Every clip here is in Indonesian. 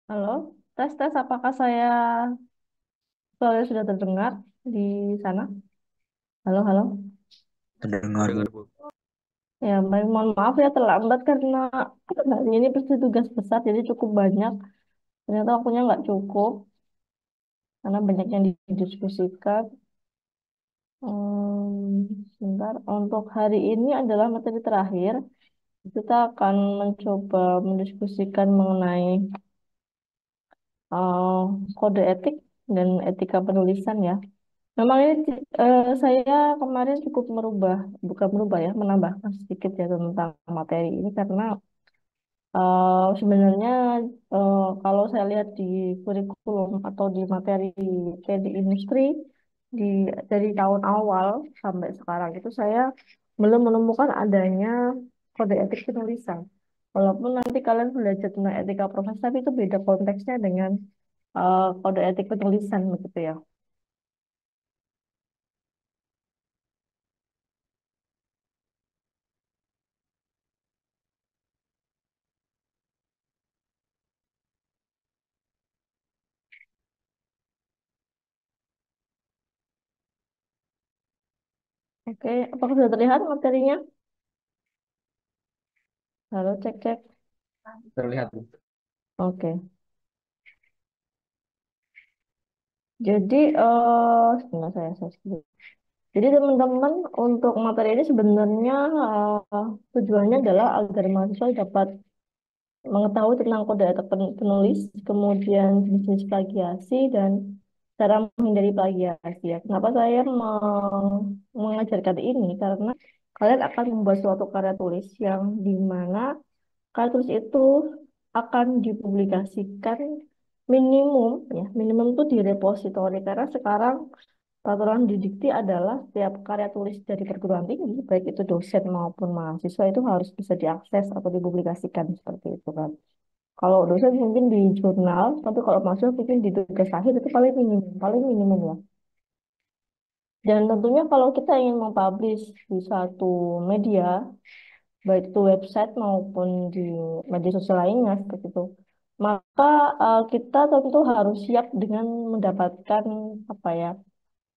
Halo, tes tes apakah suara sudah terdengar di sana? Halo, halo. Terdengar, Bu. Terdengar, Bu. Ya, baik, mohon maaf ya terlambat karena hari ini tugas besar jadi cukup banyak. Ternyata waktunya nggak cukup karena banyak yang didiskusikan. Sebentar. Untuk hari ini adalah materi terakhir. Kita akan mencoba mendiskusikan mengenai eh, kode etik dan etika penulisan ya. Memang ini saya kemarin cukup bukan merubah ya, menambahkan sedikit ya tentang materi ini karena sebenarnya kalau saya lihat di kurikulum atau di materi kayak di industri di dari tahun awal sampai sekarang itu saya belum menemukan adanya kode etik penulisan. Walaupun nanti kalian belajar tentang etika profesi, tapi itu beda konteksnya dengan kode etik penulisan begitu ya. Oke, apakah sudah terlihat materinya? Halo, cek cek. Terlihat, Bu. Oke. Jadi sebentar saya sedikit. Jadi teman-teman untuk materi ini sebenarnya tujuannya adalah agar mahasiswa dapat mengetahui tentang kode etik penulis, kemudian jenis plagiasi dan cara menghindari plagiasi ya. Kenapa saya mengajarkan ini? Karena kalian akan membuat suatu karya tulis yang di mana karya tulis itu akan dipublikasikan minimum ya minimum itu di repositori karena sekarang peraturan di Dikti adalah setiap karya tulis dari perguruan tinggi baik itu dosen maupun mahasiswa itu harus bisa diakses atau dipublikasikan seperti itu kan. Kalau dosen mungkin di jurnal, tapi kalau mahasiswa mungkin di tugas akhir itu paling minimum ya. Dan tentunya kalau kita ingin mempublish di satu media, baik itu website maupun di media sosial lainnya seperti itu, maka kita tentu harus siap dengan mendapatkan apa ya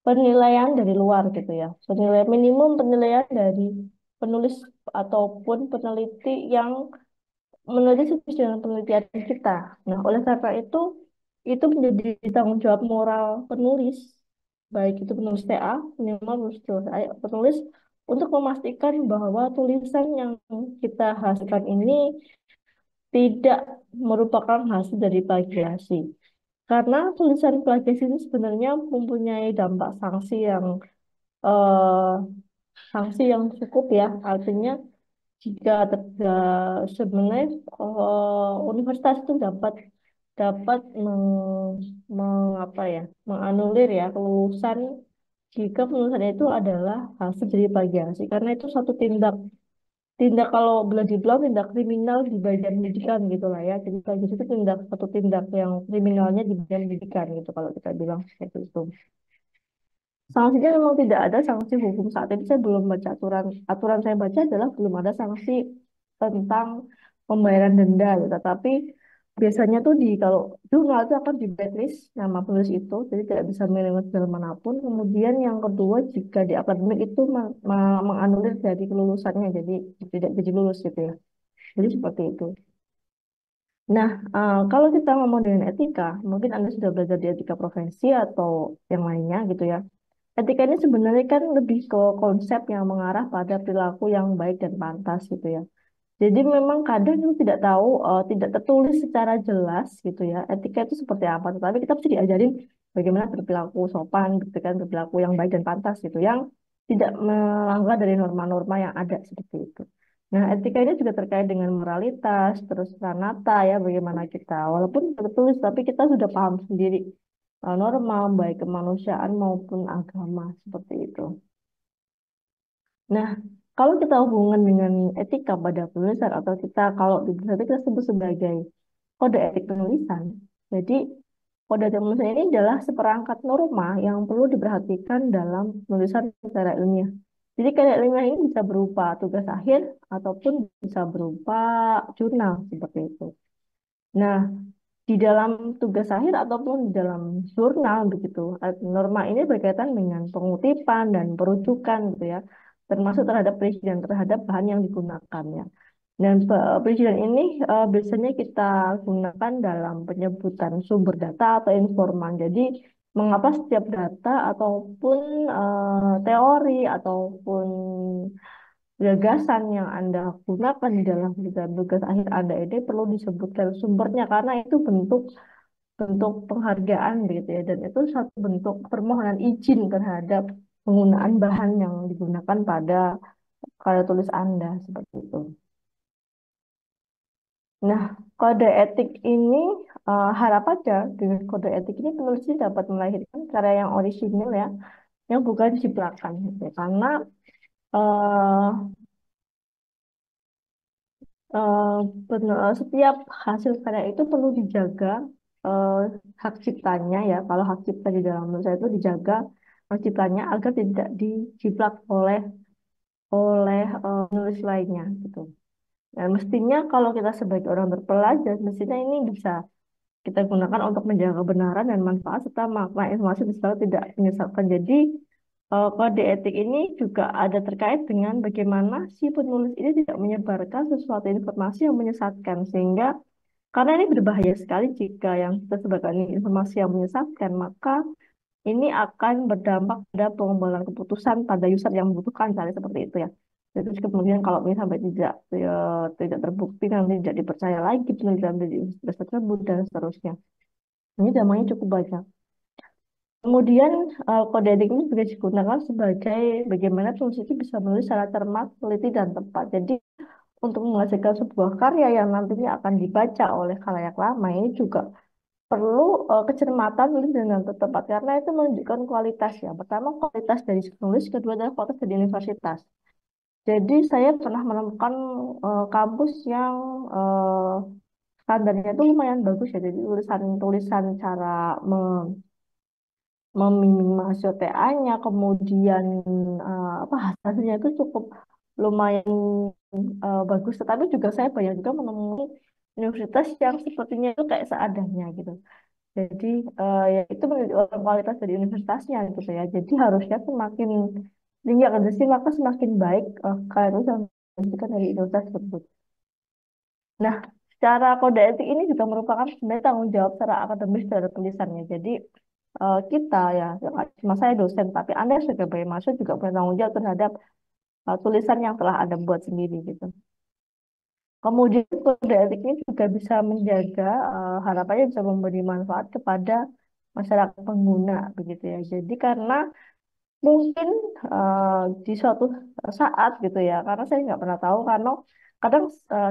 penilaian dari luar gitu ya. Penilaian dari penulis ataupun peneliti yang meneliti sesuai dengan penelitian kita. Nah, oleh karena itu menjadi tanggung jawab moral penulis, baik itu penulis TA, minimal penulis untuk memastikan bahwa tulisan yang kita hasilkan ini tidak merupakan hasil dari plagiasi. Karena tulisan plagiasi ini sebenarnya mempunyai dampak eh, sanksi yang cukup ya. Artinya jika sebenarnya universitas itu dapat dapat apa ya menganulir ya kelulusan jika kelulusan itu adalah hasil dari plagiasi karena itu satu tindak tindak kalau boleh dibilang tindak kriminal di bagian pendidikan gitu lah ya jadi plagiasi itu satu tindak yang kriminalnya di bagian pendidikan gitu kalau kita bilang seperti itu. Sanksinya memang tidak ada sanksi hukum saat ini. Saya belum baca aturan saya baca adalah belum ada sanksi tentang pembayaran denda. Gitu. Tetapi biasanya tuh kalau jurnal itu akan di blacklist nama penulis itu, jadi tidak bisa melewat jalan manapun. Kemudian yang kedua, jika di akademik itu menganulir dari kelulusannya, jadi tidak jadi lulus gitu ya. Jadi seperti itu. Nah, kalau kita ngomong dengan etika, mungkin Anda sudah belajar di etika profesi atau yang lainnya gitu ya. Etika ini sebenarnya kan lebih ke konsep yang mengarah pada perilaku yang baik dan pantas gitu ya. Jadi memang kadang kita tidak tahu, tidak tertulis secara jelas gitu ya. Etika itu seperti apa, tetapi kita mesti diajarin bagaimana berperilaku sopan, gitu kan, berperilaku yang baik dan pantas gitu, yang tidak melanggar dari norma-norma yang ada seperti itu. Nah, etika ini juga terkait dengan moralitas, terus pranata ya, bagaimana kita, walaupun tertulis, tapi kita sudah paham sendiri norma baik kemanusiaan maupun agama seperti itu. Nah, kalau kita hubungan dengan etika pada penulisan atau kita kalau di penulisan itu kita sebut sebagai kode etik penulisan. Jadi kode etik penulisan ini adalah seperangkat norma yang perlu diperhatikan dalam penulisan secara ilmiah. Jadi karya ilmiah ini bisa berupa tugas akhir ataupun bisa berupa jurnal seperti itu. Nah, di dalam tugas akhir ataupun di dalam jurnal begitu. Norma ini berkaitan dengan pengutipan dan perujukan gitu ya, termasuk terhadap perizinan terhadap bahan yang digunakan ya. Dan perizinan ini biasanya kita gunakan dalam penyebutan sumber data atau informan. Jadi mengapa setiap data ataupun teori ataupun gagasan yang Anda gunakan di dalam tugas akhir Anda ini perlu disebutkan sumbernya karena itu bentuk bentuk penghargaan gitu ya, dan itu satu bentuk permohonan izin terhadap penggunaan bahan yang digunakan pada karya tulis Anda seperti itu. Nah, kode etik ini harap aja dengan kode etik ini penulis ini dapat melahirkan karya yang orisinil ya, yang bukan ciplakan gitu ya. Karena eh, eh, setiap hasil karya itu perlu dijaga eh, hak ciptanya ya. Kalau hak cipta di dalam nulis itu dijaga hak ciptanya agar tidak dijiplak oleh penulis lainnya gitu. Dan mestinya kalau kita sebagai orang berpelajar, mestinya ini bisa kita gunakan untuk menjaga kebenaran dan manfaat serta makna informasi selalu tidak menyesatkan. Jadi kode etik ini juga ada terkait dengan bagaimana si penulis ini tidak menyebarkan sesuatu informasi yang menyesatkan sehingga karena ini berbahaya sekali jika yang kita sebarkan ini informasi yang menyesatkan, maka ini akan berdampak pada pengembangan keputusan pada user yang membutuhkan misalnya seperti itu ya. Terus kemudian kalau misalnya sampai tidak terbukti nanti tidak dipercaya lagi penelitian dari universitas tersebut dan seterusnya. Ini dampaknya cukup banyak. Kemudian kode etik ini juga digunakan sebagai bagaimana penulis itu bisa menulis secara cermat, teliti, dan tepat. Jadi untuk menghasilkan sebuah karya yang nantinya akan dibaca oleh khalayak lama ini juga perlu kecermatan tulis dengan tepat karena itu menunjukkan kualitas ya. Pertama kualitas dari si penulis, kedua adalah kualitas dari universitas. Jadi saya pernah menemukan kampus yang eh, standarnya itu lumayan bagus ya. Jadi tulisan-tulisan cara membimbing mahasiswa TA-nya, kemudian apa hasilnya itu cukup lumayan bagus. Tetapi juga saya banyak juga menemui universitas yang sepertinya itu kayak seadanya gitu. Jadi ya itu menunjukkan kualitas dari universitasnya gitu ya. Jadi harusnya semakin tinggi akademisi maka semakin baik kalau yang diberikan dari universitas tersebut. Nah, secara kode etik ini juga merupakan sebenarnya tanggung jawab secara akademis terhadap tulisannya. Jadi kita ya, nggak cuma saya dosen, tapi Anda sebagai mahasiswa juga punya tanggung jawab terhadap tulisan yang telah Anda buat sendiri gitu. Kemudian kode etik ini juga bisa menjaga harapannya bisa memberi manfaat kepada masyarakat pengguna begitu ya. Jadi karena mungkin di suatu saat gitu ya, karena saya nggak pernah tahu karena kadang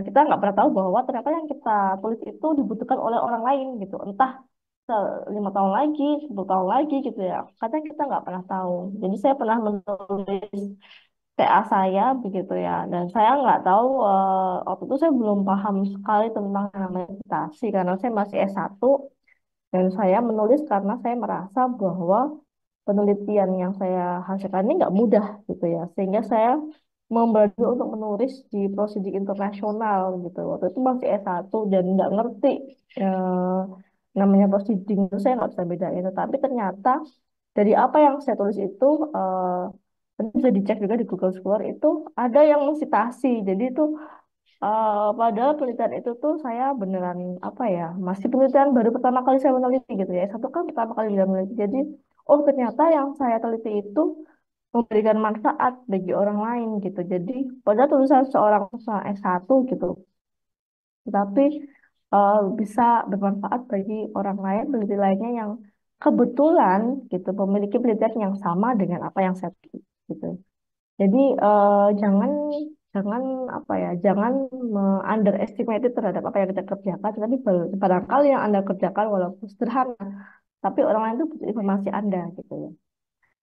kita nggak pernah tahu bahwa ternyata yang kita tulis itu dibutuhkan oleh orang lain gitu, entah 5 tahun lagi, 10 tahun lagi gitu ya. Kadang kita nggak pernah tahu. Jadi saya pernah menulis TA saya begitu ya, dan saya nggak tahu waktu itu saya belum paham sekali tentang yang namanya citasi karena saya masih S1 dan saya menulis karena saya merasa bahwa penelitian yang saya hasilkan ini nggak mudah gitu ya, sehingga saya membantu untuk menulis di prosedur internasional gitu. Waktu itu masih S1 dan nggak ngerti namanya proceeding itu saya nggak bisa bedain. Tetapi ternyata dari apa yang saya tulis itu nanti bisa dicek juga di Google Scholar itu ada yang mensitasi. Jadi itu padahal penelitian itu tuh saya beneran apa ya masih penelitian baru pertama kali saya meneliti gitu ya. Satu kan pertama kali bisa meneliti. Jadi oh ternyata yang saya teliti itu memberikan manfaat bagi orang lain gitu. Jadi padahal tulisan seorang S1 gitu, tetapi bisa bermanfaat bagi orang lain, peneliti lainnya yang kebetulan gitu memiliki penelitian yang sama dengan apa yang saya teliti gitu. Jadi jangan jangan apa ya, jangan underestimate terhadap apa yang kita kerjakan, tapi barangkali yang Anda kerjakan walaupun sederhana, tapi orang lain itu butuh informasi Anda gitu ya.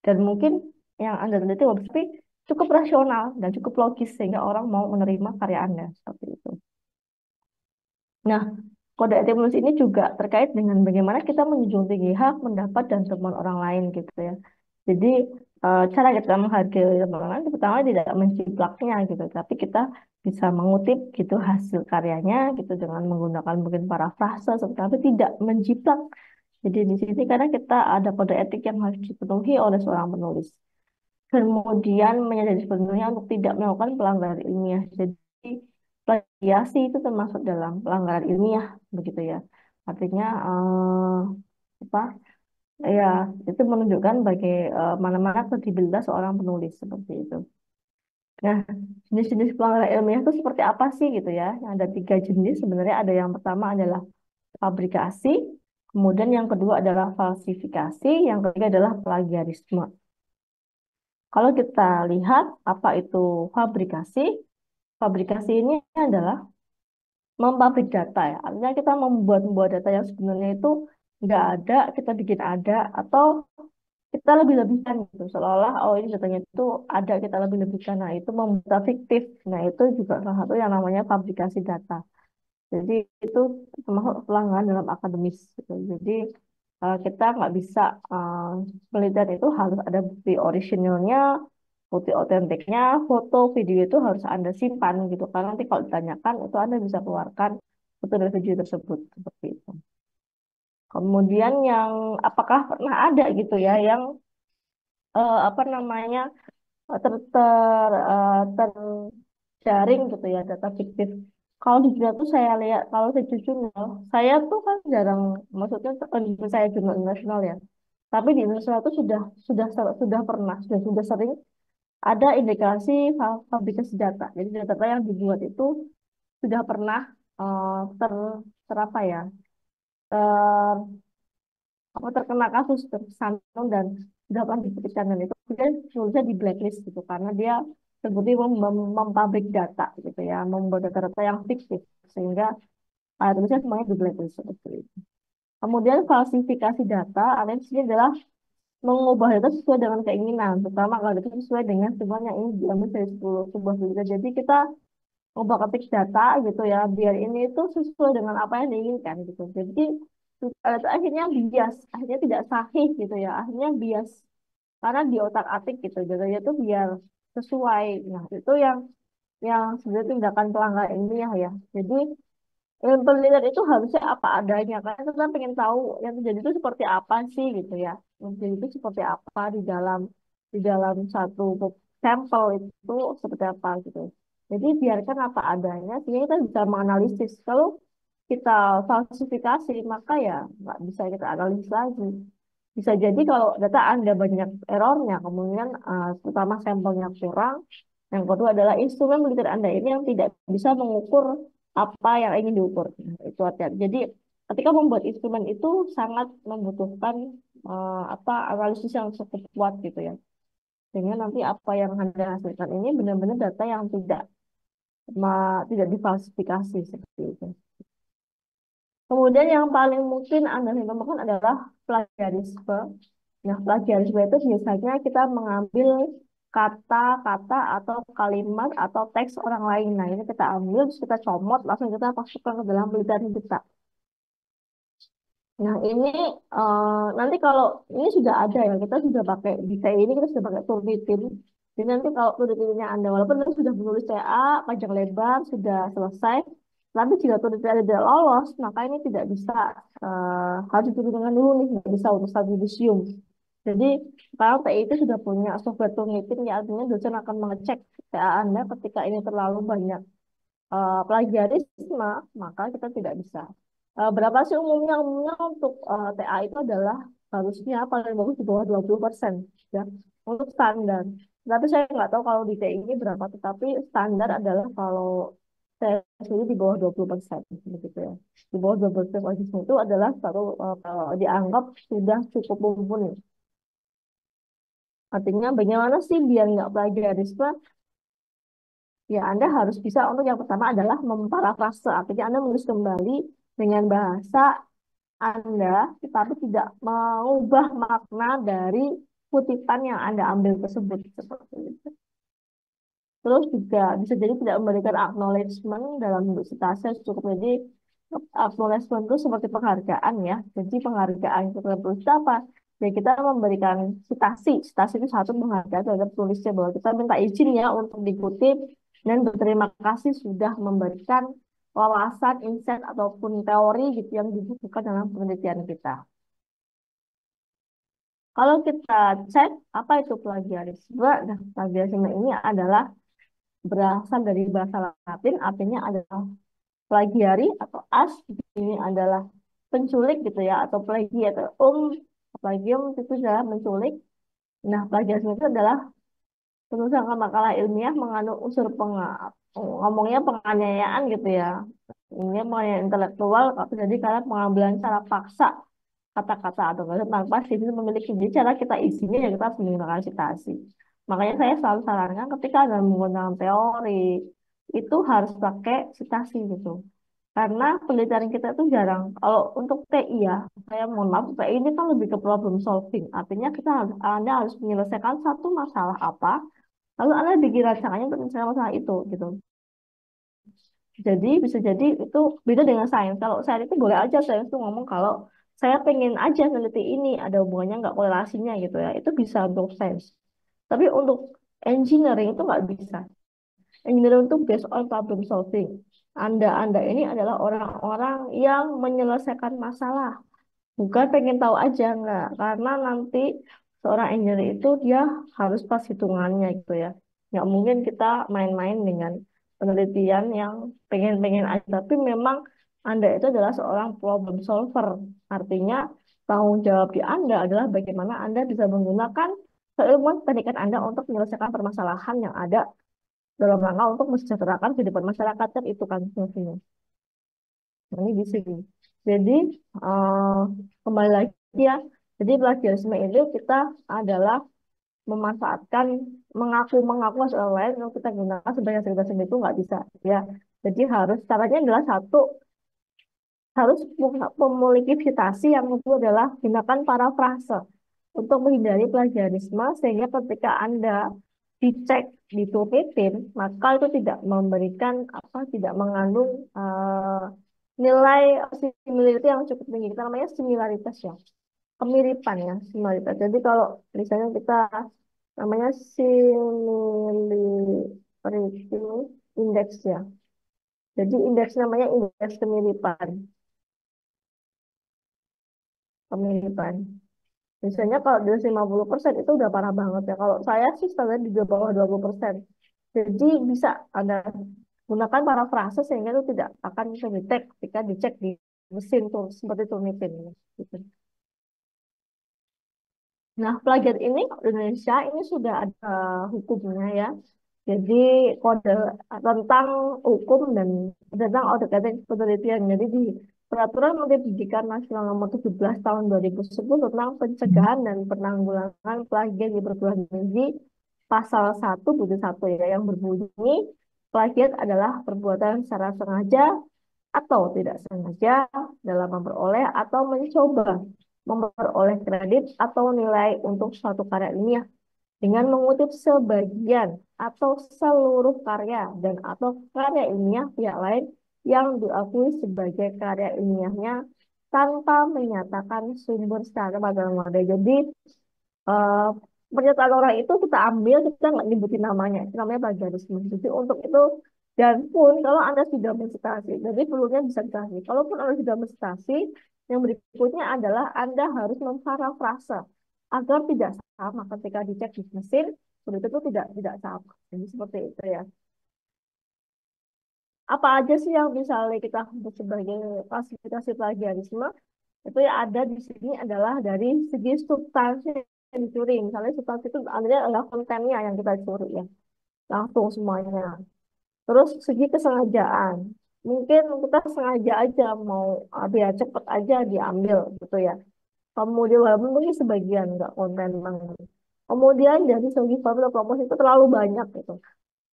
Dan mungkin yang Anda teliti tapi cukup rasional dan cukup logis sehingga orang mau menerima karya Anda seperti itu. Nah, kode etik menulis ini juga terkait dengan bagaimana kita menjunjung tinggi hak, pendapat, dan temuan orang lain gitu ya. Jadi cara kita menghargai teman orang lain pertama tidak menciplaknya gitu, tapi kita bisa mengutip gitu hasil karyanya gitu dengan menggunakan mungkin parafrase, tapi tidak menjiplak. Jadi di sini karena kita ada kode etik yang harus dipenuhi oleh seorang penulis. Kemudian menyadari sepenuhnya untuk tidak melakukan pelanggaran ilmiah. Jadi plagiasi itu termasuk dalam pelanggaran ilmiah, begitu ya. Artinya apa? Ya, itu menunjukkan mana-mana kredibilitas seorang penulis seperti itu. Nah, jenis-jenis pelanggaran ilmiah itu seperti apa sih gitu ya? Ada 3 jenis sebenarnya. Ada yang pertama adalah fabrikasi, kemudian yang kedua adalah falsifikasi, yang ketiga adalah plagiarisme. Kalau kita lihat apa itu fabrikasi, fabrikasi ini adalah mempublik data ya. Artinya kita membuat data yang sebenarnya itu nggak ada, kita bikin ada, atau kita lebih-lebihkan gitu. Seolah-olah, oh ini datanya itu ada, kita lebih-lebihkan. Nah, itu membuat data fiktif. Nah, itu juga salah satu yang namanya fabrikasi data. Jadi itu termasuk pelanggaran dalam akademis gitu. Jadi kita nggak bisa penelitian itu harus ada bukti orisinilnya, bukti otentiknya, foto, video itu harus Anda simpan gitu. Karena nanti kalau ditanyakan itu Anda bisa keluarkan foto dan video tersebut seperti itu. Kemudian yang apakah pernah ada gitu ya yang apa namanya terjaring gitu ya data fiktif. Kalau di dunia tuh saya lihat, kalau saya jujur ya, saya tuh kan jarang, maksudnya saya jurnal internasional ya. Tapi di Indonesia tuh sudah pernah, sudah sering ada indikasi fabrikasi data. Jadi data yang dibuat itu sudah pernah eh, ter terapa ya, ter, apa terkena kasus tersandung dan sudah pernah dibuktikan dan itu kemudian tulisnya di blacklist gitu karena dia terbukti mempabrik data gitu ya, membuat data-data yang fiktif sehingga tulisnya semuanya di blacklist seperti itu. Kemudian falsifikasi data, alias ini adalah mengubah data sesuai dengan keinginan, terutama kalau itu sesuai dengan sebenarnya ini diambil dari sebuah berita. Jadi kita ubah ketik data gitu ya, biar ini itu sesuai dengan apa yang diinginkan gitu. Jadi akhirnya bias, akhirnya tidak sahih gitu ya, akhirnya bias karena di otak-atik gitu, datanya itu biar sesuai. Nah itu yang sebenarnya tindakan pelanggaran ilmiah ya. Jadi penelitian itu harusnya apa adanya karena kita pengen tahu yang terjadi itu seperti apa sih gitu ya. Yang terjadi itu seperti apa di dalam satu sampel itu seperti apa gitu. Jadi biarkan apa adanya sehingga kita bisa menganalisis. Kalau kita falsifikasi maka ya nggak bisa kita analisis lagi. Bisa jadi kalau data Anda banyak errornya, kemudian pertama sampelnya kurang, yang kedua adalah instrumen penelitian Anda ini yang tidak bisa mengukur apa yang ingin diukur. Nah, itu hati-hati. Jadi ketika membuat instrumen itu sangat membutuhkan apa analisis yang cukup kuat gitu ya. Sehingga nanti apa yang Anda hasilkan ini benar-benar data yang tidak difalsifikasi seperti itu. Kemudian yang paling mungkin Anda temukan adalah plagiarisme. Nah, plagiarisme itu biasanya kita mengambil kata-kata atau kalimat atau teks orang lain. Nah, ini kita ambil, terus kita comot, langsung kita masukkan ke dalam penelitian kita. Nah, ini nanti kalau ini sudah ada ya, kita sudah pakai di TI ini kita sudah pakai Turnitin. Jadi nanti kalau Turnitinnya Anda, walaupun Anda sudah menulis TA panjang lebar, sudah selesai, tapi jika Turnitin Anda tidak lolos, maka ini tidak bisa, harus diturunkan dulu nih, nggak bisa untuk satu yudisium. Jadi kalau TI itu sudah punya software Turnitin, ya artinya dosen akan mengecek TA Anda ketika ini terlalu banyak plagiarisme, maka kita tidak bisa. Berapa sih umumnya? Umumnya untuk TA itu adalah harusnya paling bagus di bawah 20% ya untuk standar. Tapi saya nggak tahu kalau di TI ini berapa, tetapi standar adalah kalau saya sendiri di bawah 20% begitu ya. Di bawah 20% itu adalah satu dianggap sudah cukup mumpuni. Artinya bagaimana sih biar nggak plagiarisme? Ya, Anda harus bisa untuk yang pertama adalah memparafrase. Artinya Anda menulis kembali dengan bahasa Anda, tetapi tidak mengubah makna dari kutipan yang Anda ambil tersebut. Seperti itu. Terus juga bisa jadi tidak memberikan acknowledgement dalam bentuk citasi cukup. Jadi acknowledgement itu seperti penghargaan ya. Jadi penghargaan itu itu apa? Ya kita memberikan citasi. Citasi itu satu penghargaan terhadap tulisnya bahwa kita minta izin ya untuk dikutip dan berterima kasih sudah memberikan wawasan, insight, ataupun teori gitu yang dibutuhkan dalam penelitian kita. Kalau kita cek apa itu plagiarisme, nah plagiarisme ini adalah berasal dari bahasa Latin, artinya adalah plagiari atau as, ini adalah penculik gitu ya, atau plagi atau plagium itu adalah menculik. Nah, plagiarisme itu adalah penulisan makalah ilmiah mengandung unsur ngomongnya penganiayaan gitu ya. Ini penganiayaan intelektual atau jadi karena pengambilan secara paksa kata-kata atau kata tanpa itu memiliki. Jadi cara kita isinya ya kita harus menggunakan citasi. Makanya saya selalu sarankan ketika ada menggunakan teori itu harus pakai citasi gitu. Karena penelitian kita itu jarang. Kalau untuk TI ya, saya mohon maaf, TI ini kan lebih ke problem solving. Artinya Anda harus menyelesaikan satu masalah apa, lalu Anda bikin rancangannya untuk menyelesaikan masalah itu gitu. Jadi bisa jadi itu beda dengan sains. Kalau sains itu boleh aja sains itu ngomong kalau saya pengen aja neliti ini, ada hubungannya nggak korelasinya gitu ya. Itu bisa untuk sains. Tapi untuk engineering itu nggak bisa. Engineering itu based on problem solving. Anda ini adalah orang-orang yang menyelesaikan masalah. Bukan pengen tahu aja, enggak. Karena nanti seorang engineer itu dia harus pas hitungannya gitu ya. Nggak mungkin kita main-main dengan penelitian yang pengen-pengen aja. Tapi memang Anda itu adalah seorang problem solver. Artinya tanggung jawab di Anda adalah bagaimana Anda bisa menggunakan keilmuan pendidikan Anda untuk menyelesaikan permasalahan yang ada dalam rangka untuk mensejahterakan kehidupan masyarakat kan itu kan fungsinya. Nah, ini di sini. Jadi eh, kembali lagi ya. Jadi plagiarisme itu kita adalah memanfaatkan mengaku hasil lain untuk kita gunakan sebagai hasil kita sendiri itu nggak bisa ya. Jadi harus caranya adalah satu harus memiliki citasi yang kedua adalah gunakan parafrase untuk menghindari plagiarisme sehingga ketika Anda dicek diturutin maka itu tidak memberikan apa tidak mengandung nilai similarity yang cukup tinggi kita namanya similaritas ya kemiripan ya similaritas jadi kalau misalnya kita namanya similarity index ya jadi indeks namanya indeks kemiripan. Biasanya kalau di atas 50% itu udah parah banget ya. Kalau saya sih standar di bawah 20%. Jadi bisa Anda gunakan parafrase sehingga itu tidak akan bisa dicek ketika dicek di mesin tuh seperti Turnitin. Gitu. Nah, plagiat ini di Indonesia ini sudah ada hukumnya ya. Jadi kode tentang hukum dan tentang audit etik penelitian. Jadi di Peraturan Menteri Pendidikan Nasional Nomor 17 Tahun 2010 tentang pencegahan dan penanggulangan plagiat di perguruan tinggi pasal 1 ya yang berbunyi plagiat adalah perbuatan secara sengaja atau tidak sengaja dalam memperoleh atau mencoba memperoleh kredit atau nilai untuk suatu karya ilmiah dengan mengutip sebagian atau seluruh karya dan atau karya ilmiah pihak lain yang diakui sebagai karya ilmiahnya tanpa menyatakan sumber secara mata-mata. Jadi eh, pernyataan orang itu kita ambil, kita nggak nyebutin namanya, itu namanya plagiarisme. Jadi untuk itu dan pun kalau Anda sudah mensitasi, jadi perlunya bisa dikasih. Kalaupun Anda sudah mensitasi, yang berikutnya adalah Anda harus memparafrase agar tidak sama ketika dicek di mesin, begitu itu tidak sama. Jadi seperti itu ya. Apa aja sih yang misalnya kita sebut sebagai klasifikasi plagiarisme? Itu yang ada di sini adalah dari segi substansi yang dicuri. Misalnya substansi itu artinya adalah kontennya yang kita curi ya, langsung semuanya. Terus segi kesengajaan. Mungkin kita sengaja aja mau biar cepet aja diambil gitu ya. Kemudian walaupun mungkin sebagian nggak konten banget. Kemudian dari segi form promosi itu terlalu banyak gitu.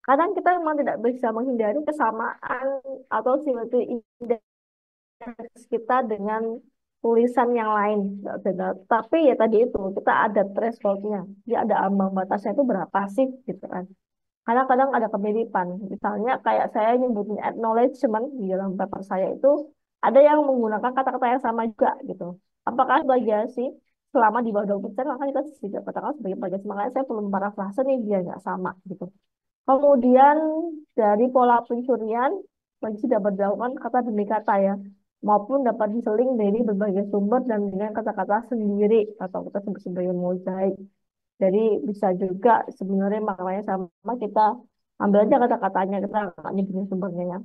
Kadang kita memang tidak bisa menghindari kesamaan atau similarity indeks kita dengan tulisan yang lain. Nggak beda. Tapi ya tadi itu kita ada thresholdnya. Dia ada ambang batasnya itu berapa sih gitu kan. Kadang-kadang ada kemiripan. Misalnya kayak saya nyebutin acknowledgement di dalam paper saya itu ada yang menggunakan kata-kata yang sama juga gitu. Apakah plagiasi? Selama di bawah 20% maka kita tidak katakan sebagai plagiasi. Makanya saya perlu parafrase nih biar nggak sama gitu. Kemudian dari pola pencurian masih dapat dilakukan kata demi kata ya, maupun dapat diseling dari berbagai sumber dan dengan kata-kata sendiri atau kita sebut sebagai mozaik. Jadi bisa juga sebenarnya maknanya sama, kita ambil aja kata-katanya, kita nggak nyebutin sumbernya ya.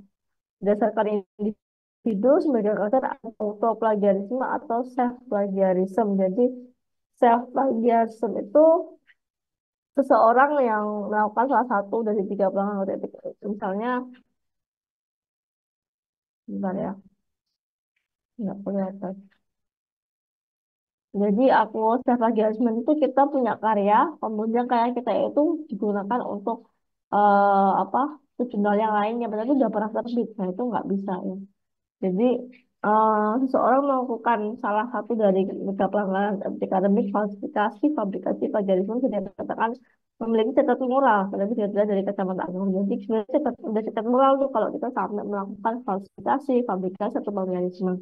Berdasarkan individu sebagai kata autoplagiarisme atau self plagiarism. Jadi self plagiarism itu seseorang yang melakukan salah satu dari tiga pelanggaran kode etik. Misalnya, bentar ya, nggak kelihatan. Jadi aku self plagiarism itu kita punya karya, kemudian karya kita itu digunakan untuk apa jurnal yang lainnya, padahal itu udah pernah terbit. Nah itu nggak bisa ya. Jadi seseorang melakukan salah satu dari tiga pelanggaran etik akademik, falsifikasi, fabrikasi, plagiarisme sudah dikatakan memiliki cacat moral, tapi tidak dari kacamata agama. Jadi sebenarnya udah cacat moral tuh kalau kita sampai melakukan falsifikasi, fabrikasi atau plagiarisme.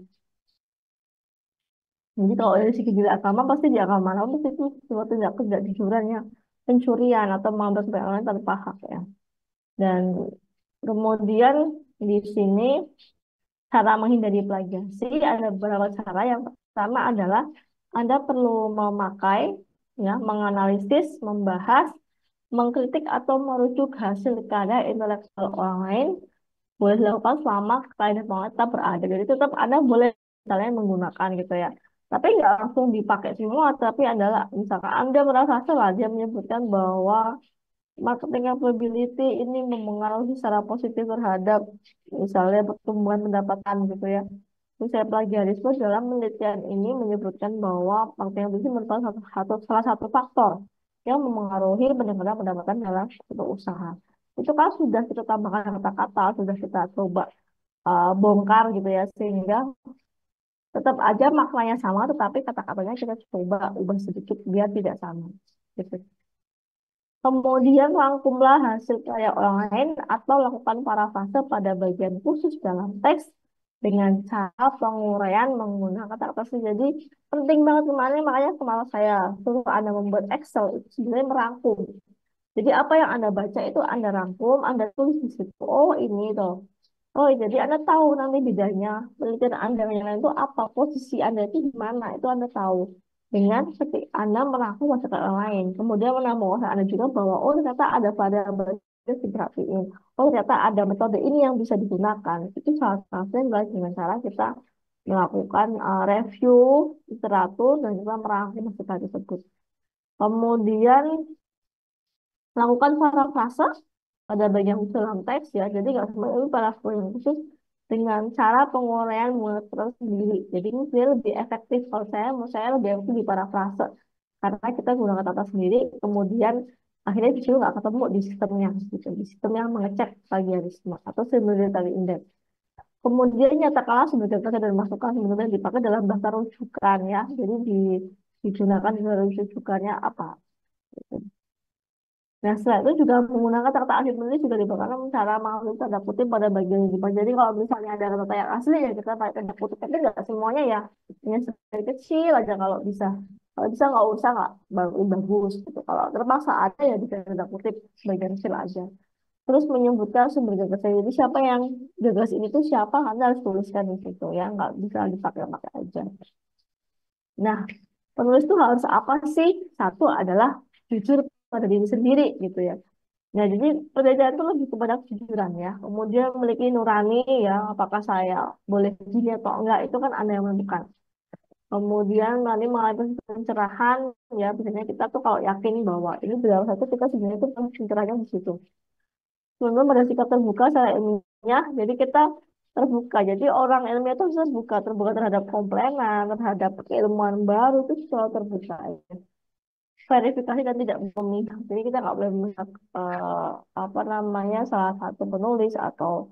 Jadi kalau dari segi nilai agama pasti di agama mana pasti itu suatu tindak tidak jujurannya pencurian atau mengambil kepentingan orang tanpa hak ya. Dan kemudian di sini cara menghindari plagiasi ada beberapa cara. Yang pertama adalah Anda perlu memakai, ya, menganalisis, membahas, mengkritik atau merujuk hasil karya intelektual orang lain boleh dilakukan selama kaidah pengetahuan tetap berada. Jadi tetap Anda boleh misalnya menggunakan gitu ya. Tapi nggak langsung dipakai semua, tapi adalah misalkan Anda merasa salah, dia menyebutkan bahwa marketing capability ini mempengaruhi secara positif terhadap misalnya pertumbuhan pendapatan gitu ya. Misalnya plagiarisme dalam penelitian ini menyebutkan bahwa marketing capability merupakan salah satu faktor yang memengaruhi peningkatan pendapatan dalam suatu usaha. Itu kan sudah kita tambahkan kata-kata, sudah kita coba bongkar gitu ya, sehingga tetap aja maknanya sama, tetapi kata-katanya kita coba ubah sedikit biar tidak sama. Gitu. Kemudian rangkumlah hasil karya orang lain atau lakukan parafrase pada bagian khusus dalam teks dengan cara penguraian menggunakan kata-kata asli. Jadi penting banget kemarin, makanya kemarin saya suruh Anda membuat Excel itu sebenarnya merangkum. Jadi apa yang Anda baca itu Anda rangkum, Anda tulis di situ. Oh ini toh. Oh jadi Anda tahu nanti bedanya penelitian Anda dengan yang lain itu apa, posisi Anda itu di mana, itu Anda tahu dengan ketika Anda merangkum masalah orang lain. Kemudian menambah wawasan Anda juga bahwa oh ternyata ada variabel yang diperhatiin. Oh ternyata ada metode ini yang bisa digunakan. Itu salah satunya adalah dengan cara kita melakukan review literatur dan juga merangkum masalah tersebut. Kemudian lakukan parafrase pada bagian khusus dalam teks ya. Jadi nggak semua itu parafrase yang khusus dengan cara penguraian muatan sendiri. Jadi ini sebenarnya lebih efektif. Kalau saya, menurut saya lebih efektif di parafrase karena kita gunakan kata sendiri. Kemudian akhirnya di situ nggak ketemu di sistemnya, gitu. Di sistem yang mengecek plagiarisme atau simultaneity index. Kemudian nyatakanlah sebagai kata dan masukan sebenarnya dipakai dalam daftar rujukan ya. Jadi digunakan di dalam rujukannya apa. Gitu. Nah, setelah itu juga menggunakan kata asli penulis juga dipakai cara mengambil tanda kutip pada bagian yang dipakai. Jadi kalau misalnya ada kata yang asli ya kita pakai tanda kutip, tapi nggak semuanya ya. Hanya sekali kecil aja kalau bisa. Kalau bisa nggak usah, nggak bagus gitu. Kalau terpaksa ada ya di tanda kutip sebagian kecil aja. Terus menyebutkan sumber gagasan. Jadi siapa yang gagas ini tuh siapa, Anda harus tuliskan di situ ya. Nggak bisa dipakai-pakai aja. Nah, penulis itu harus apa sih? Satu adalah jujur pada diri sendiri gitu ya. Nah, jadi perbedaan itu lebih kepada kejujuran ya. Kemudian memiliki nurani ya, apakah saya boleh begini atau enggak, itu kan Anda yang menentukan. Kemudian nanti mengalami pencerahan ya, biasanya kita tuh kalau yakin bahwa ini benar satu, kita sebenarnya itu pencerahannya di situ. Kemudian pada sikap terbuka secara ilmiah, jadi kita terbuka. Jadi orang ilmiah itu harus terbuka, terbuka terhadap komplainan, terhadap keilmuan baru itu selalu terbuka. Ya. Verifikasi dan tidak memihak. Jadi kita nggak boleh memihak apa namanya salah satu penulis atau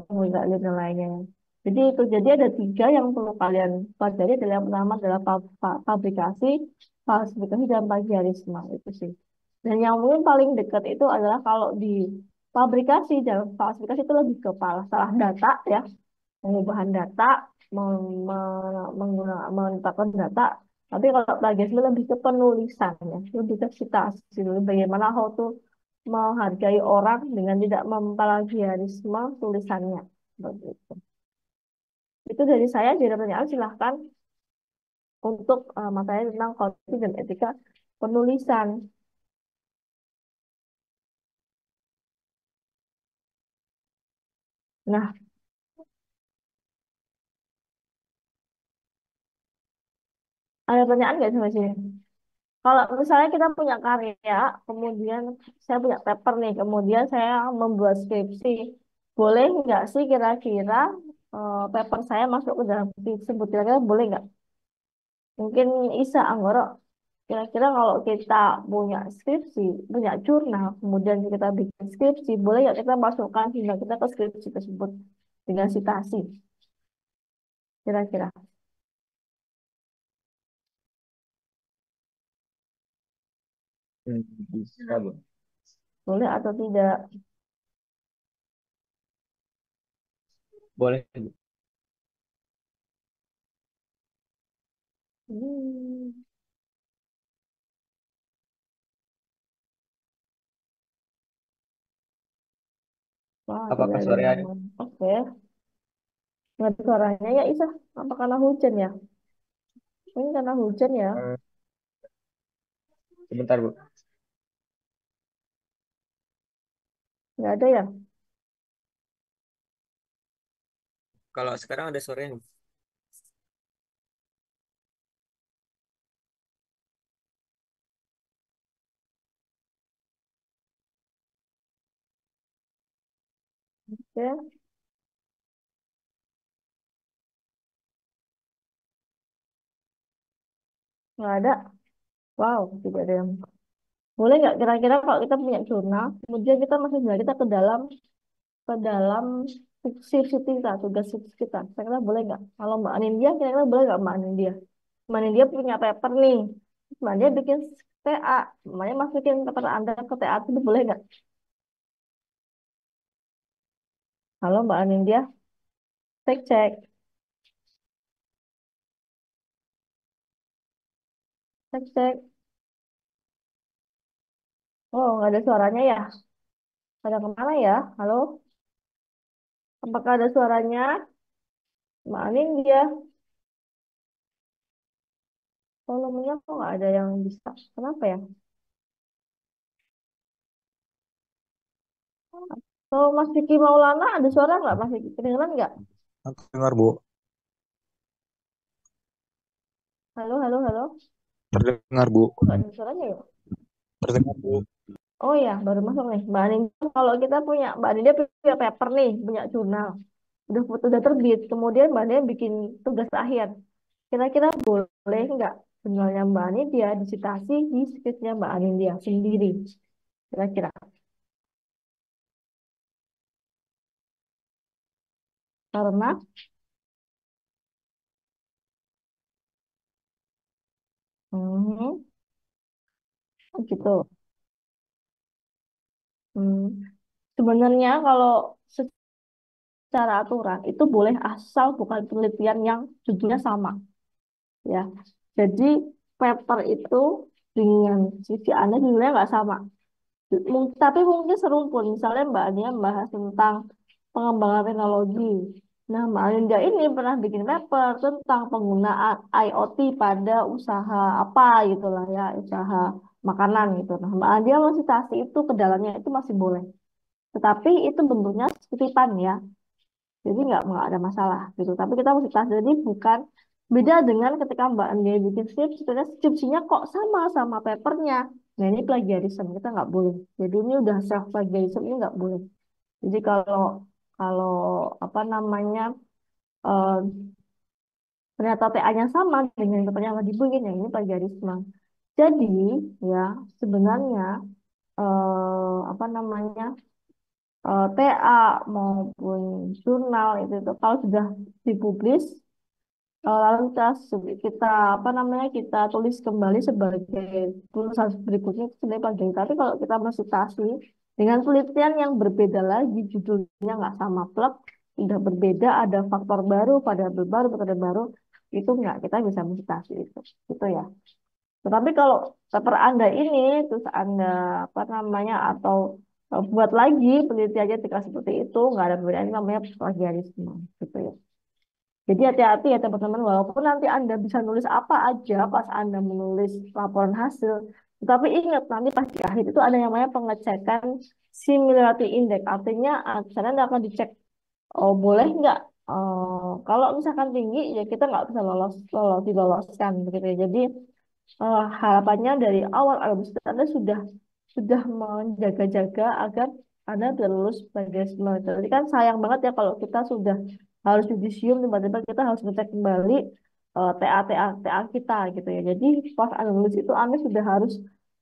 penulis dan lainnya. Jadi itu jadi ada tiga yang perlu kalian pelajari. Adalah yang pertama adalah fabrikasi, falsifikasi dan plagiarisme itu sih. Dan yang mungkin paling dekat itu adalah kalau di fabrikasi dan falsifikasi itu lebih ke salah data ya, pengubahan data, menggunakan menetapkan data. Tapi kalau plagiarisme lebih ke penulisan ya, lebih ke citasi, bagaimana how to menghargai orang dengan tidak memplagiarisme tulisannya. Begitu. Itu dari saya, jadi pertanyaan silahkan untuk materi tentang konflik dan etika penulisan. Nah, ada pertanyaan nggak sampai sini? Kalau misalnya kita punya karya, kemudian saya punya paper nih, kemudian saya membuat skripsi, boleh nggak sih kira-kira paper saya masuk ke dalam skripsi tersebut? Kira-kira boleh nggak? Mungkin Isa Anggoro, kira-kira kalau kita punya skripsi, punya jurnal, kemudian kita bikin skripsi, boleh nggak kita masukkan jurnal kita ke skripsi tersebut dengan citasi? Kira-kira Hmm, bisa, Bu. boleh atau tidak? Boleh, Bu. Hmm, wah, tidak Apakah ada sore yang ada? oke. Nggak ada suaranya ya Isa? Apa karena hujan ya? Ini karena hujan ya? Eh, sebentar, Bu. Nggak ada ya? Kalau sekarang ada sore nih. Oke, nggak ada. Wow, tidak ada yang. Boleh nggak kira-kira kalau kita punya jurnal, kemudian kita masih jurnal kita ke dalam shift kita, tugas shift kita. Kira-kira boleh nggak? Kalau Mbak Anindya, kira-kira boleh nggak Mbak Anindya? Mbak Anindya punya paper nih. Mbak Anindya bikin TA. Mbak Anindya masukin paper Anda ke TA itu boleh nggak? Halo Mbak Anindya, cek-cek. Cek-cek. Oh, nggak ada suaranya ya? Pada kemana ya? Halo? Apakah ada suaranya? Mbak Anindya, volumenya kok nggak ada yang bisa? Kenapa ya? Kalau Mas Diki Maulana ada suara nggak? Mas Diki kedengeran nggak? Aku dengar, Bu. Halo, halo, halo. Terdengar, Bu. Kok nggak ada suaranya ya? Terdengar, Bu. Oh ya, baru masuk nih. Mbak Anindya, kalau kita punya, Mbak Anindya punya paper nih, punya jurnal. Udah terbit. Kemudian Mbak Anindya bikin tugas akhir. Kira-kira boleh nggak jurnalnya Mbak Anindya disitasi di skripnya Mbak Anindya sendiri? Kira-kira. Karena, hmm, gitu. Hmm. Sebenarnya kalau secara aturan itu boleh asal bukan penelitian yang judulnya sama ya. Jadi paper itu dengan CV Anda judulnya nggak sama. Tapi mungkin serumpun. Misalnya Mbak Ania membahas tentang pengembangan teknologi. Nah, Mbak Aninda ini pernah bikin paper tentang penggunaan IoT pada usaha apa gitu lah ya, usaha makanan gitu. Nah, Mbak Ania citasi itu ke dalamnya itu masih boleh. Tetapi itu bentuknya titipan ya. Jadi nggak ada masalah gitu. Tapi kita mesti tahu jadi bukan beda dengan ketika Mbak Andi bikin skripsi, sebenarnya skripsinya kok sama papernya. Nah ini plagiarisme kita nggak boleh. Jadi ini udah self plagiarism ini nggak boleh. Jadi kalau kalau apa namanya eh, ternyata TA-nya sama dengan papernya yang dibikin, ya ini plagiarisme. Jadi ya sebenarnya apa namanya TA maupun jurnal itu kalau sudah dipublis lalu kita apa namanya kita tulis kembali sebagai tulisan berikutnya itu sebenarnya plagiat. Tapi kalau kita mensitasi dengan penelitian yang berbeda lagi, judulnya nggak sama plek, sudah berbeda, ada faktor baru, pada baru, metode baru, itu nggak kita bisa mensitasi itu ya. Tetapi kalau paper Anda ini, terus Anda apa namanya, atau buat lagi penelitiannya ketika seperti itu, nggak ada perbedaan, ini namanya plagiarisme, gitu ya. Jadi hati-hati ya teman-teman, walaupun nanti Anda bisa nulis apa aja pas Anda menulis laporan hasil, tetapi ingat nanti pas di akhir itu ada yang namanya pengecekan similarity index. Artinya di sana Anda akan dicek, oh boleh nggak, kalau misalkan tinggi ya kita nggak bisa diloloskan begitu ya. Jadi harapannya dari awal Agustus Anda sudah menjaga-jaga agar Anda tidak lulus plagiarisme. Jadi kan sayang banget ya kalau kita sudah harus yudisium tiba-tiba kita harus ngecek kembali TA kita gitu ya. Jadi pas Anda lulus itu Anda sudah harus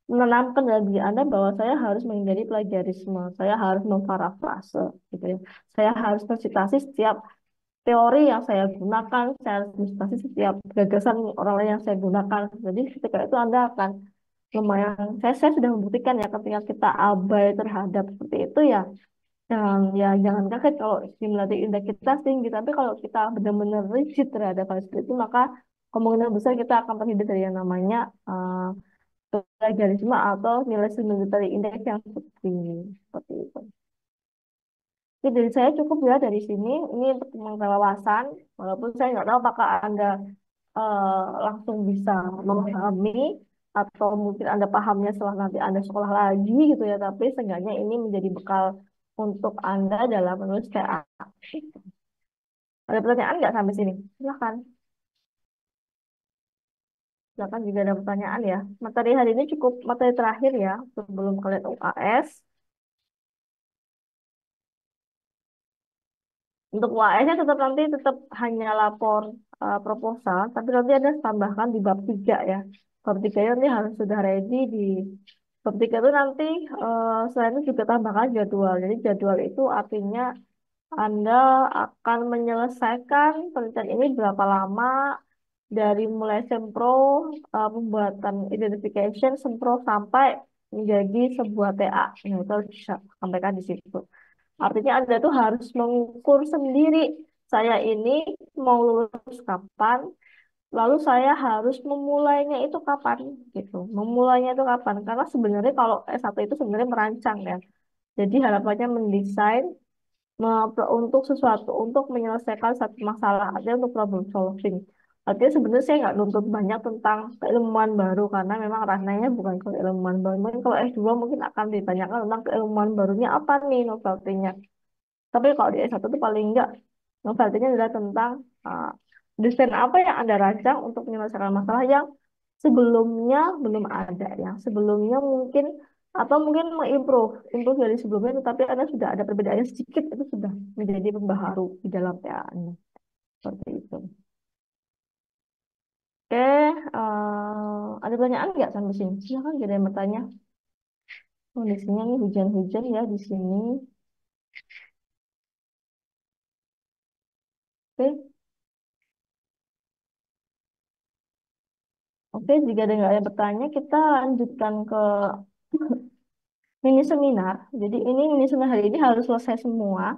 menanamkan dalam diri Anda bahwa saya harus menghindari plagiarisme, saya harus memparafrase gitu ya. Saya harus mensitasi setiap teori yang saya gunakan, saya harus mensitasi setiap gagasan orang lain yang saya gunakan. Jadi ketika itu Anda akan lumayan, saya sudah membuktikan ya ketika kita abai terhadap seperti itu ya, jangan kaget kalau stimulatif indeks kita tinggi, tapi kalau kita benar-benar rigid terhadap hal seperti itu, maka kemungkinan besar kita akan terhindar dari yang namanya plagiarisme atau nilai stimulatif indeks yang cukup tinggi seperti itu. Jadi dari saya cukup ya dari sini. Ini untuk menambah wawasan. Walaupun saya nggak tahu apakah Anda langsung bisa memahami atau mungkin Anda pahamnya setelah nanti Anda sekolah lagi gitu ya. Tapi seenggaknya ini menjadi bekal untuk Anda dalam menulis TA. Ada pertanyaan nggak sampai sini? Silakan. Silakan juga ada pertanyaan ya. Materi hari ini cukup materi terakhir ya sebelum kalian UAS. Untuk UAS-nya tetap nanti tetap hanya lapor proposal, tapi nanti ada tambahkan di bab 3 ya. Bab 3 nanti harus sudah ready di bab 3 itu nanti selain itu juga tambahkan jadwal. Jadi jadwal itu artinya Anda akan menyelesaikan penelitian ini berapa lama dari mulai sempro, pembuatan identification, sempro sampai menjadi sebuah TA. Nah, itu harus bisa sampaikan di situ. Artinya Anda tuh harus mengukur sendiri, saya ini mau lulus kapan, lalu saya harus memulainya itu kapan, gitu. Memulainya itu kapan? Karena sebenarnya kalau S1 itu sebenarnya merancang ya. Jadi harapannya mendesain untuk sesuatu, untuk menyelesaikan satu masalah, artinya untuk problem solving. Artinya sebenarnya saya nggak nuntut banyak tentang keilmuan baru, karena memang ranahnya bukan keilmuan baru. Mungkin kalau S2 mungkin akan ditanyakan tentang keilmuan barunya apa nih novelty-nya. Tapi kalau di S1 itu paling enggak novelty-nya adalah tentang uh, desain apa yang Anda rancang untuk menyelesaikan masalah yang sebelumnya belum ada, yang sebelumnya mungkin atau mungkin improve dari sebelumnya, tetapi Anda sudah ada perbedaan yang sedikit, itu sudah menjadi pembaharu di dalam TA Anda. Seperti itu. Oke, ada pertanyaan nggak sampai sini? Silakan, ada yang bertanya. Kondisinya ini hujan-hujan ya di sini. Oke, oke, jika ada nggak ada yang bertanya, kita lanjutkan ke mini seminar. Jadi ini mini seminar hari ini harus selesai semua,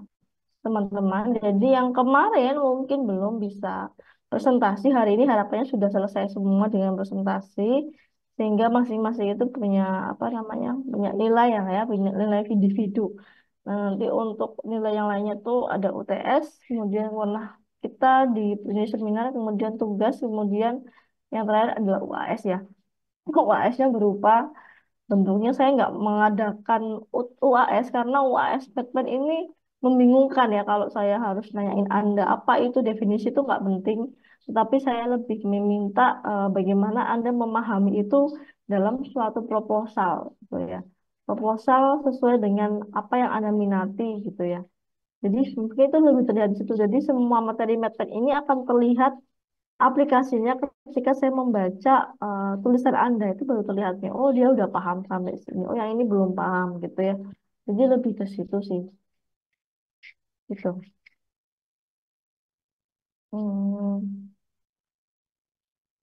teman-teman. Jadi yang kemarin mungkin belum bisa presentasi, hari ini harapannya sudah selesai semua dengan presentasi, sehingga masing-masing itu punya apa namanya, punya nilai yang ya, punya nilai individu. Nah, nanti untuk nilai yang lainnya tuh ada UTS, kemudian warna kita di mini seminar, kemudian tugas, kemudian yang terakhir adalah UAS ya. UAS-nya berupa bentuknya, saya nggak mengadakan UAS karena UAS Batman ini membingungkan ya. Kalau saya harus nanyain Anda apa itu definisi, itu nggak penting. Tetapi saya lebih meminta bagaimana Anda memahami itu dalam suatu proposal gitu ya. Proposal sesuai dengan apa yang Anda minati gitu ya. Jadi mungkin itu lebih terlihat di situ. Jadi semua materi-materi ini akan terlihat aplikasinya ketika saya membaca tulisan Anda, itu baru terlihatnya. Oh, dia udah paham sampai sini. Oh, yang ini belum paham gitu ya. Jadi lebih ke situ sih. Gitu. Hmm,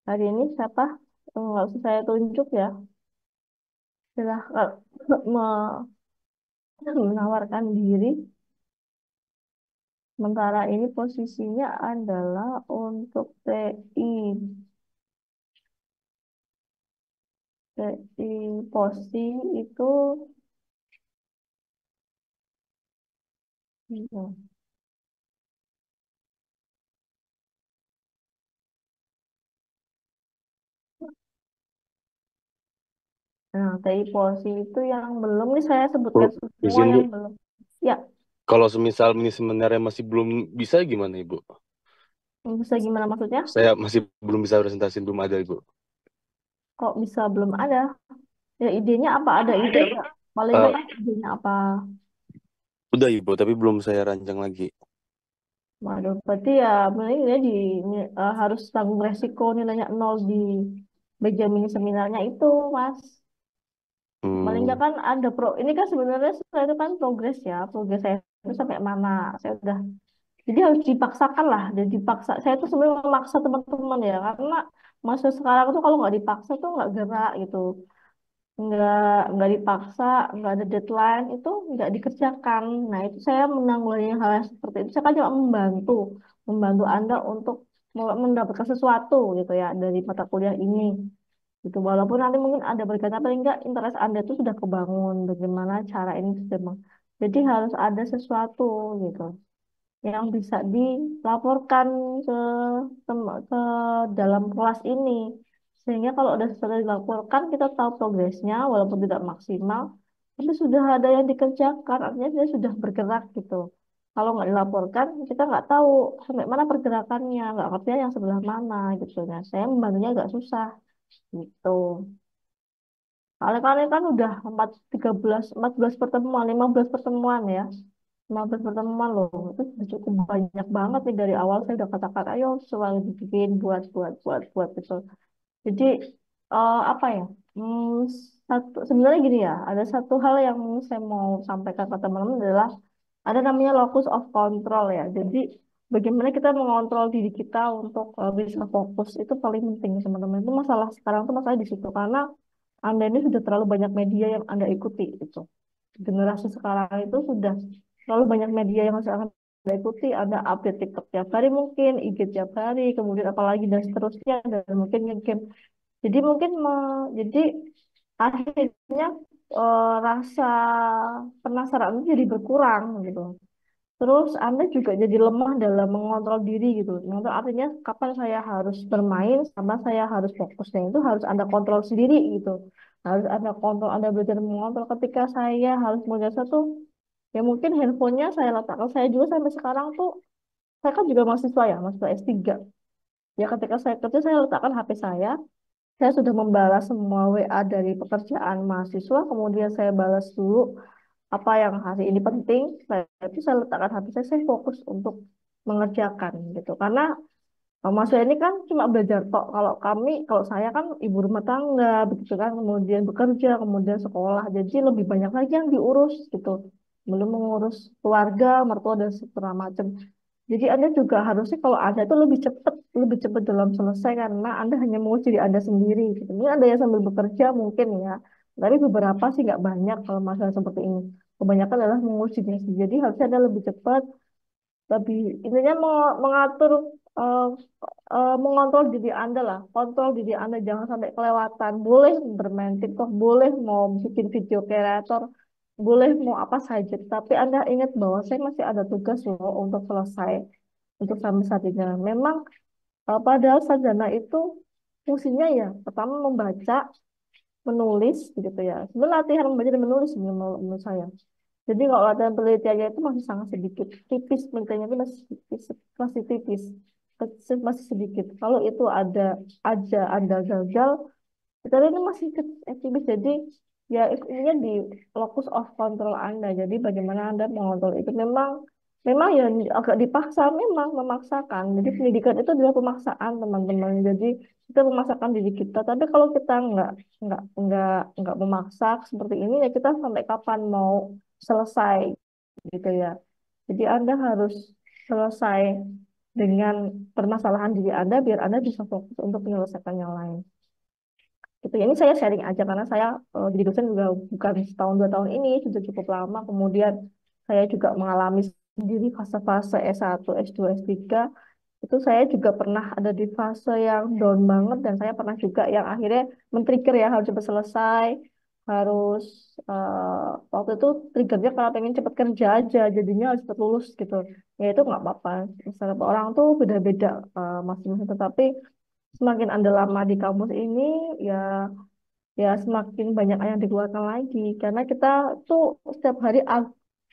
hari ini siapa? Nggak usah saya tunjuk ya. Silahkan menawarkan diri. Sementara ini posisinya adalah untuk TI. Di posi itu, iya. Nah, TI posi itu yang belum nih saya Bu, sebutkan semua izin Bu, yang belum. Ya, kalau semisal ini sebenarnya masih belum bisa gimana Ibu? bisa gimana maksudnya? Saya masih belum bisa presentasi, belum ada Ibu. Kok bisa belum ada? Ya idenya apa? Ada ide nggak? Paling Eh, nggak idenya apa? udah Ibu, tapi belum saya rancang lagi. Waduh, berarti ya mending dia harus tanggung resiko nilainya nol di meja mini seminarnya itu, Mas. Paling nggak Hmm, kan ada ini kan sebenarnya saya itu kan progres ya, progres saya itu sampai mana? Saya udah jadi harus dipaksakan lah, dan dipaksa. Saya tuh sebenarnya memaksa teman-teman ya, karena masa sekarang tuh kalau nggak dipaksa tuh nggak gerak gitu, nggak dipaksa, nggak ada deadline itu nggak dikerjakan. Nah itu saya menanggulangi hal yang seperti itu. Saya kan cuma membantu Anda untuk mendapatkan sesuatu gitu ya dari mata kuliah ini. Gitu. Walaupun nanti mungkin ada berkata paling enggak interest Anda itu sudah kebangun, bagaimana cara ini sudah jadi harus ada sesuatu gitu yang bisa dilaporkan ke ke dalam kelas ini. Sehingga kalau udah sudah dilaporkan, kita tahu progresnya, walaupun tidak maksimal, tapi sudah ada yang dikerjakan, artinya dia sudah bergerak gitu. Kalau nggak dilaporkan, kita nggak tahu sampai mana pergerakannya, nggak ngerti yang sebelah mana gitu. Nah, saya membantunya agak susah gitu. Soalnya kalian kan udah 14 pertemuan, 15 pertemuan ya. 15 pertemuan loh, itu sudah cukup banyak banget nih dari awal saya udah katakan, ayo selalu dibikin, buat gitu. Jadi apa ya? Sebenarnya gini ya, ada satu hal yang saya mau sampaikan ke teman-teman adalah ada namanya locus of control ya. Jadi bagaimana kita mengontrol diri kita untuk bisa fokus itu paling penting teman-teman. Itu masalah sekarang tuh masalah di situ karena Anda ini sudah terlalu banyak media yang Anda ikuti itu. Generasi sekarang itu sudah terlalu banyak media yang harus Anda ikuti. Ada update TikTok tiap hari mungkin, IG tiap hari, kemudian apalagi dan seterusnya dan mungkin game. Jadi jadi akhirnya rasa penasaran itu jadi berkurang gitu. Terus Anda juga jadi lemah dalam mengontrol diri gitu. Mengontrol artinya kapan saya harus bermain, sama saya harus fokusnya itu harus Anda kontrol sendiri gitu. Harus Anda kontrol, Anda belajar mengontrol ketika saya harus mengerjakan satu, ya mungkin handphonenya saya letakkan. Saya juga sampai sekarang tuh, saya kan juga mahasiswa ya, mahasiswa S3. Ya ketika saya kerja, saya letakkan HP saya sudah membalas semua WA dari pekerjaan mahasiswa, kemudian saya balas dulu apa yang hari ini penting, itu saya letakkan HP saya fokus untuk mengerjakan gitu. Karena mahasiswa ini kan cuma belajar tok. Kalau saya kan ibu rumah tangga, begitu kan, kemudian bekerja, kemudian sekolah, jadi lebih banyak lagi yang diurus gitu. Belum mengurus keluarga, mertua dan segala macam. Jadi Anda juga harusnya kalau Anda itu lebih cepat dalam selesai karena Anda hanya menguji diri Anda sendiri. Gitu. Ini ada yang sambil bekerja mungkin ya, tapi beberapa sih nggak banyak kalau masalah seperti ini. Kebanyakan adalah menguji diri sendiri. Jadi harusnya Anda lebih cepat, lebih intinya mengatur, eh, mengontrol diri Anda lah. Kontrol diri Anda jangan sampai kelewatan. Boleh bermain TikTok, boleh mau bikin video kreator, boleh mau apa saja. Tapi Anda ingat bahwa saya masih ada tugas loh untuk selesai untuk sampai saat ini. Memang padahal sarjana itu fungsinya ya pertama membaca, menulis gitu ya. Sebenarnya latihan membaca dan menulis ini menurut saya. Jadi kalau latihan penelitiannya itu masih sangat sedikit, tipis penelitiannya itu masih tipis, masih sedikit. Kalau itu ada aja Anda gagal, tapi ini masih tipis. Jadi ya intinya di locus of control Anda. Jadi bagaimana Anda mengontrol itu memang memang ya agak dipaksa, memang memaksakan. Jadi pendidikan itu adalah pemaksaan teman-teman. Jadi kita memaksakan diri kita. Tapi kalau kita nggak memaksa seperti ini ya kita sampai kapan mau selesai gitu ya. Jadi Anda harus selesai dengan permasalahan diri Anda biar Anda bisa fokus untuk menyelesaikan yang lain. Gitu. Ini saya sharing aja karena saya jadi dosen juga bukan setahun 2 tahun ini, sudah cukup lama. Kemudian saya juga mengalami sendiri fase-fase S1, S2, S3. Itu saya juga pernah ada di fase yang down banget dan saya pernah juga yang akhirnya men-trigger ya harus cepat selesai, harus waktu itu triggernya karena pengen cepet kerja aja, jadinya harus cepet lulus gitu. Ya itu nggak apa-apa. Misalnya orang tuh beda-beda masing-masing, tetapi semakin Anda lama di kampus ini, ya ya semakin banyak yang dikeluarkan lagi karena kita tuh setiap hari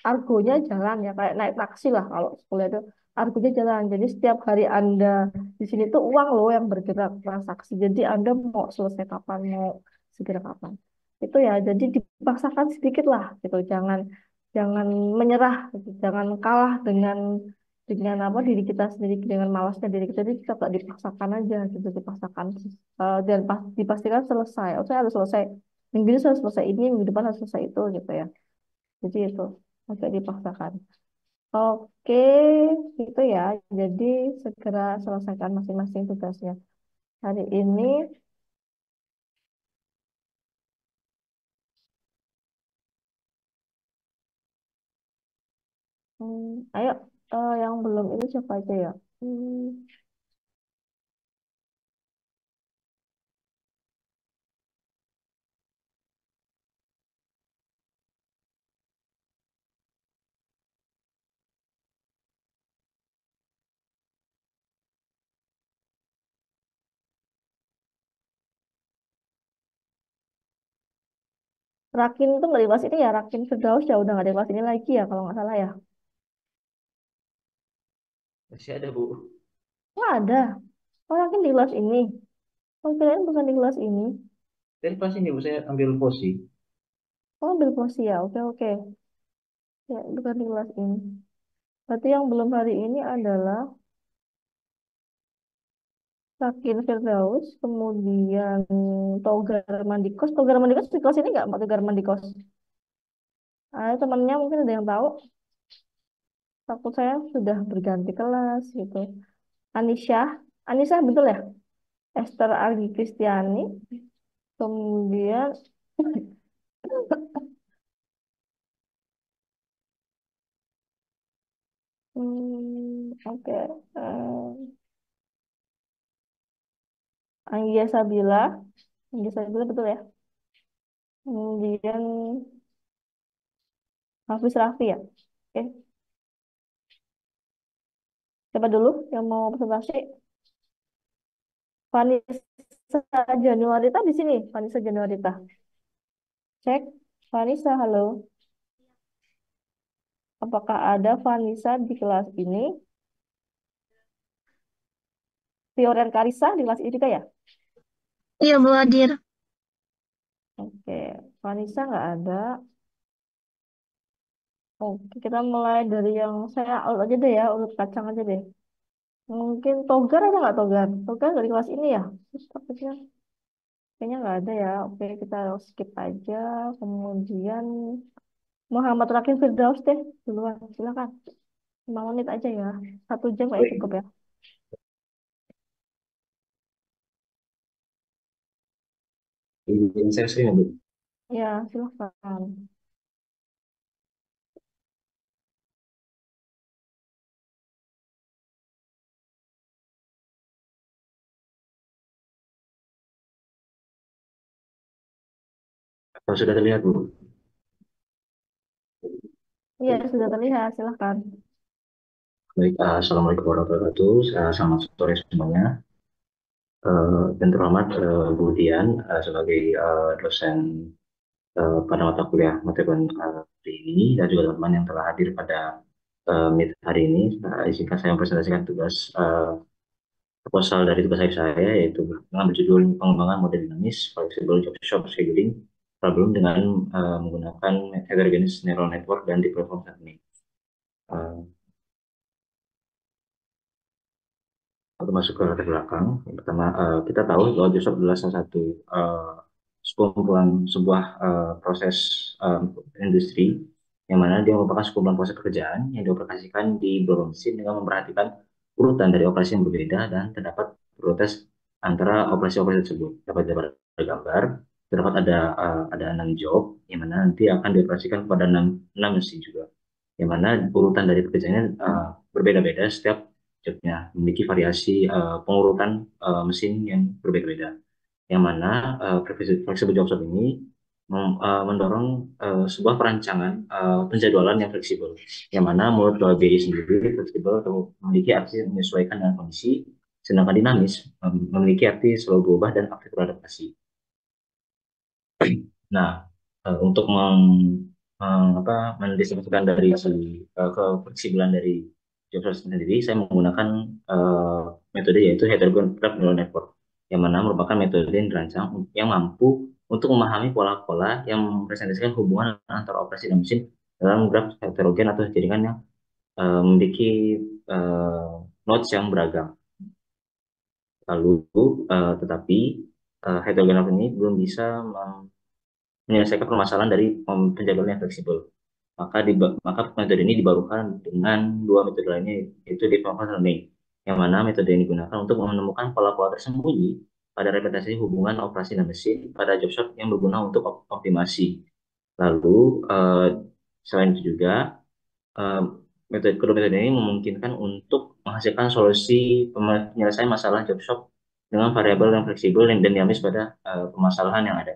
argonya jalan ya kayak naik taksi lah kalau sekolah itu argonya jalan jadi setiap hari Anda di sini tuh uang loh yang bergerak transaksi jadi Anda mau selesai kapan mau segera kapan itu ya jadi dipaksakan sedikit lah gitu jangan jangan menyerah gitu. Jangan kalah dengan apa diri kita sendiri dengan malasnya diri kita jadi kita tak dipaksakan aja gitu dipaksakan dan dipastikan selesai. Oh, saya harus selesai minggu ini harus selesai ini, minggu depan harus selesai itu gitu ya. Jadi itu agak dipaksakan. Oke, itu ya. Jadi segera selesaikan masing-masing tugasnya. Hari ini, ayo yang belum itu siapa aja ya? Hmm, Rakin itu nggak di kelas ini ya? Rakin Firdaus ya udah nggak di kelas ini lagi ya kalau nggak salah ya. Masih ada, Bu. Nggak ada. Oh, Rakin di kelas ini. Oh, kirain bukan di kelas ini. Dari pas ini, Bu, saya ambil posi. Oh, ambil posisi ya. Oke, oke. Ya, bukan di kelas ini. Berarti yang belum hari ini adalah Sakin Firdaus, kemudian Togar Mandikos. Togar Mandikos di kelas ini nggak, Mbak Togar Mandikos? Ada temannya mungkin ada yang tahu. Takut saya sudah berganti kelas gitu. Anisha, Anissa betul ya? Esther Argi Kristiani. Kemudian, oke. Anggia Sabila. Anggia Sabila betul ya? Kemudian Hafiz Raffi ya? Oke. Siapa dulu yang mau presentasi? Vanessa Januarita di sini. Vanessa Januarita. Cek. Vanessa, halo. Apakah ada Vanessa di kelas ini? Fioren Karisa di kelas ini juga ya? Iya, Bu Adir. Oke. Vanessa nggak ada. Oke, kita mulai dari yang saya urut aja deh ya. Urut kacang aja deh. Mungkin Togar ada nggak Togar? Togar nggak di kelas ini ya? Terus takutnya kayaknya nggak ada ya. Oke, kita skip aja. Kemudian Muhammad Rakin Firdaus deh. Duluan, silakan. 5 menit aja ya. 1 jam kayaknya Baik. cukup ya. Izin saya sering, Bu. Ya, silakan. Kalau sudah terlihat, Bu. Iya, sudah terlihat. Silakan. Baik, Assalamualaikum warahmatullahi wabarakatuh. Selamat sore semuanya. Dan terhormat Bu Dian sebagai dosen pada mata kuliah mata hari ini dan juga teman-teman yang telah hadir pada meet hari ini. Izinkan saya mempresentasikan tugas proposal dari tugas akhir saya yaitu dengan berjudul pengembangan model dinamis flexible job shop scheduling problem dengan menggunakan heterogeneous neural network dan deep platform technique. Uh, Untuk masuk ke latar belakang, yang pertama kita tahu bahwa job shop adalah salah satu sekumpulan sebuah proses industri yang mana dia merupakan sekumpulan proses pekerjaan yang dioperasikan di beberapa mesin dengan memperhatikan urutan dari operasi yang berbeda dan terdapat prioritas antara operasi-operasi tersebut. Dapat ada gambar, terdapat ada 6 job yang mana nanti akan dioperasikan kepada enam mesin juga. Yang mana urutan dari pekerjaannya berbeda-beda setiap objeknya memiliki variasi pengurutan mesin yang berbeda-beda. Yang mana flexible job shop ini mendorong sebuah perancangan penjadwalan yang fleksibel. Yang mana menurut BI sendiri fleksibel atau memiliki arti menyesuaikan dengan kondisi, sedangkan dinamis memiliki arti selalu berubah dan aktif beradaptasi. Nah, untuk mendistribusikan dari kefleksibelan dari job search sendiri, saya menggunakan metode yaitu heterogeneous graph neural network, yang mana merupakan metode yang dirancang yang mampu untuk memahami pola-pola yang mempresentasikan hubungan antara operasi dan mesin dalam graf heterogen atau jaringan yang memiliki nodes yang beragam. Lalu, tetapi heterogeneous ini belum bisa menyelesaikan permasalahan dari penjadwalan yang fleksibel. Maka metode ini dibarukan dengan dua metode lainnya, yaitu deep learning, yang mana metode ini digunakan untuk menemukan pola-pola tersembunyi pada representasi hubungan operasi dan mesin pada job shop yang berguna untuk optimasi. Lalu, selain itu juga, kedua metode ini memungkinkan untuk menghasilkan solusi penyelesaian masalah job shop dengan variabel yang fleksibel dan dinamis pada permasalahan yang ada.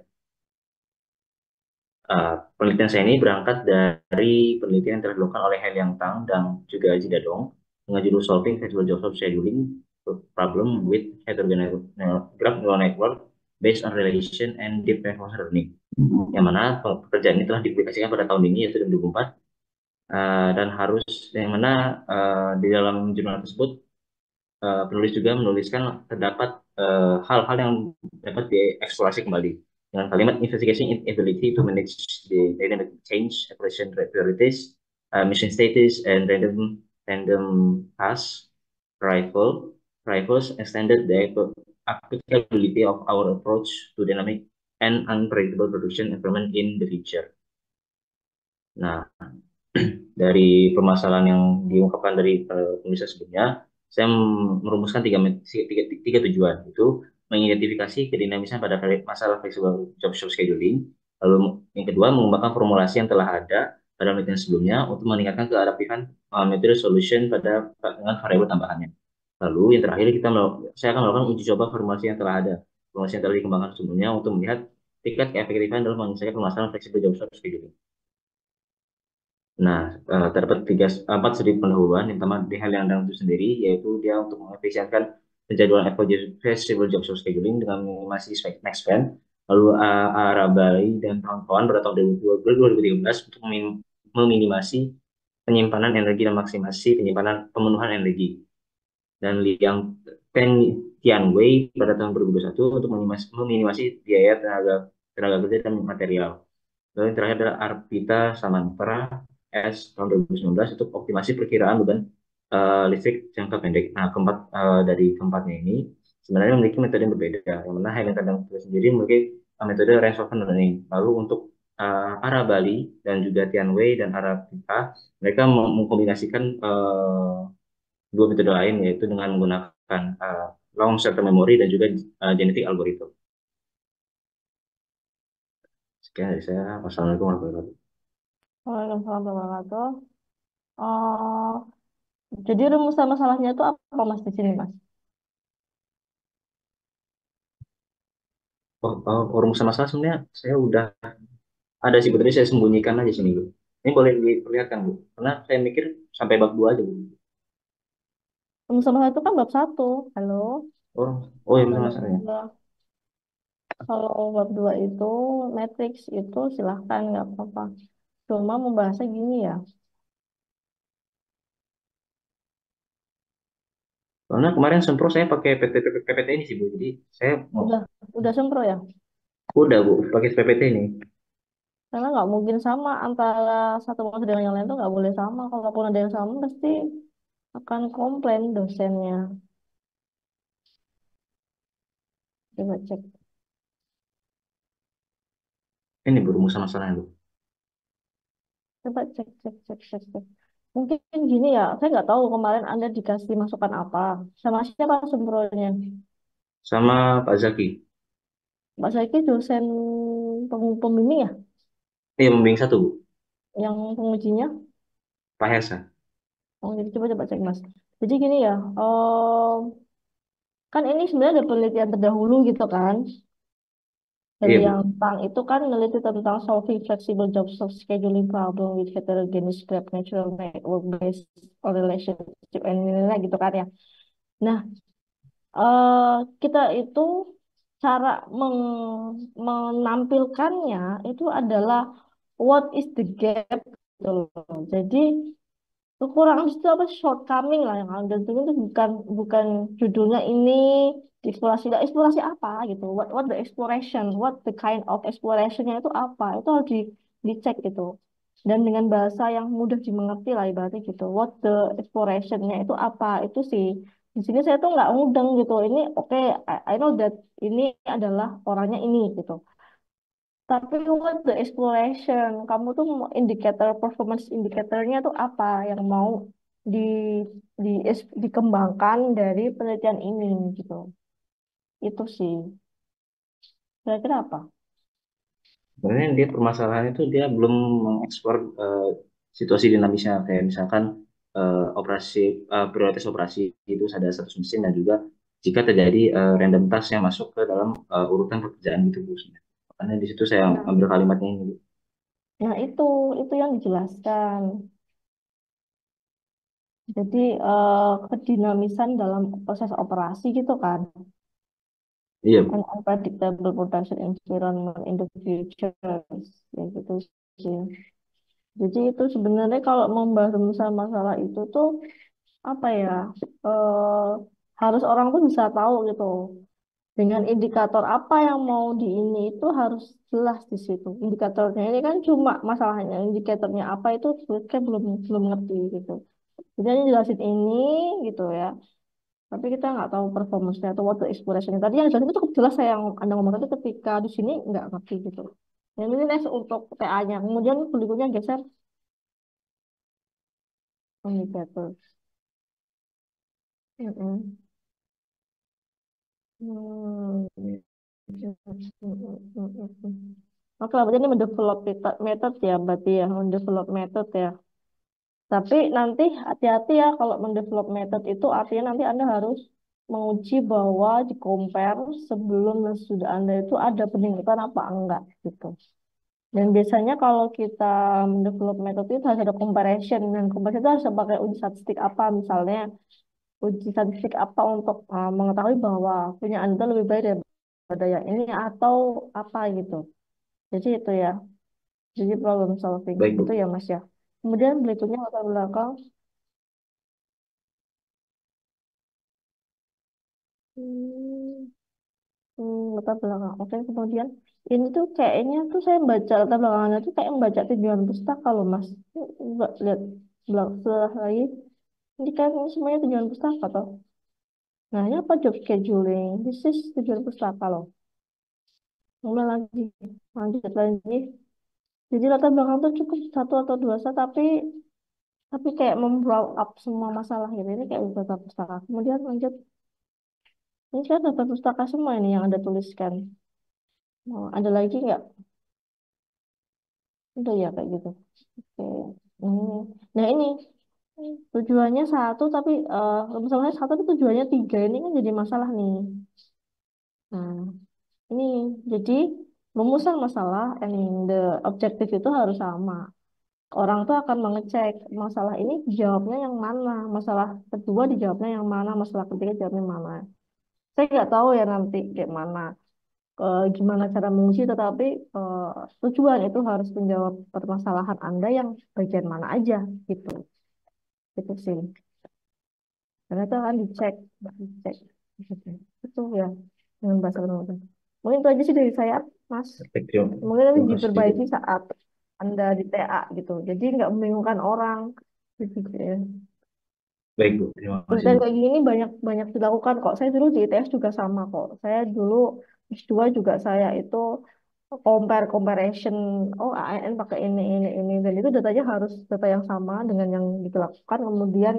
Penelitian saya ini berangkat dari penelitian yang telah dilakukan oleh Heliang Tang dan juga Jidadong dengan judul Solving Flexible Job Scheduling Problem with Heterogeneous Graph Neural Network Based on Relation and Deep Reinforcement Learning, yang mana pekerjaan ini telah dipublikasikan pada tahun ini yaitu 2024, dan yang mana di dalam jurnal tersebut penulis juga menuliskan terdapat hal-hal yang dapat dieksplorasi kembali dengan kalimat investigation ability to manage the dynamic change, operation priorities, mission status, and random tasks, rivals extended the applicability of our approach to dynamic and unpredictable production environment in the future. Nah, dari permasalahan yang diungkapkan dari penulis sebelumnya, saya merumuskan tiga tujuan, itu mengidentifikasi kedinamisan pada masalah flexible job shop scheduling. Lalu yang kedua, mengembangkan formulasi yang telah ada pada penelitian sebelumnya untuk meningkatkan keadaptifan metode solution dengan variabel tambahannya. Lalu yang terakhir, saya akan melakukan uji coba formulasi yang telah ada, formulasi yang telah dikembangkan sebelumnya untuk melihat tingkat keefektifan dalam menyelesaikan permasalahan flexible job shop scheduling. Nah, terdapat 4 studi pendahuluan. Yang pertama di hal yang dalam itu sendiri, yaitu dia untuk mengefisienkan penjadwalan flexible job scheduling dengan minimasi next span. Lalu Arabali dan kawan-kawan pada tahun 2013 untuk meminimasi penyimpanan energi dan maksimasi pemenuhan energi. Dan Liang Tianwei pada tahun 2021 untuk meminimasi biaya tenaga kerja dan material. Lalu yang terakhir adalah Arpita Samantra S tahun 2019 untuk optimasi perkiraan beban listrik jangka pendek. Nah, dari keempatnya ini sebenarnya memiliki metode yang berbeda. Yang mana Helen Kadang sendiri memiliki metode reinforcement learning. Lalu untuk Arabali dan juga Tianwei dan Arapita, mereka mengkombinasikan dua metode lain, yaitu dengan menggunakan long short-term memory dan juga genetic algorithm. Sekian dari saya. Wassalamualaikum warahmatullahi wabarakatuh. Waalaikumsalam warahmatullahi wabarakatuh. Oh, jadi rumusan masalahnya itu apa Mas di sini Mas? Rumusan masalah sebenarnya saya udah ada sih, tapi saya sembunyikan aja sini, Bu. Ini boleh diperlihatkan, Bu, karena saya mikir sampai bab 2 aja, Bu. Rumusan masalah itu kan bab 1. Halo. Oh ya, Bab masalahnya. 2. Kalau bab 2 itu matrix itu silahkan nggak apa-apa. Cuma membahasnya gini ya. Karena kemarin sempro saya pakai PPT ini sih, Bu. Jadi saya Udah sempro ya? udah, Bu, pakai PPT ini. Karena nggak mungkin sama antara satu mahasiswa dengan yang lain tuh nggak boleh sama. Kalaupun ada yang sama pasti akan komplain dosennya. Coba cek. Ini Bu, rumusan masalahnya, Bu. Coba cek. Mungkin gini ya, saya nggak tahu kemarin Anda dikasih masukan apa. Sama siapa sempronya? Sama Pak Zaki. Mbak Saiki dosen pembimbing ya? Iya, membimbing 1, Bu. Yang pengujinya? Pak Hersa. Oh, jadi coba cek Mas. Jadi gini ya, kan ini sebenarnya ada penelitian terdahulu gitu kan. Dan Iya, Bu. yang tentang itu kan meneliti tentang solving flexible job scheduling problem with heterogeneous graph natural network based on relationship and lain-lain gitu kan ya. Nah, eh, kita itu cara menampilkannya itu adalah what is the gap gitu loh. Jadi kekurangan itu apa shortcoming lah yang ada itu bukan bukan judulnya ini eksplorasi eksplorasi apa gitu what the exploration what the kind of explorationnya itu apa itu harus dicek gitu dan dengan bahasa yang mudah dimengerti lah ibaratnya gitu what the explorationnya itu apa itu sih di sini saya tuh nggak mudeng gitu ini oke I know that ini adalah orangnya ini gitu tapi what the exploration, kamu tuh indikator performance indikatornya tuh apa yang mau di, dikembangkan dari penelitian ini gitu. Itu sih. Kira-kira apa? Sebenarnya dia permasalahannya itu dia belum mengeksplor situasi dinamisnya kayak misalkan prioritas operasi itu ada 100 mesin dan juga jika terjadi random task yang masuk ke dalam urutan pekerjaan gitu Bu. Sebenarnya. Makanya di situ saya Nah, ambil kalimatnya ini. Bu. nah itu yang dijelaskan. Jadi kedinamisan dalam proses operasi gitu kan. Iya, An Bu. unpredictable production environment in the future. Ya gitu sih. Jadi itu sebenarnya kalau membahas masalah itu tuh apa ya eh, harus orang tuh bisa tahu gitu dengan indikator apa yang mau di ini itu harus jelas di situ indikatornya ini kan cuma masalahnya indikatornya apa itu kita belum belum ngerti gitu jadi hanya jelasin ini gitu ya tapi kita nggak tahu performance-nya atau what the expression tadi yang jelas itu cukup jelas saya yang anda ngomong tadi ketika di sini nggak ngerti gitu dan ini next untuk TA-nya kemudian berikutnya geser indikator. Mm-mm. Hmm. Oke, berarti ini mendevelop method ya, berarti ya, mendevelop method ya. Tapi nanti hati-hati ya kalau mendevelop method itu artinya nanti Anda harus menguji bahwa di compare sebelum dan sudah Anda itu ada peningkatan apa enggak gitu. Dan biasanya kalau kita mendevelop method itu harus ada comparison dan comparison itu harus pakai uji statistik apa misalnya uji statistik apa untuk mengetahui bahwa punya Anda lebih baik daripada yang ini atau apa gitu. Jadi itu ya. Jadi problem solving Baik, itu Bu. ya Mas ya. Kemudian berikutnya latar belakang. Hmm, latar belakang. Oke, kemudian ini tuh kayaknya tuh saya baca latar belakangnya tuh kayak membaca tujuan pustaka loh Mas. Coba lihat belakang sebelah lagi. Ini kan semuanya tujuan pustaka toh. Nah ini apa job scheduling? This is tujuan pustaka loh. Mulai lagi, lanjut lagi. Jadi latar belakang tuh cukup satu atau dua set, tapi kayak memblow up semua masalah gitu. Ini kayak data pustaka. Kemudian lanjut. Ini kan data pustaka semua ini yang Anda tuliskan. Oh, ada lagi nggak? Udah ya kayak gitu. Oke. Hmm. Nah ini tujuannya satu tapi masalahnya satu tapi tujuannya tiga ini kan jadi masalah nih. Nah ini jadi rumusan masalah and the objective itu harus sama. Orang tuh akan mengecek masalah ini dijawabnya yang mana, masalah kedua dijawabnya yang mana, masalah ketiga jawabnya mana. Saya nggak tahu ya nanti kayak mana, gimana cara menguji, tetapi eh, tujuan itu harus menjawab permasalahan Anda yang bagian mana aja gitu. Itu sih. Karena itu akan dicek. Gitu. Itu ya dengan bahasa penulisan. Mungkin itu aja sih dari saya, Mas. Baik, Mungkin nanti terima kasih. diperbaiki saat Anda di TA gitu. Jadi nggak membingungkan orang. Gitu ya. Baik, Bu. Terima kasih, Dan Bu. kayak gini banyak banyak dilakukan kok. Saya dulu di ITS juga sama kok. Saya dulu S2 juga saya itu comparison. Oh, ANN pakai ini. Dan itu datanya harus data yang sama dengan yang dilakukan. Kemudian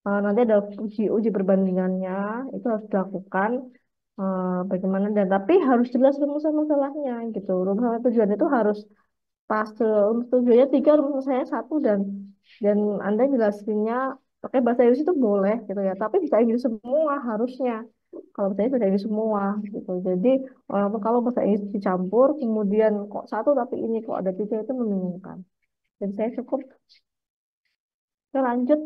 nanti ada uji perbandingannya. Itu harus dilakukan. Bagaimana dan tapi harus jelas rumusan masalahnya gitu. Rumusan tujuan itu harus pas rumus tujuannya tiga, rumus saya satu dan Anda jelasinnya pakai bahasa Inggris itu boleh gitu ya, tapi bahasa Inggris semua harusnya. Kalau bahasa Inggris bahasa Inggris semua gitu. Jadi kalau bahasa Inggris dicampur, kemudian kok satu tapi ini kok ada tiga itu membingungkan. Jadi saya cukup ya lanjut.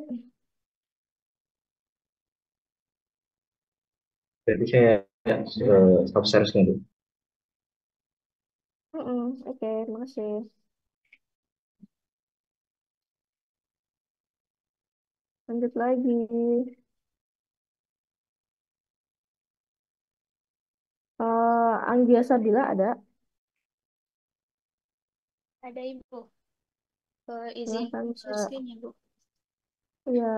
Berarti saya stop share dulu. Oke, makasih. Lanjut lagi. Anggia Sabila ada? Ada Ibu. Izin Silahkan share Mbak. screen ya, Bu. Iya.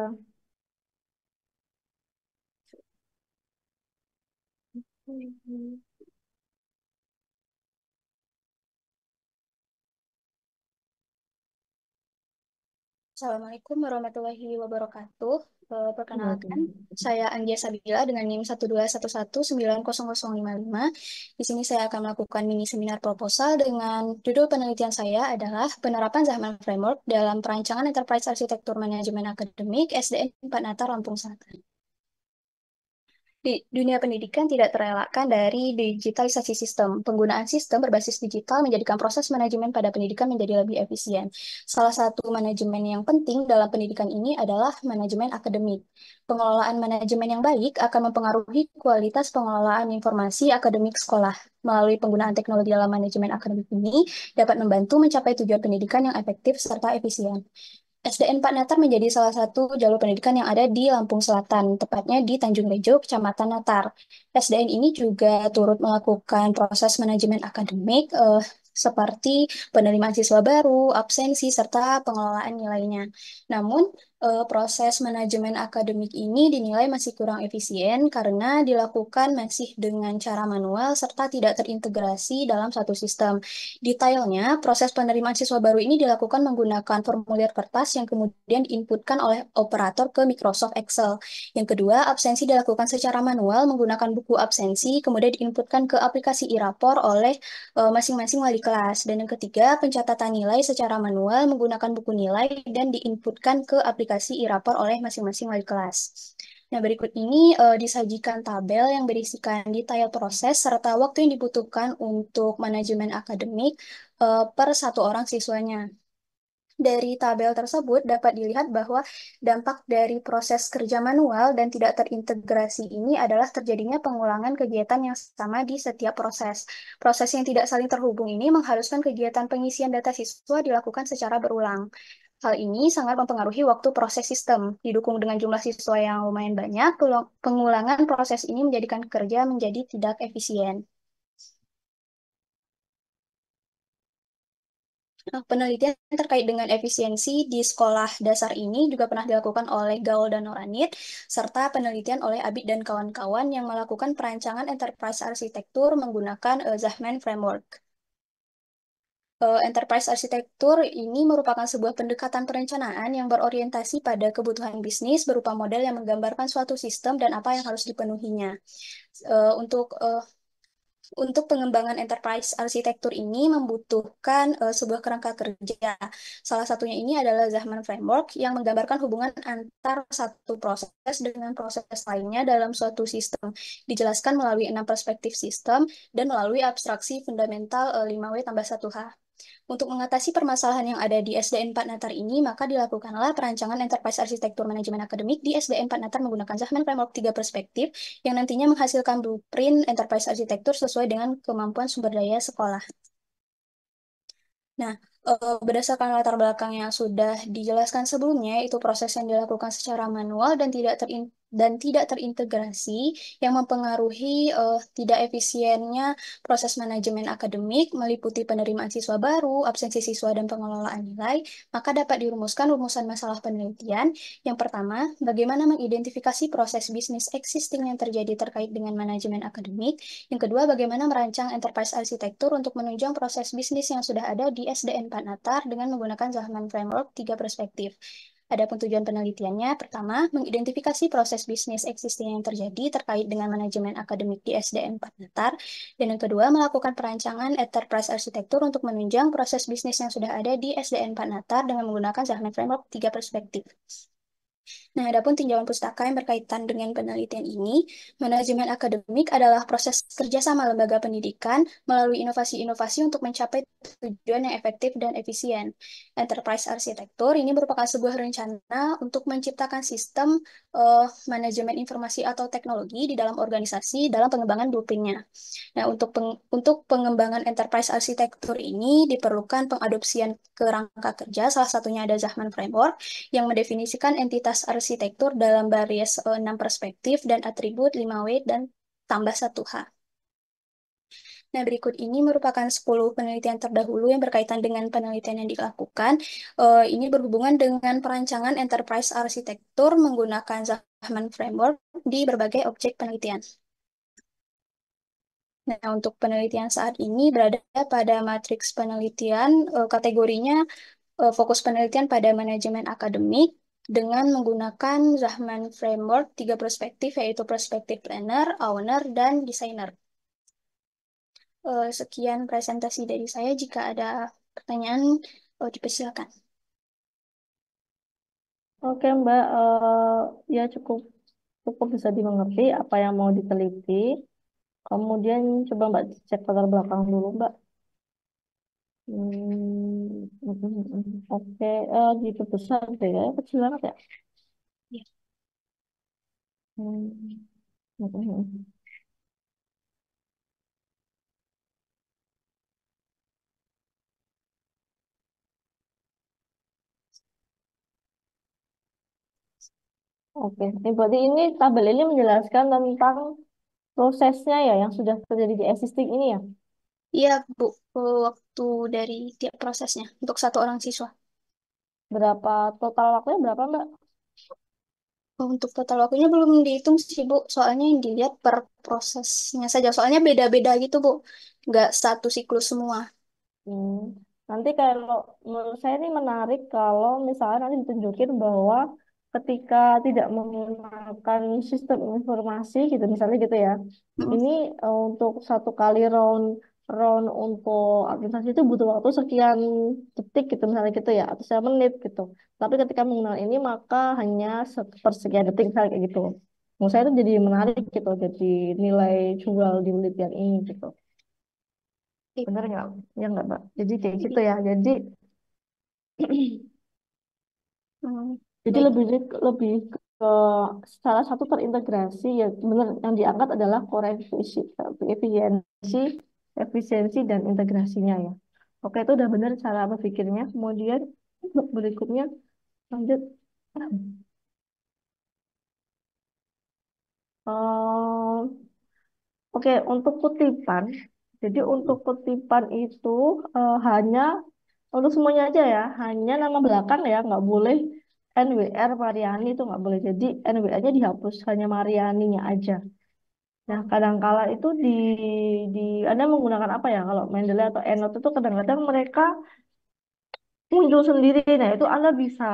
Assalamualaikum warahmatullahi wabarakatuh. Perkenalkan, Waduh. saya Anggia Sabila dengan NIM 121190055. Di sini saya akan melakukan mini seminar proposal dengan judul penelitian saya adalah penerapan Zahman Framework dalam perancangan Enterprise Arsitektur Manajemen Akademik SDN 4 Nata Lampung Selatan. Di dunia pendidikan tidak terelakkan dari digitalisasi sistem. Penggunaan sistem berbasis digital menjadikan proses manajemen pada pendidikan menjadi lebih efisien. Salah satu manajemen yang penting dalam pendidikan ini adalah manajemen akademik. Pengelolaan manajemen yang baik akan mempengaruhi kualitas pengelolaan informasi akademik sekolah. Melalui penggunaan teknologi dalam manajemen akademik ini dapat membantu mencapai tujuan pendidikan yang efektif serta efisien. SDN 4 Natar menjadi salah satu jalur pendidikan yang ada di Lampung Selatan, tepatnya di Tanjung Rejo, Kecamatan Natar. SDN ini juga turut melakukan proses manajemen akademik seperti penerimaan siswa baru, absensi, serta pengelolaan nilainya. Namun, proses manajemen akademik ini dinilai masih kurang efisien karena dilakukan masih dengan cara manual serta tidak terintegrasi dalam satu sistem. Detailnya, proses penerimaan siswa baru ini dilakukan menggunakan formulir kertas yang kemudian diinputkan oleh operator ke Microsoft Excel. Yang kedua, absensi dilakukan secara manual menggunakan buku absensi, kemudian diinputkan ke aplikasi e-rapor oleh masing-masing wali kelas. Dan yang ketiga, pencatatan nilai secara manual menggunakan buku nilai dan diinputkan ke aplikasi e-rapor oleh masing-masing wali kelas. Nah, berikut ini disajikan tabel yang berisikan detail proses serta waktu yang dibutuhkan untuk manajemen akademik per satu orang siswanya. Dari tabel tersebut dapat dilihat bahwa dampak dari proses kerja manual dan tidak terintegrasi ini adalah terjadinya pengulangan kegiatan yang sama di setiap proses. Proses yang tidak saling terhubung ini mengharuskan kegiatan pengisian data siswa dilakukan secara berulang. Hal ini sangat mempengaruhi waktu proses sistem. Didukung dengan jumlah siswa yang lumayan banyak, pengulangan proses ini menjadikan kerja menjadi tidak efisien. Penelitian terkait dengan efisiensi di sekolah dasar ini juga pernah dilakukan oleh Gaul dan Noranit, serta penelitian oleh Abid dan kawan-kawan yang melakukan perancangan enterprise arsitektur menggunakan Zahman Framework. Enterprise arsitektur ini merupakan sebuah pendekatan perencanaan yang berorientasi pada kebutuhan bisnis berupa model yang menggambarkan suatu sistem dan apa yang harus dipenuhinya. Eh, untuk eh, untuk pengembangan enterprise arsitektur ini membutuhkan sebuah kerangka kerja. Salah satunya ini adalah Zahman Framework yang menggambarkan hubungan antar satu proses dengan proses lainnya dalam suatu sistem. Dijelaskan melalui 6 perspektif sistem dan melalui abstraksi fundamental 5W+1H. Untuk mengatasi permasalahan yang ada di SDN 4 Natar ini, maka dilakukanlah perancangan enterprise arsitektur manajemen akademik di SDN 4 Natar menggunakan Zahman Framework 3 perspektif yang nantinya menghasilkan blueprint enterprise arsitektur sesuai dengan kemampuan sumber daya sekolah. Nah, berdasarkan latar belakang yang sudah dijelaskan sebelumnya, itu proses yang dilakukan secara manual dan tidak terintegrasi yang mempengaruhi tidak efisiennya proses manajemen akademik, meliputi penerimaan siswa baru, absensi siswa, dan pengelolaan nilai, maka dapat dirumuskan rumusan masalah penelitian. Yang pertama, bagaimana mengidentifikasi proses bisnis existing yang terjadi terkait dengan manajemen akademik. Yang kedua, bagaimana merancang enterprise arsitektur untuk menunjang proses bisnis yang sudah ada di SDN 4 Natar dengan menggunakan Zahman Framework 3 perspektif. Adapun tujuan penelitiannya, pertama, mengidentifikasi proses bisnis existing yang terjadi terkait dengan manajemen akademik di SDN 4 Natar. Dan yang kedua, melakukan perancangan enterprise arsitektur untuk menunjang proses bisnis yang sudah ada di SDN 4 Natar dengan menggunakan Zahman Framework 3 perspektif. Nah, adapun tinjauan pustaka yang berkaitan dengan penelitian ini, manajemen akademik adalah proses kerjasama lembaga pendidikan melalui inovasi-inovasi untuk mencapai tujuan yang efektif dan efisien. Enterprise arsitektur ini merupakan sebuah rencana untuk menciptakan sistem manajemen informasi atau teknologi di dalam organisasi dalam pengembangan blueprint-nya. Nah, untuk pengembangan enterprise arsitektur ini diperlukan pengadopsian kerangka kerja, salah satunya ada Zahman Framework, yang mendefinisikan entitas arsitektur dalam baris 6 perspektif dan atribut 5W dan tambah 1H. Nah, berikut ini merupakan 10 penelitian terdahulu yang berkaitan dengan penelitian yang dilakukan. Ini berhubungan dengan perancangan enterprise arsitektur menggunakan Zahman Framework di berbagai objek penelitian. Nah, untuk penelitian saat ini berada pada matriks penelitian, kategorinya fokus penelitian pada manajemen akademik dengan menggunakan Zahman Framework 3 perspektif, yaitu perspektif planner, owner, dan designer. Sekian presentasi dari saya. Jika ada pertanyaan, dipersilakan. Oke, Mbak. Ya cukup cukup bisa dimengerti apa yang mau diteliti. Kemudian coba Mbak cek latar belakang dulu, Mbak. Oke, gitu besar deh ya, kecil banget ya. Ya. Hmm, mm, mm, mm. Oke, berarti ini tabel ini menjelaskan tentang prosesnya ya yang sudah terjadi di existing ini ya. Iya, Bu, waktu dari tiap prosesnya untuk satu orang siswa. Berapa total waktunya berapa, Mbak? Untuk total waktunya belum dihitung sih, Bu. Soalnya yang dilihat per prosesnya saja. Soalnya beda-beda gitu, Bu. Nggak satu siklus semua. Hmm. Nanti kalau menurut saya ini menarik kalau misalnya nanti ditunjukin bahwa ketika tidak menggunakan sistem informasi gitu misalnya gitu ya, Mm. ini untuk satu kali round round untuk administrasi itu butuh waktu sekian detik gitu misalnya gitu ya atau sekian menit gitu. Tapi ketika menggunakan ini maka hanya sepersekian detik misalnya kayak gitu. Menurut saya itu jadi menarik gitu, jadi nilai jual di penelitian ini gitu. I- Bener nggak? Ya nggak, Mbak? Jadi kayak gitu i- ya. Jadi jadi Baik. lebih ke salah satu terintegrasi ya benar yang diangkat adalah core efisiensi, efisiensi dan integrasinya ya. Oke, itu udah benar cara berpikirnya. Kemudian untuk berikutnya lanjut. Eh, Oke, untuk kutipan. Jadi untuk kutipan itu hanya untuk semuanya aja ya, hanya nama belakang ya, nggak boleh NWR Mariani itu nggak boleh. Jadi NWR-nya dihapus, hanya Marianinya aja. Nah, kadangkala itu di Anda menggunakan apa ya? Kalau Mendeley atau EndNote itu kadang-kadang mereka muncul sendiri. Nah, itu Anda bisa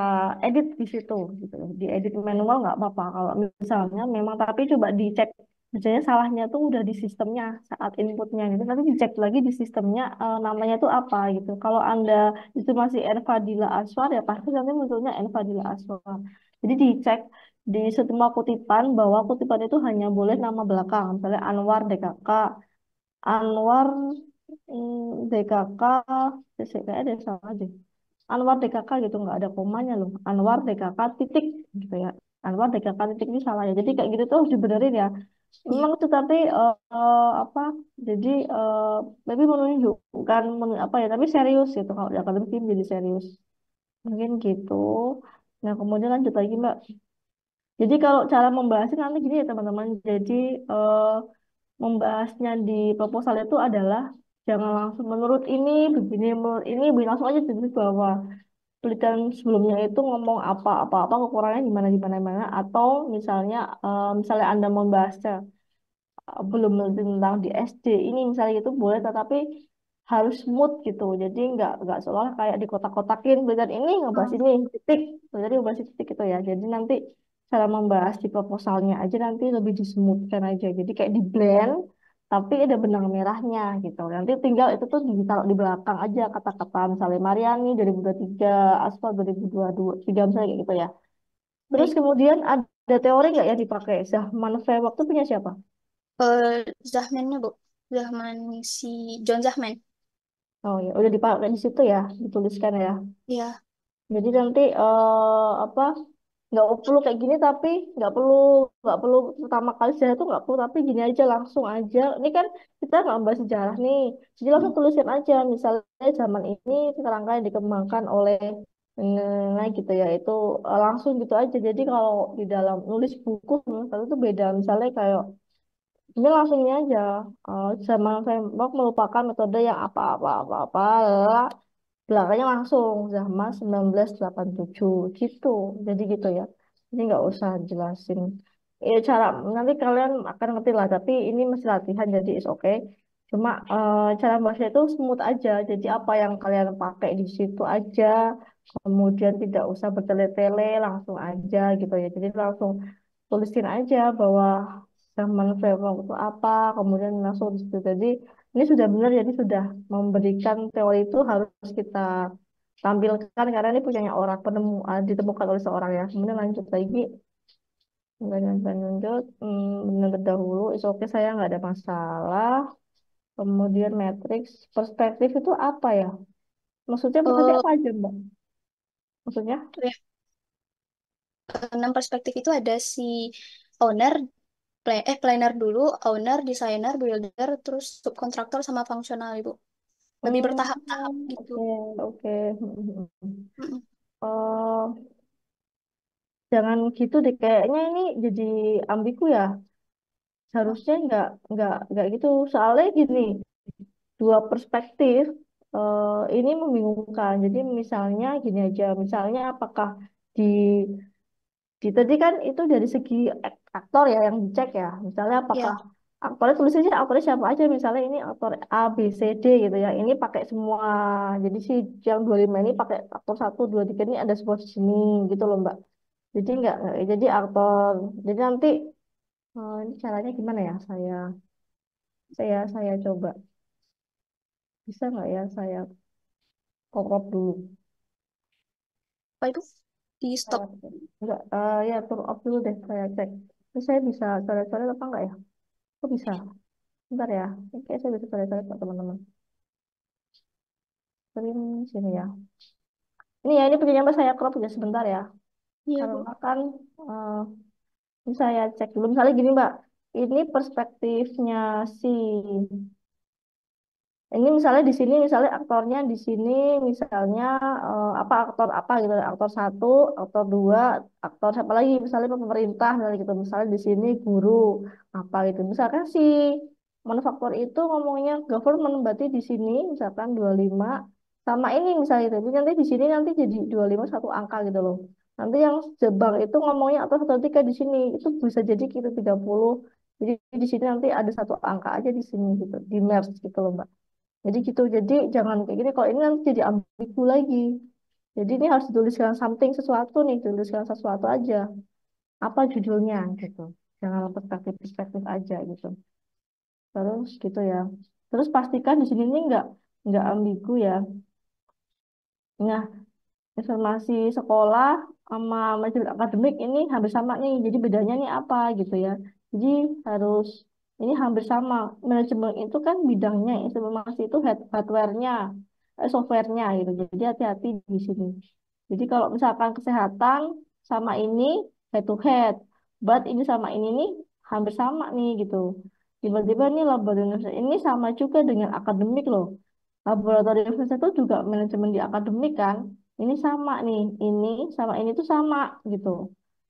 edit di situ gitu. Di edit manual nggak apa-apa. Kalau misalnya memang tapi coba dicek misalnya salahnya tuh udah di sistemnya saat inputnya gitu. Nanti dicek lagi di sistemnya namanya tuh apa gitu. Kalau Anda itu masih Enfadila Aswar ya pasti nanti munculnya Enfadila Aswar. Jadi dicek di semua kutipan bahwa kutipan itu hanya boleh nama belakang. Misalnya Anwar DKK, Anwar DKK, kayaknya ada yang salah deh. Anwar DKK gitu nggak ada komanya loh. Anwar DKK titik gitu ya. Anwar DKK titik ini salah ya. Jadi kayak gitu tuh harus dibenerin ya. Iya. Memang itu tapi apa? Jadi lebih menunjukkan apa ya? Tapi serius gitu kalau di akademik ini jadi serius. Mungkin gitu. Nah kemudian lanjut lagi Mbak. Jadi kalau cara membahasnya nanti gini ya teman-teman. Jadi membahasnya di proposal itu adalah jangan langsung menurut ini begini, menurut ini begini langsung aja jadi bahwa penelitian sebelumnya itu ngomong apa kekurangannya gimana gimana atau misalnya misalnya Anda membahasnya belum tentang di SD ini misalnya itu boleh tetapi harus smooth gitu jadi nggak seolah kayak di kotak-kotakin penelitian ini ngebahas Hmm. ini titik penelitian ngebahas titik itu ya jadi nanti cara membahas di proposalnya aja nanti lebih dismoothkan aja jadi kayak di blend tapi ada benang merahnya gitu nanti tinggal itu tuh ditaruh di belakang aja kata-kata misalnya Mariani 2023 Aspa 2023 misalnya kayak gitu ya Terus Baik. kemudian ada teori nggak yang dipakai? Zahman Framework itu punya siapa? Zahmannya, Bu. Zahman si John Zahman. Oh ya, udah dipakai di situ ya, dituliskan ya. Ya. Jadi nanti apa? Nggak perlu kayak gini tapi nggak perlu pertama kali sejarah itu nggak perlu tapi gini aja langsung aja. Ini kan kita nggak bahas sejarah nih, jadi langsung tulisin aja. Misalnya zaman ini kerangka yang dikembangkan oleh nah gitu ya itu langsung gitu aja. Jadi kalau di dalam nulis buku kalau itu beda. Misalnya kayak ini langsung ini aja. Zaman framework merupakan metode yang apa belakangnya langsung Zahma 1987 gitu. Jadi gitu ya. Ini nggak usah jelasin. Cara nanti kalian akan ngerti lah. Tapi ini masih latihan jadi is okay. Cuma cara bahasa itu smooth aja. Jadi apa yang kalian pakai di situ aja. Kemudian tidak usah bertele-tele, langsung aja gitu ya. Jadi langsung tulisin aja bahwa zaman framework itu apa. Kemudian langsung di situ. Jadi ini sudah benar, jadi sudah memberikan teori itu harus kita tampilkan karena ini punyanya orang penemu ditemukan oleh seorang ya. Kemudian lanjut lagi, lanjut, benar terdahulu, is oke saya nggak ada masalah. Kemudian matriks perspektif itu apa ya? Maksudnya perspektif Eh, apa aja Mbak? Maksudnya? ya, 6 perspektif itu ada si owner, planner dulu, owner, designer, builder, terus subkontraktor sama fungsional, Ibu. Lebih Hmm, bertahap-tahap gitu. oke, oke. Mm-mm. Oh, jangan gitu deh. Kayaknya ini jadi ambigu ya. Seharusnya nggak gitu. Soalnya gini, dua perspektif ini membingungkan. Jadi misalnya gini aja, misalnya apakah di tadi kan itu dari segi aktor ya yang dicek ya. Misalnya apakah Ya, aktornya tulisannya aktornya siapa aja. Misalnya ini aktor A, B, C, D gitu ya. Ini pakai semua. Jadi si yang 25 ini pakai aktor satu, dua, tiga ini ada semua di sini gitu loh Mbak. Jadi jadi aktor. Jadi nanti ini caranya gimana ya? Saya coba. Bisa nggak ya saya koprop dulu? apa itu? Di stop. Saya enggak, ya turun off dulu deh saya cek. Ini saya bisa coret-coret apa enggak ya? Kok bisa? Bentar ya. Oke, saya bisa coret-coret kok teman-teman. Screen sini ya. Ini ya, ini punya Mbak saya crop ya sebentar ya. Iya, Bu. Karena kan eh, ini saya cek dulu. Misalnya gini Mbak, ini perspektifnya si ini misalnya di sini misalnya aktornya di sini misalnya apa aktor apa gitu aktor satu aktor dua aktor siapa lagi misalnya pemerintah misalnya gitu misalnya di sini guru apa gitu misalkan si manufaktur itu ngomongnya government berarti di sini misalkan 25 sama ini misalnya itu. Jadi nanti di sini nanti jadi 25 satu angka gitu loh nanti yang Jepang itu ngomongnya atau satu tiga di sini itu bisa jadi gitu 30 jadi di sini nanti ada satu angka aja di sini gitu di merge gitu loh Mbak. Jadi gitu, jadi jangan kayak gini. Kalau ini nanti jadi ambigu lagi. Jadi ini harus dituliskan something sesuatu nih, tuliskan sesuatu aja. Apa judulnya gitu. Jangan perspektif-perspektif aja gitu. Terus gitu ya. Terus pastikan di sini ini nggak ambigu ya. Nah, informasi sekolah sama manajemen akademik ini hampir sama nih. Jadi bedanya nih apa gitu ya. Jadi harus ini hampir sama. Manajemen itu kan bidangnya, informasi itu hardware-nya, software-nya gitu. Jadi hati-hati di sini. Jadi kalau misalkan kesehatan sama ini head to head, but ini sama ini nih hampir sama nih gitu. Tiba-tiba nih laboratorium ini sama juga dengan akademik loh. Laboratorium Universitas itu juga manajemen di akademik kan. Ini sama nih, ini sama ini tuh sama gitu.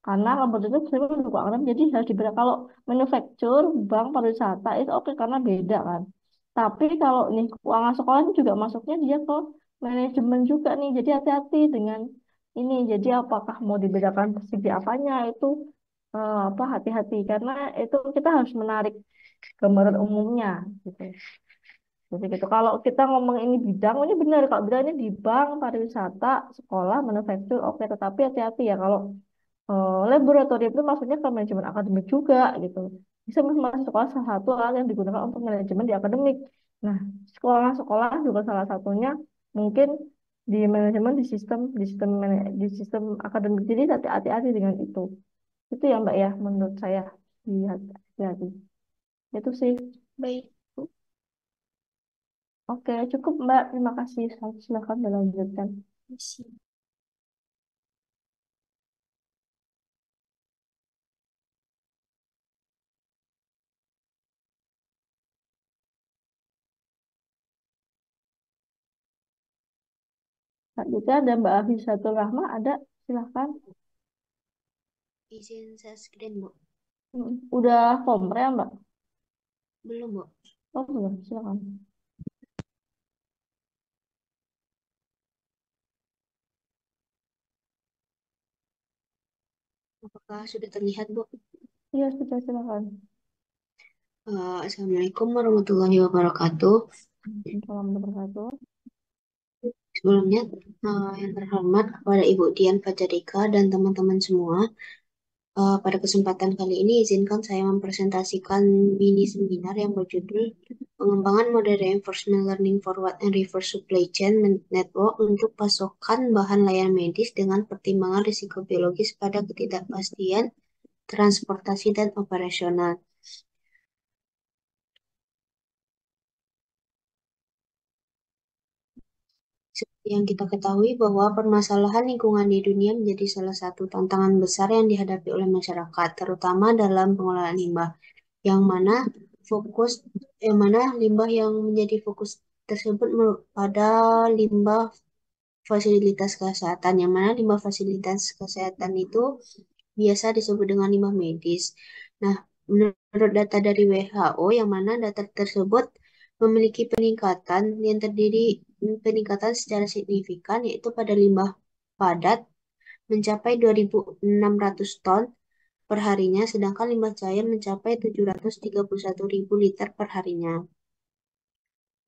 Karena laboratorium itu sebenarnya mendukung akademik, jadi harus dibedakan. Kalau manufacture, bank, pariwisata itu oke karena beda kan. Tapi kalau nih keuangan sekolah ini juga masuknya dia ke manajemen juga nih. Jadi hati-hati dengan ini. Jadi apakah mau dibedakan segi apanya itu apa hati-hati karena itu kita harus menarik gambaran umumnya gitu. Jadi gitu. Kalau kita ngomong ini bidang, ini benar. Kalau bidang ini di bank, pariwisata, sekolah, manufaktur, oke. Tetapi hati-hati ya kalau laboratorium itu maksudnya ke manajemen akademik juga gitu. Bisa masuk sekolah salah satu alat yang digunakan untuk manajemen di akademik. Nah, sekolah-sekolah juga salah satunya mungkin di manajemen, di sistem akademik. Jadi hati-hati dengan itu. Itu ya Mbak ya, menurut saya hati-hati. Itu sih. Baik, Oke, cukup Mbak. Terima kasih. Silakan dilanjutkan. isi. Selanjutnya ada Mbak Afisatul Rahma. Ada, silakan. Izin saya screen, Bu. Udah kompre ya Mbak? Belum, Bu. Oh belum, silakan. Apakah sudah terlihat, Bu? Iya, sudah silakan. Assalamualaikum warahmatullahi wabarakatuh. Salam wabarakatuh. Sebelumnya, yang terhormat kepada Ibu Dian Fajarika dan teman-teman semua, pada kesempatan kali ini izinkan saya mempresentasikan mini seminar yang berjudul Pengembangan Model Reinforcement Learning Forward and Reverse Supply Chain Network untuk pasokan bahan layanan medis dengan pertimbangan risiko biologis pada ketidakpastian transportasi dan operasional. Seperti yang kita ketahui bahwa permasalahan lingkungan di dunia menjadi salah satu tantangan besar yang dihadapi oleh masyarakat, terutama dalam pengelolaan limbah, yang mana limbah yang menjadi fokus tersebut pada limbah fasilitas kesehatan, yang mana limbah fasilitas kesehatan itu biasa disebut dengan limbah medis. Nah, menurut data dari WHO, yang mana data tersebut memiliki peningkatan secara signifikan, yaitu pada limbah padat mencapai 2.600 ton per harinya, sedangkan limbah cair mencapai 731.000 liter per harinya.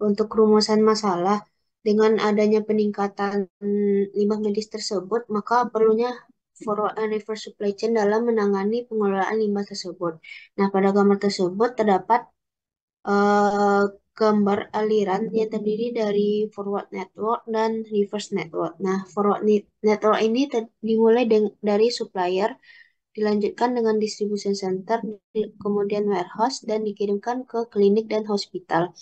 Untuk rumusan masalah, dengan adanya peningkatan limbah medis tersebut, maka perlunya forward and reverse supply chain dalam menangani pengelolaan limbah tersebut. Nah, pada gambar tersebut terdapat gambar aliran yang terdiri dari forward network dan reverse network. Nah, forward network ini dimulai dari supplier, dilanjutkan dengan distribution center, kemudian warehouse, dan dikirimkan ke klinik dan hospital.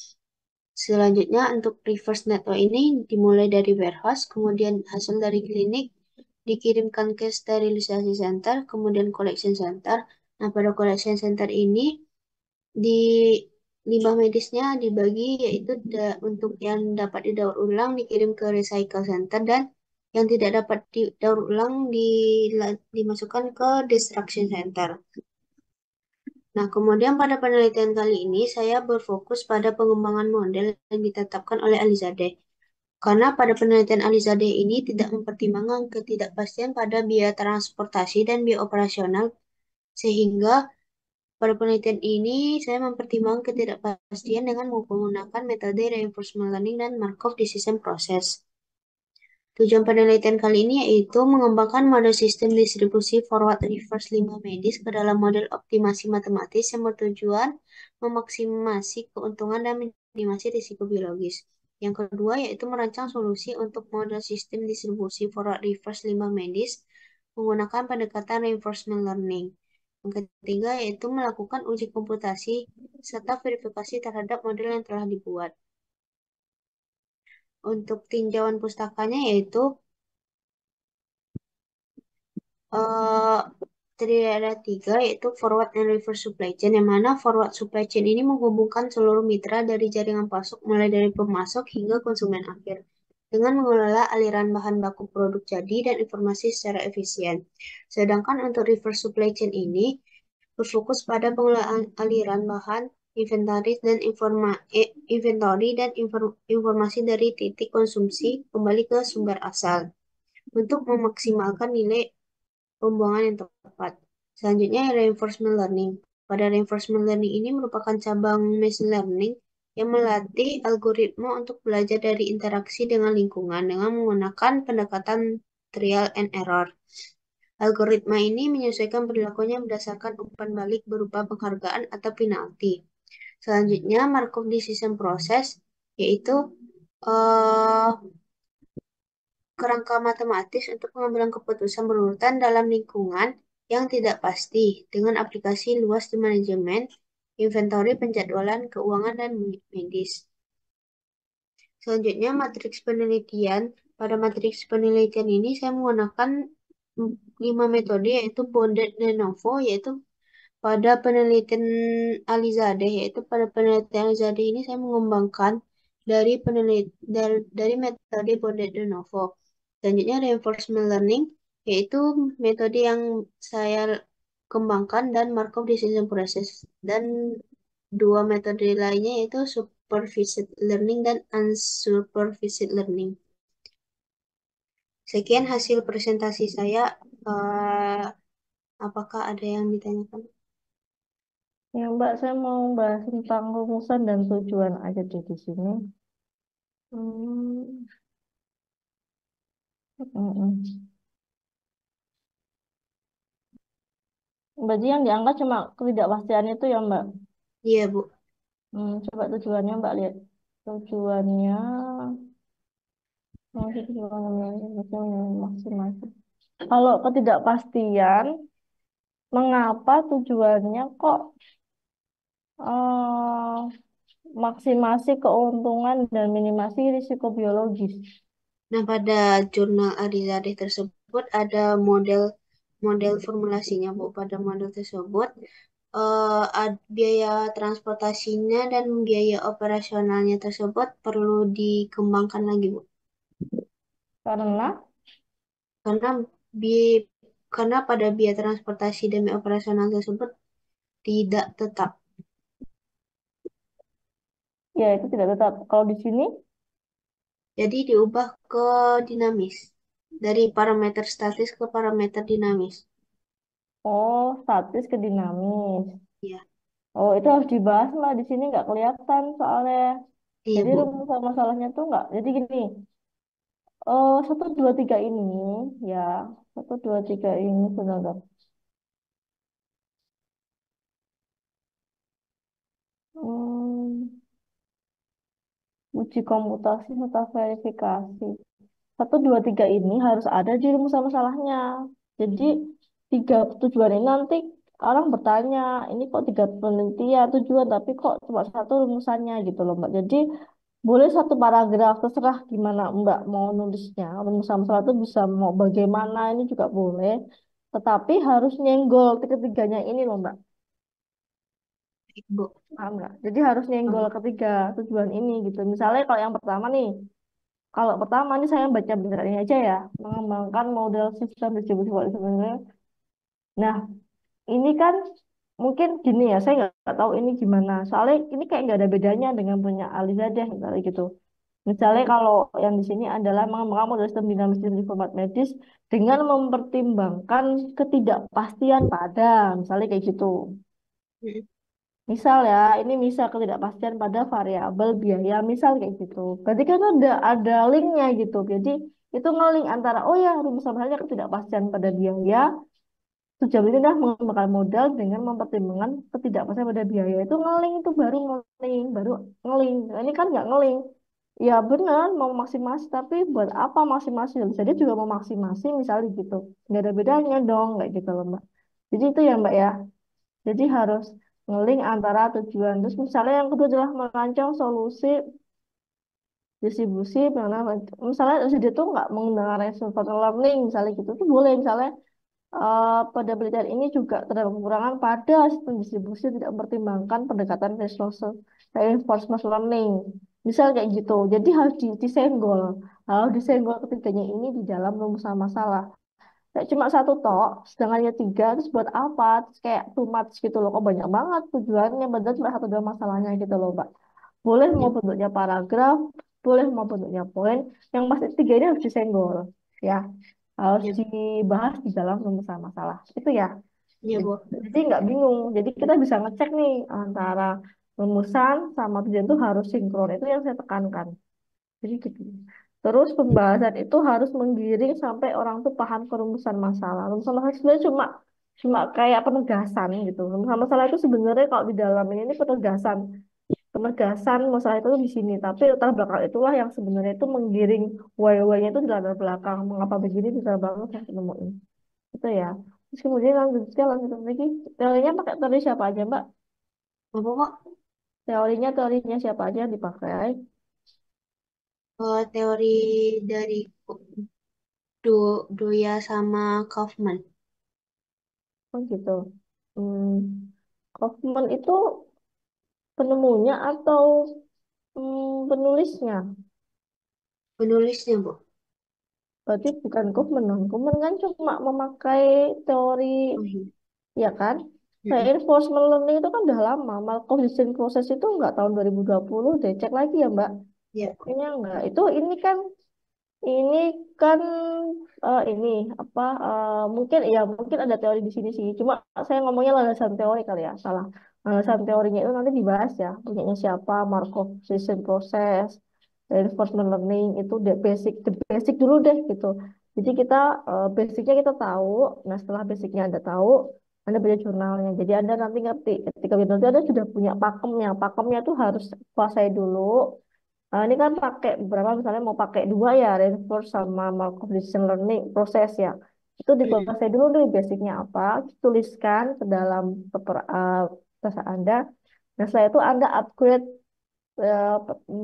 Selanjutnya, untuk reverse network ini dimulai dari warehouse, kemudian hasil dari klinik dikirimkan ke sterilisasi center, kemudian collection center. Nah, pada collection center ini di limbah medisnya dibagi, yaitu untuk yang dapat didaur ulang dikirim ke recycle center, dan yang tidak dapat didaur ulang dimasukkan ke destruction center. Nah, kemudian pada penelitian kali ini saya berfokus pada pengembangan model yang ditetapkan oleh Alizadeh. Karena pada penelitian Alizadeh ini tidak mempertimbangkan ketidakpastian pada biaya transportasi dan biaya operasional, sehingga pada penelitian ini saya mempertimbangkan ketidakpastian dengan menggunakan metode reinforcement learning dan Markov decision process. Tujuan penelitian kali ini yaitu mengembangkan model sistem distribusi forward reverse limbah medis ke dalam model optimasi matematis yang bertujuan memaksimasi keuntungan dan minimasi risiko biologis. Yang kedua yaitu merancang solusi untuk model sistem distribusi forward reverse limbah medis menggunakan pendekatan reinforcement learning. Yang ketiga yaitu melakukan uji komputasi serta verifikasi terhadap model yang telah dibuat. Untuk tinjauan pustakanya yaitu terdiri ada 3, yaitu forward and reverse supply chain, yang mana forward supply chain ini menghubungkan seluruh mitra dari jaringan pasok mulai dari pemasok hingga konsumen akhir dengan mengelola aliran bahan baku produk jadi dan informasi secara efisien. Sedangkan untuk reverse supply chain ini berfokus pada pengelolaan aliran bahan, inventory dan informasi dari titik konsumsi kembali ke sumber asal untuk memaksimalkan nilai pembuangan yang tepat. Selanjutnya, reinforcement learning. Pada reinforcement learning ini merupakan cabang machine learning yang melatih algoritma untuk belajar dari interaksi dengan lingkungan dengan menggunakan pendekatan trial and error. Algoritma ini menyesuaikan perilakunya berdasarkan umpan balik berupa penghargaan atau penalti. Selanjutnya, Markov decision process, yaitu kerangka matematis untuk pengambilan keputusan berurutan dalam lingkungan yang tidak pasti dengan aplikasi luas di manajemen, inventory, penjadwalan, keuangan, dan medis. Selanjutnya, matriks penelitian. Pada matriks penelitian ini saya menggunakan 5 metode, yaitu bonded de novo, yaitu pada penelitian Alizadeh, yaitu pada penelitian Alizadeh ini saya mengembangkan dari metode bonded de novo. Selanjutnya, reinforcement learning, yaitu metode yang saya kembangkan, dan Markov decision process. Dan dua metode lainnya yaitu supervised learning dan unsupervised learning. Sekian hasil presentasi saya. Apakah ada yang ditanyakan? Ya, Mbak, saya mau bahas tentang rumusan dan tujuan aja deh di sini. Hmm. Mm-mm. Berarti yang diangkat cuma ketidakpastian itu ya, Mbak? Iya, Bu. Coba tujuannya Mbak lihat. Tujuannya masing-masing. Kalau ketidakpastian, mengapa tujuannya kok eh, maksimasi keuntungan dan minimasi risiko biologis? Nah, pada jurnal Arizadeh tersebut ada model formulasinya, Bu. Pada model tersebut biaya transportasinya dan biaya operasionalnya tersebut perlu dikembangkan lagi, Bu. Karena Karena bi karena pada biaya transportasi dan biaya operasional tersebut tidak tetap. ya itu tidak tetap. Kalau di sini, Jadi diubah ke dinamis. Dari parameter statis ke parameter dinamis. oh statis ke dinamis. Ya, Oh itu harus dibahas lah. Di sini nggak kelihatan soalnya. iya, Jadi Bu. rumus masalahnya tuh nggak. Jadi gini, satu dua tiga ini ya, satu dua tiga ini sebentar. Hmm, uji komputasi serta verifikasi. Satu dua tiga ini harus ada di rumus masalahnya. Jadi tiga tujuan ini nanti orang bertanya, ini kok tiga penelitian tujuan, tapi kok cuma satu rumusannya gitu loh Mbak. Jadi boleh satu paragraf, terserah gimana Mbak mau nulisnya. Rumus masalah itu bisa mau bagaimana ini juga boleh. Tetapi harus nyenggol ketiganya ini loh Mbak. Baik, Bu. Paham nggak? Jadi harus nyenggol Paham. ketiga tujuan ini gitu. Misalnya kalau yang pertama nih, kalau pertama nih saya baca ini aja ya, mengembangkan model sistem distribusi kualitas sebenarnya. Nah, ini kan mungkin gini ya, saya nggak tahu ini gimana. Soalnya ini kayak nggak ada bedanya dengan punya Alizadeh misalnya gitu. Misalnya Mm-mm. kalau yang di sini adalah mengembangkan model sistem dinamis di format medis dengan mempertimbangkan ketidakpastian pada, misalnya kayak gitu. Mm-mm. Misal ya, ini misal ketidakpastian pada variabel biaya, misal kayak gitu. Berarti kan ada linknya gitu. Jadi itu ngelink antara, oh ya rumus masalahnya ketidakpastian pada biaya, sejauh ini dah mengembangkan modal dengan mempertimbangkan ketidakpastian pada biaya. Itu ngelink, itu baru ngelink, baru ngelink. Nah, ini kan nggak ngelink. Ya benar, mau maksimasi, tapi buat apa maksimasi? Jadi juga mau maksimasi misalnya gitu. Nggak ada bedanya dong, kayak gitu loh Mbak. Jadi itu ya Mbak ya. Jadi harus ngeling antara tujuan. Terus misalnya yang kedua adalah merancang solusi distribusi. Mana misalnya dia tuh nggak menggunakan reinforcement learning misalnya gitu tuh boleh misalnya pada penelitian ini juga terdapat kekurangan pada sistem distribusi tidak mempertimbangkan pendekatan reinforcement learning. Misal kayak gitu. Jadi harus disenggol. Harus disenggol ketiganya ini di dalam rumusan masalah. Kayak cuma satu tok, sedangkan tiga, terus buat apa? Terus kayak too much gitu loh, kok banyak banget tujuannya, padahal cuma satu dua masalahnya gitu loh, Mbak. Boleh mau Ya, bentuknya paragraf, boleh mau bentuknya poin, yang pasti tiga ini harus disenggol, ya. Harus ya, dibahas di dalam rumusan masalah. Itu ya. ya, Bu. Jadi nggak bingung. Jadi kita bisa ngecek nih antara rumusan sama tujuan itu harus sinkron. Itu yang saya tekankan. Jadi gitu. Terus pembahasan itu harus menggiring sampai orang tuh paham kerumusan masalah. Rumusan masalah sebenarnya cuma cuma kayak penegasan gitu. Rumusan masalah itu sebenarnya kalau di dalam ini penegasan. penegasan masalah itu di sini. Tapi latar belakang itulah yang sebenarnya itu menggiring why-nya itu di latar belakang. Mengapa begini di latar belakang saya nemuin. Itu ya. Terus kemudian lanjut lagi. Teorinya pakai teori siapa aja, Mbak? Apa kok? Teorinya siapa aja yang dipakai? Teori dari Doya sama Kaufman. Oh gitu. Hmm, Kaufman itu penemunya atau penulisnya? Penulisnya, Bu. Berarti bukan Kaufman dong. Kaufman kan cuma memakai teori, Oh iya. ya kan? Nah, Mm-mm. reinforcement learning itu kan udah lama. Markov decision process itu nggak tahun 2020, deh cek lagi ya, Mbak. Ya. Kayaknya enggak. Ini kan ini apa mungkin ada teori di sini sih. Cuma saya ngomongnya landasan teori kali ya, salah. Landasan teorinya itu nanti dibahas ya. Punyanya siapa, Markov decision process, reinforcement learning itu the basic dulu deh gitu. Jadi kita basicnya kita tahu. Nah, setelah basicnya Anda tahu, Anda baca jurnalnya. Jadi Anda nanti ngerti ketika nanti Anda sudah punya pakemnya. Pakemnya itu harus kuasai dulu. Ini kan pakai beberapa misalnya mau pakai dua ya, reinforce sama Markov decision learning proses ya. Itu Mm-mm. dikuasai dulu deh basicnya apa, tuliskan ke dalam tes Anda. Nah setelah itu Anda upgrade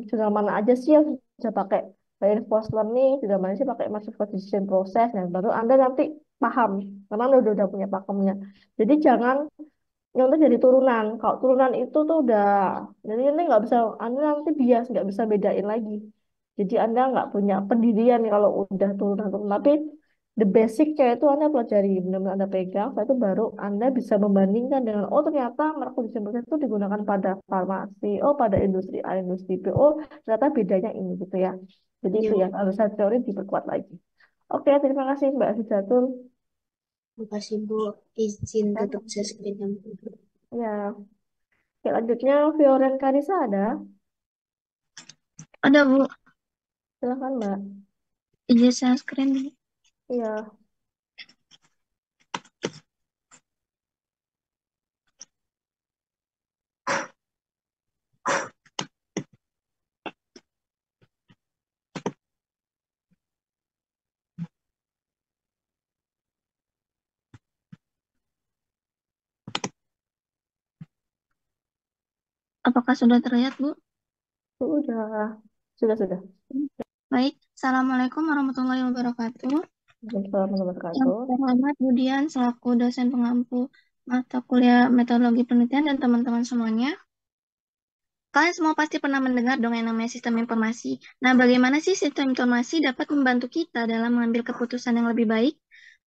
jurnal mana aja sih yang bisa pakai reinforced learning, jurnal mana sih pakai Markov decision process. Nah baru Anda nanti paham, karena Anda udah punya pakemnya. Jadi jangan yang itu jadi turunan. Kalau turunan itu tuh udah, jadi ini nggak bisa, Anda nanti bias nggak bisa bedain lagi. Jadi Anda nggak punya pendirian kalau udah turunan. Tapi the basic-nya itu Anda pelajari, benar-benar Anda pegang, setelah itu baru Anda bisa membandingkan dengan, oh ternyata merek proses itu digunakan pada farmasi, oh pada industri A, industri B, oh ternyata bedanya ini gitu ya. Jadi Ya, itu ya, Bu. harus teori diperkuat lagi. Oke, terima kasih Mbak Sijatul. Makasih, Bu. Izin Ya, tutup screen. ya. Oke, lanjutnya Fioren Karisa ada. Ada, Bu. Silakan Mbak. Izin share screen. Iya, Apakah sudah terlihat, Bu? sudah. Sudah. Baik. Assalamualaikum warahmatullahi wabarakatuh. Assalamualaikum Yang wabarakatuh. terhormat Budian selaku dosen pengampu mata kuliah metodologi penelitian dan teman-teman semuanya. Kalian semua pasti pernah mendengar dong yang namanya sistem informasi. Nah, bagaimana sih sistem informasi dapat membantu kita dalam mengambil keputusan yang lebih baik?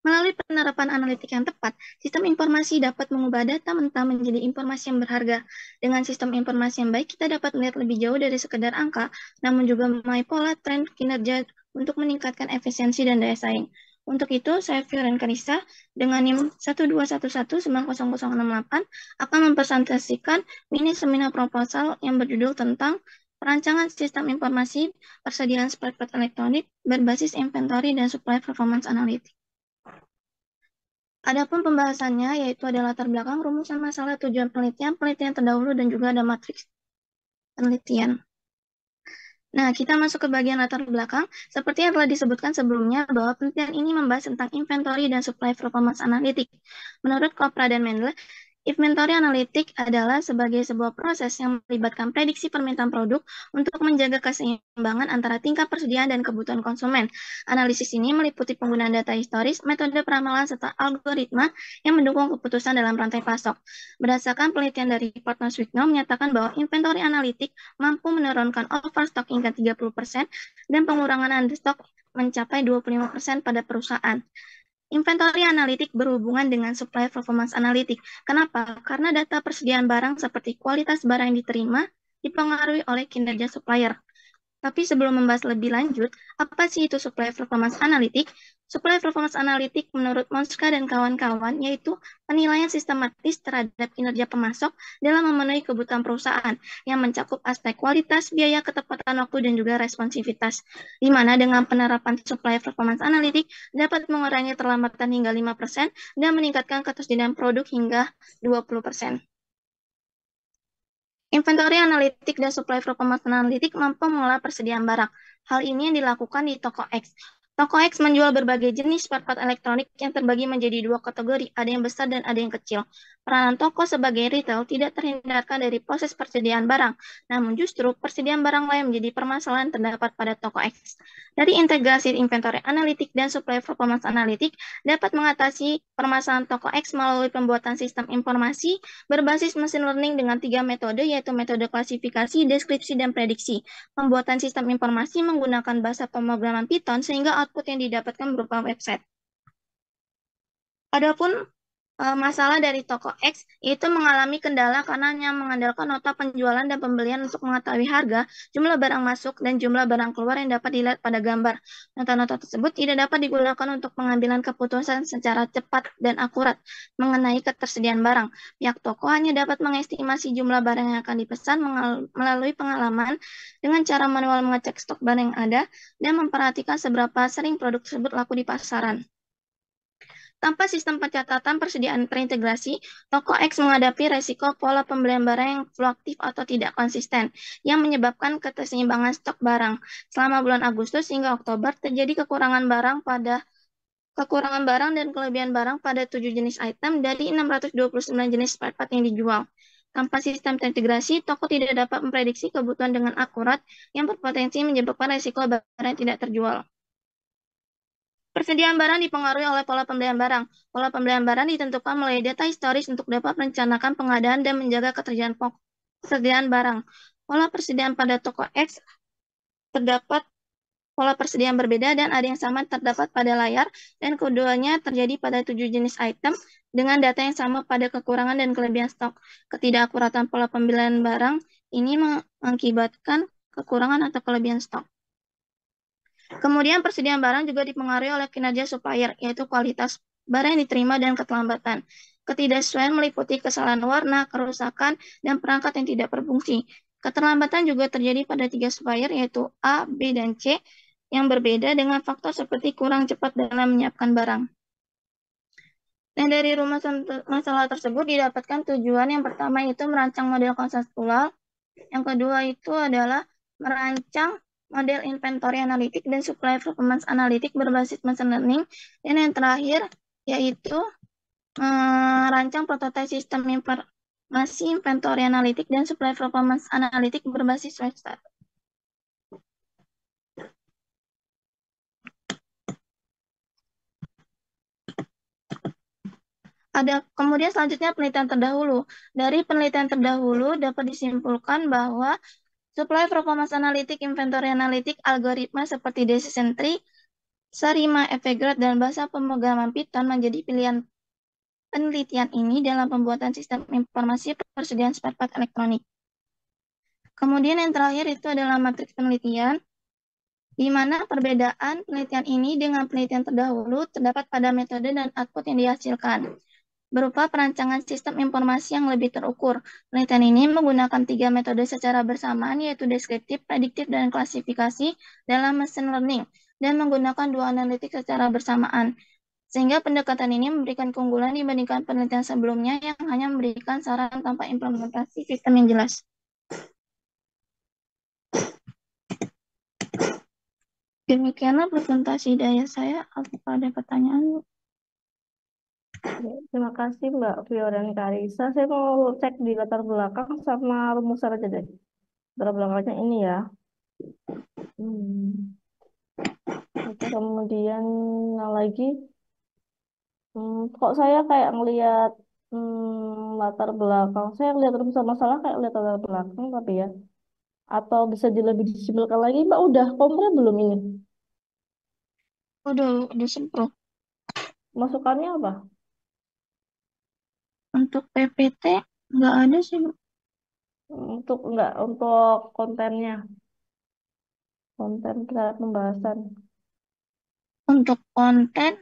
Melalui penerapan analitik yang tepat, sistem informasi dapat mengubah data mentah menjadi informasi yang berharga. Dengan sistem informasi yang baik, kita dapat melihat lebih jauh dari sekedar angka, namun juga memahami pola, tren, kinerja untuk meningkatkan efisiensi dan daya saing. Untuk itu, saya Fioren Karisa dengan NIM 121190068 akan mempresentasikan mini seminar proposal yang berjudul tentang perancangan sistem informasi persediaan perangkat elektronik berbasis inventory dan supply performance analytics. Adapun pembahasannya yaitu ada latar belakang, rumusan masalah, tujuan penelitian, penelitian terdahulu, dan juga ada matriks penelitian. Nah, kita masuk ke bagian latar belakang. Seperti yang telah disebutkan sebelumnya, bahwa penelitian ini membahas tentang inventory dan supply performance analytics. Menurut Kopra dan Mendel, inventory analitik adalah sebagai sebuah proses yang melibatkan prediksi permintaan produk untuk menjaga keseimbangan antara tingkat persediaan dan kebutuhan konsumen. Analisis ini meliputi penggunaan data historis, metode peramalan, serta algoritma yang mendukung keputusan dalam rantai pasok. Berdasarkan penelitian dari Partners Wigno menyatakan bahwa inventory analitik mampu menurunkan overstock hingga 30% dan pengurangan understock mencapai 25% pada perusahaan. Inventory analitik berhubungan dengan supply performance analitik. Kenapa? Karena data persediaan barang seperti kualitas barang yang diterima dipengaruhi oleh kinerja supplier. Tapi sebelum membahas lebih lanjut, apa sih itu supply performance analitik? Supply performance analitik menurut Monska dan kawan-kawan yaitu penilaian sistematis terhadap kinerja pemasok dalam memenuhi kebutuhan perusahaan yang mencakup aspek kualitas, biaya, ketepatan waktu, dan juga responsivitas. Di mana dengan penerapan supply performance analitik dapat mengurangi terlambatan hingga 5% dan meningkatkan ketersediaan produk hingga 20%. Inventory analitik dan supply performance analitik mampu mengolah persediaan barang. Hal ini yang dilakukan di toko X. Toko X menjual berbagai jenis spare part elektronik yang terbagi menjadi dua kategori, ada yang besar dan ada yang kecil. Peranan toko sebagai retail tidak terhindarkan dari proses persediaan barang, namun justru persediaan barang lain menjadi permasalahan terdapat pada toko X. Dari integrasi inventory analitik dan supply performance analitik dapat mengatasi permasalahan toko X melalui pembuatan sistem informasi berbasis mesin learning dengan 3 metode, yaitu metode klasifikasi, deskripsi, dan prediksi. Pembuatan sistem informasi menggunakan bahasa pemrograman Python sehingga output yang didapatkan berupa website. Adapun masalah dari toko X itu mengalami kendala karena hanya mengandalkan nota penjualan dan pembelian untuk mengetahui harga, jumlah barang masuk, dan jumlah barang keluar yang dapat dilihat pada gambar. Nota-nota tersebut tidak dapat digunakan untuk pengambilan keputusan secara cepat dan akurat mengenai ketersediaan barang. Pihak toko hanya dapat mengestimasi jumlah barang yang akan dipesan melalui pengalaman dengan cara manual mengecek stok barang yang ada dan memperhatikan seberapa sering produk tersebut laku di pasaran. Tanpa sistem pencatatan persediaan terintegrasi, toko X menghadapi resiko pola pembelian barang yang fluktuatif atau tidak konsisten, yang menyebabkan keseimbangan stok barang. Selama bulan Agustus hingga Oktober, terjadi kekurangan barang dan kelebihan barang pada 7 jenis item dari 629 jenis spare part yang dijual. Tanpa sistem terintegrasi, toko tidak dapat memprediksi kebutuhan dengan akurat yang berpotensi menyebabkan resiko barang yang tidak terjual. Persediaan barang dipengaruhi oleh pola pembelian barang. Pola pembelian barang ditentukan melalui data historis untuk dapat merencanakan pengadaan dan menjaga ketersediaan barang. Pola persediaan pada toko X terdapat pola persediaan berbeda dan ada yang sama terdapat pada layar, dan keduanya terjadi pada 7 jenis item dengan data yang sama pada kekurangan dan kelebihan stok. Ketidakakuratan pola pembelian barang ini mengakibatkan kekurangan atau kelebihan stok. Kemudian persediaan barang juga dipengaruhi oleh kinerja supplier, yaitu kualitas barang yang diterima dan keterlambatan. Ketidaksesuaian meliputi kesalahan warna, kerusakan, dan perangkat yang tidak berfungsi. Keterlambatan juga terjadi pada 3 supplier, yaitu A, B, dan C, yang berbeda dengan faktor seperti kurang cepat dalam menyiapkan barang. Dan dari rumusan masalah tersebut didapatkan tujuan yang pertama itu merancang model konseptual, yang kedua itu adalah merancang model inventory analitik dan supply performance analitik berbasis machine learning, dan yang terakhir yaitu merancang prototipe sistem informasi inventory analitik dan supply performance analitik berbasis website. Kemudian selanjutnya penelitian terdahulu. Dari penelitian terdahulu dapat disimpulkan bahwa supply performance analitik, inventory analitik, algoritma seperti decision tree, Sarima, Evagrat, dan bahasa pemrograman Python menjadi pilihan penelitian ini dalam pembuatan sistem informasi persediaan spare part elektronik. Kemudian yang terakhir itu adalah matriks penelitian, di mana perbedaan penelitian ini dengan penelitian terdahulu terdapat pada metode dan output yang dihasilkan, berupa perancangan sistem informasi yang lebih terukur. Penelitian ini menggunakan 3 metode secara bersamaan, yaitu deskriptif, prediktif, dan klasifikasi dalam machine learning, dan menggunakan 2 analitik secara bersamaan. Sehingga pendekatan ini memberikan keunggulan dibandingkan penelitian sebelumnya yang hanya memberikan saran tanpa implementasi sistem yang jelas. Demikianlah presentasi dari saya. Apakah ada pertanyaan? Ya, terima kasih Mbak Vio dan Karisa. Saya mau cek di latar belakang sama rumusan aja deh. Latar belakangnya ini ya. Oke, kemudian lagi, kok saya kayak ngelihat latar belakang. Saya lihat rumusan masalah kayak lihat latar belakang, tapi ya. Atau bisa lebih disimpulkan lagi, Mbak udah komplit belum ini? Udah sempro. Masukannya apa? Untuk PPT nggak ada sih, Bu. Untuk kontennya, konten kita pembahasan. Untuk konten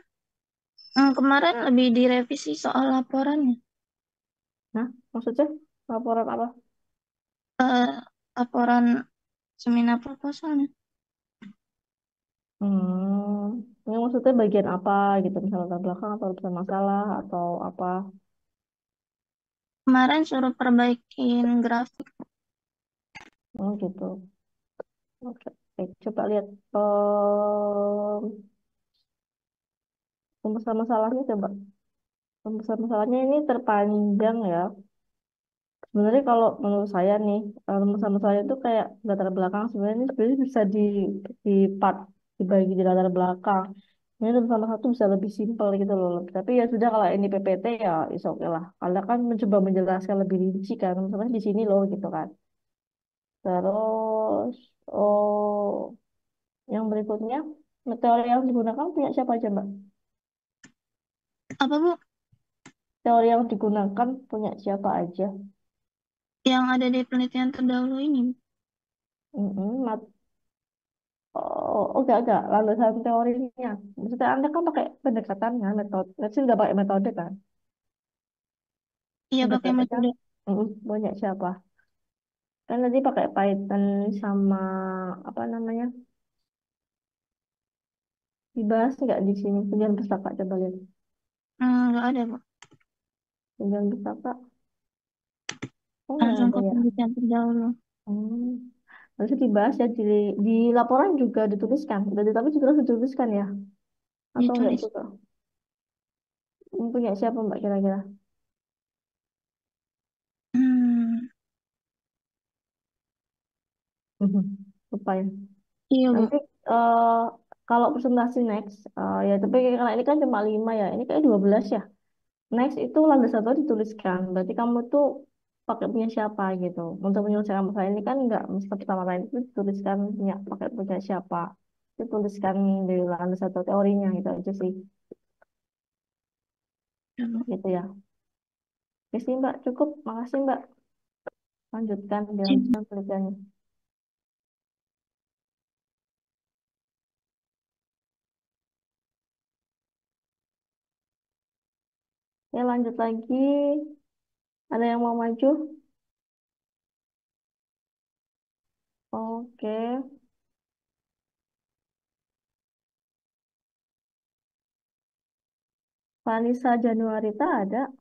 kemarin lebih direvisi soal laporannya. Nah, maksudnya laporan apa? Laporan seminar proposalnya. Ini maksudnya bagian apa gitu, misalnya latar belakang atau urusan masalah atau apa? Kemarin suruh perbaikin grafik. Oh gitu. Oke, oke. Coba lihat em, rumus masalahnya coba. Rumus masalahnya ini terpanjang ya. Sebenarnya kalau menurut saya nih, rumus masalahnya itu kayak latar belakang. Sebenarnya ini sebenarnya bisa di part dibagi di latar belakang. Ini rumus sama satu bisa lebih simpel gitu loh. Tapi ya sudah kalau ini PPT ya is oke lah. Karena kan mencoba menjelaskan lebih rinci kan. Misalnya di sini loh gitu kan. Terus, oh, yang berikutnya, teori yang digunakan punya siapa aja, Mbak? Apa Bu? Teori yang digunakan punya siapa aja? Yang ada di penelitian terdahulu ini. Mm-mm, oh, enggak. Landasan teorinya. Maksudnya Anda kan pakai pendekatan kan, metode. Saya nggak pakai metode kan. Iya, pakai Pendekatannya, metode. punya siapa? Kan nanti pakai Python sama, apa namanya, dibahas nggak di sini? Kemudian pustaka, coba lihat. Nggak ada, Bu. Kemudian pustaka, oh nggak Langsung ada ke ya. penelitian terdahulu. Hmm. Harusnya dibahas ya di laporan juga dituliskan. Tapi juga harus dituliskan ya. Atau enggak Ditulis. juga? Punya siapa Mbak kira-kira? Hmm, Mhm. Lupa ya. iya, Bu. Nanti kalau presentasi next, ya tapi karena ini kan cuma 5 ya, ini kayak 12 ya. Next itu landas satu dituliskan. Berarti kamu tuh pakai punya siapa gitu. Untuk menyelesaikan masalah ini kan enggak mesti pertama lain itu dituliskan punya pakai punya siapa. Dituliskan di landas satu teorinya gitu aja sih. Ya, Bu. Gitu ya. Oke sih Mbak, cukup. Makasih Mbak. Lanjutkan, Sip. dilanjutkan penelitiannya. Ya lanjut lagi. Ada yang mau maju? Oke. Vanessa Januarita ada.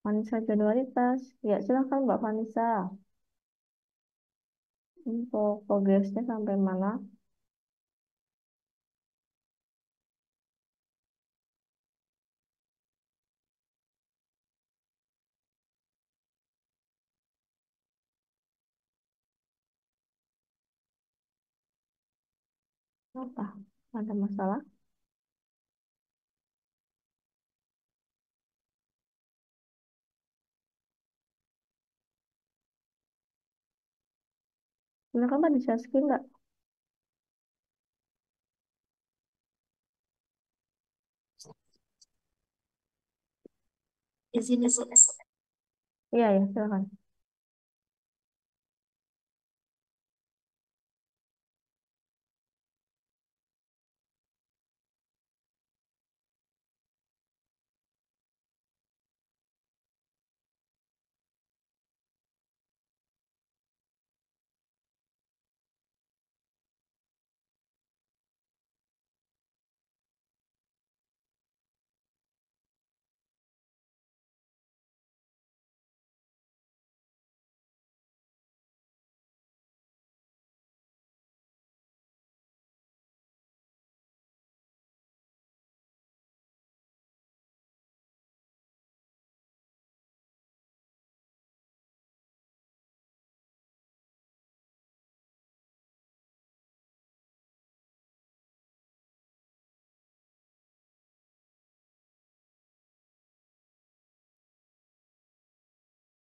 Vanessa Januaritas. Ya silahkan Mbak Vanessa. Untuk progresnya sampai mana? Apa? Ada masalah? Silakan Mbak bisa screen nggak? Izin, izin. Iya ya silakan.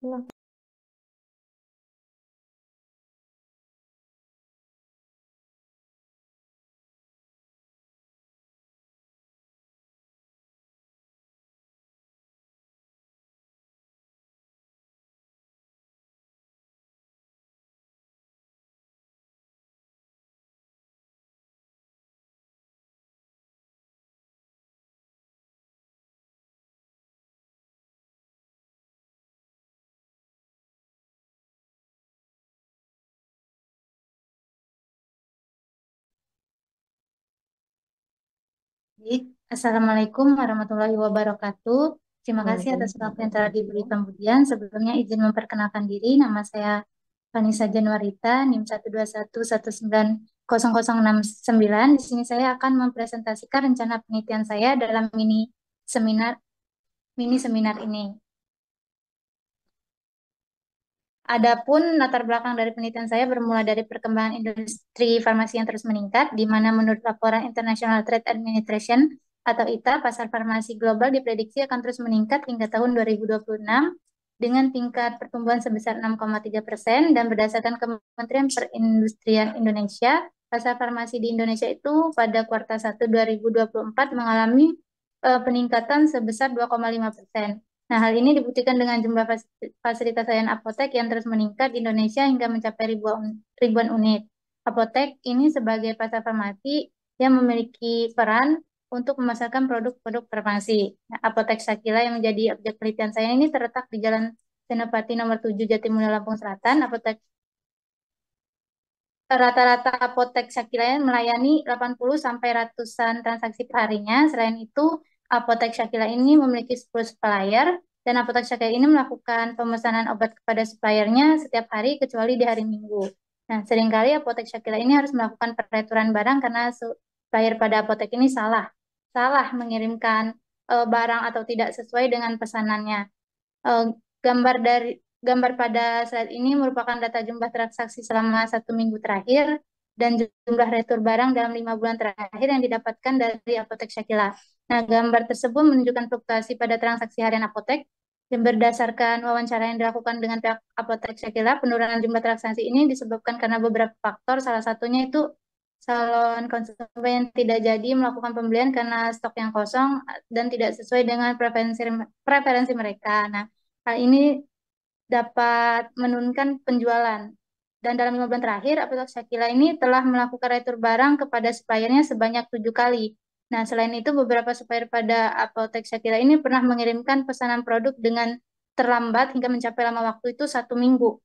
Silakan. Baik. Assalamualaikum warahmatullahi wabarakatuh. Terima kasih atas waktu yang telah diberi Waalaikumsalam. kemudian. Sebelumnya izin memperkenalkan diri. Nama saya Vanessa Januarita, NIM 121190069. Di sini saya akan mempresentasikan rencana penelitian saya dalam mini seminar ini. Adapun latar belakang dari penelitian saya bermula dari perkembangan industri farmasi yang terus meningkat, di mana menurut laporan International Trade Administration atau ITA, pasar farmasi global diprediksi akan terus meningkat hingga tahun 2026 dengan tingkat pertumbuhan sebesar 6,3%, dan berdasarkan Kementerian Perindustrian Indonesia, pasar farmasi di Indonesia itu pada kuartal 1 2024 mengalami peningkatan sebesar 2,5%. Nah, hal ini dibuktikan dengan jumlah fasilitas layanan apotek yang terus meningkat di Indonesia hingga mencapai ribuan unit. Apotek ini sebagai pasar farmasi yang memiliki peran untuk memasarkan produk-produk farmasi. Nah, Apotek Shakila yang menjadi objek penelitian saya ini terletak di Jalan Senopati nomor 7 Jatimulyo Lampung Selatan. Rata-rata apotek Shakila melayani 80 sampai ratusan transaksi perharinya. Selain itu, apotek Shakila ini memiliki 10 supplier, dan apotek Shakila ini melakukan pemesanan obat kepada suppliernya setiap hari kecuali di hari Minggu. Nah, seringkali apotek Shakila ini harus melakukan pereturan barang karena supplier pada apotek ini salah mengirimkan barang atau tidak sesuai dengan pesanannya. Eh, gambar pada slide ini merupakan data jumlah transaksi selama 1 minggu terakhir dan jumlah retur barang dalam 5 bulan terakhir yang didapatkan dari Apotek Shakila. Nah, gambar tersebut menunjukkan fluktuasi pada transaksi harian apotek, dan berdasarkan wawancara yang dilakukan dengan pihak Apotek Shakila, penurunan jumlah transaksi ini disebabkan karena beberapa faktor, salah satunya itu calon konsumen yang tidak jadi melakukan pembelian karena stok yang kosong dan tidak sesuai dengan preferensi mereka. Nah, hal ini dapat menurunkan penjualan. Dan dalam 5 bulan terakhir, Apotek Shakila ini telah melakukan retur barang kepada suppliernya sebanyak 7 kali. Nah, selain itu, beberapa supplier pada Apotek Shakila ini pernah mengirimkan pesanan produk dengan terlambat hingga mencapai lama waktu itu 1 minggu,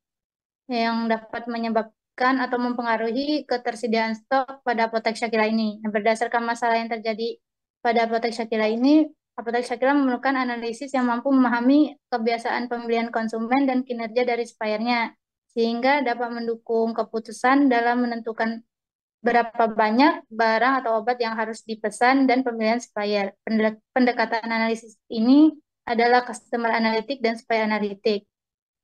yang dapat menyebabkan atau mempengaruhi ketersediaan stok pada Apotek Shakila ini. Nah, berdasarkan masalah yang terjadi pada Apotek Shakila ini, Apotek Shakila memerlukan analisis yang mampu memahami kebiasaan pembelian konsumen dan kinerja dari suppliernya, sehingga dapat mendukung keputusan dalam menentukan berapa banyak barang atau obat yang harus dipesan dan pemilihan supplier. Pendekatan analisis ini adalah customer analytic dan supplier analytic.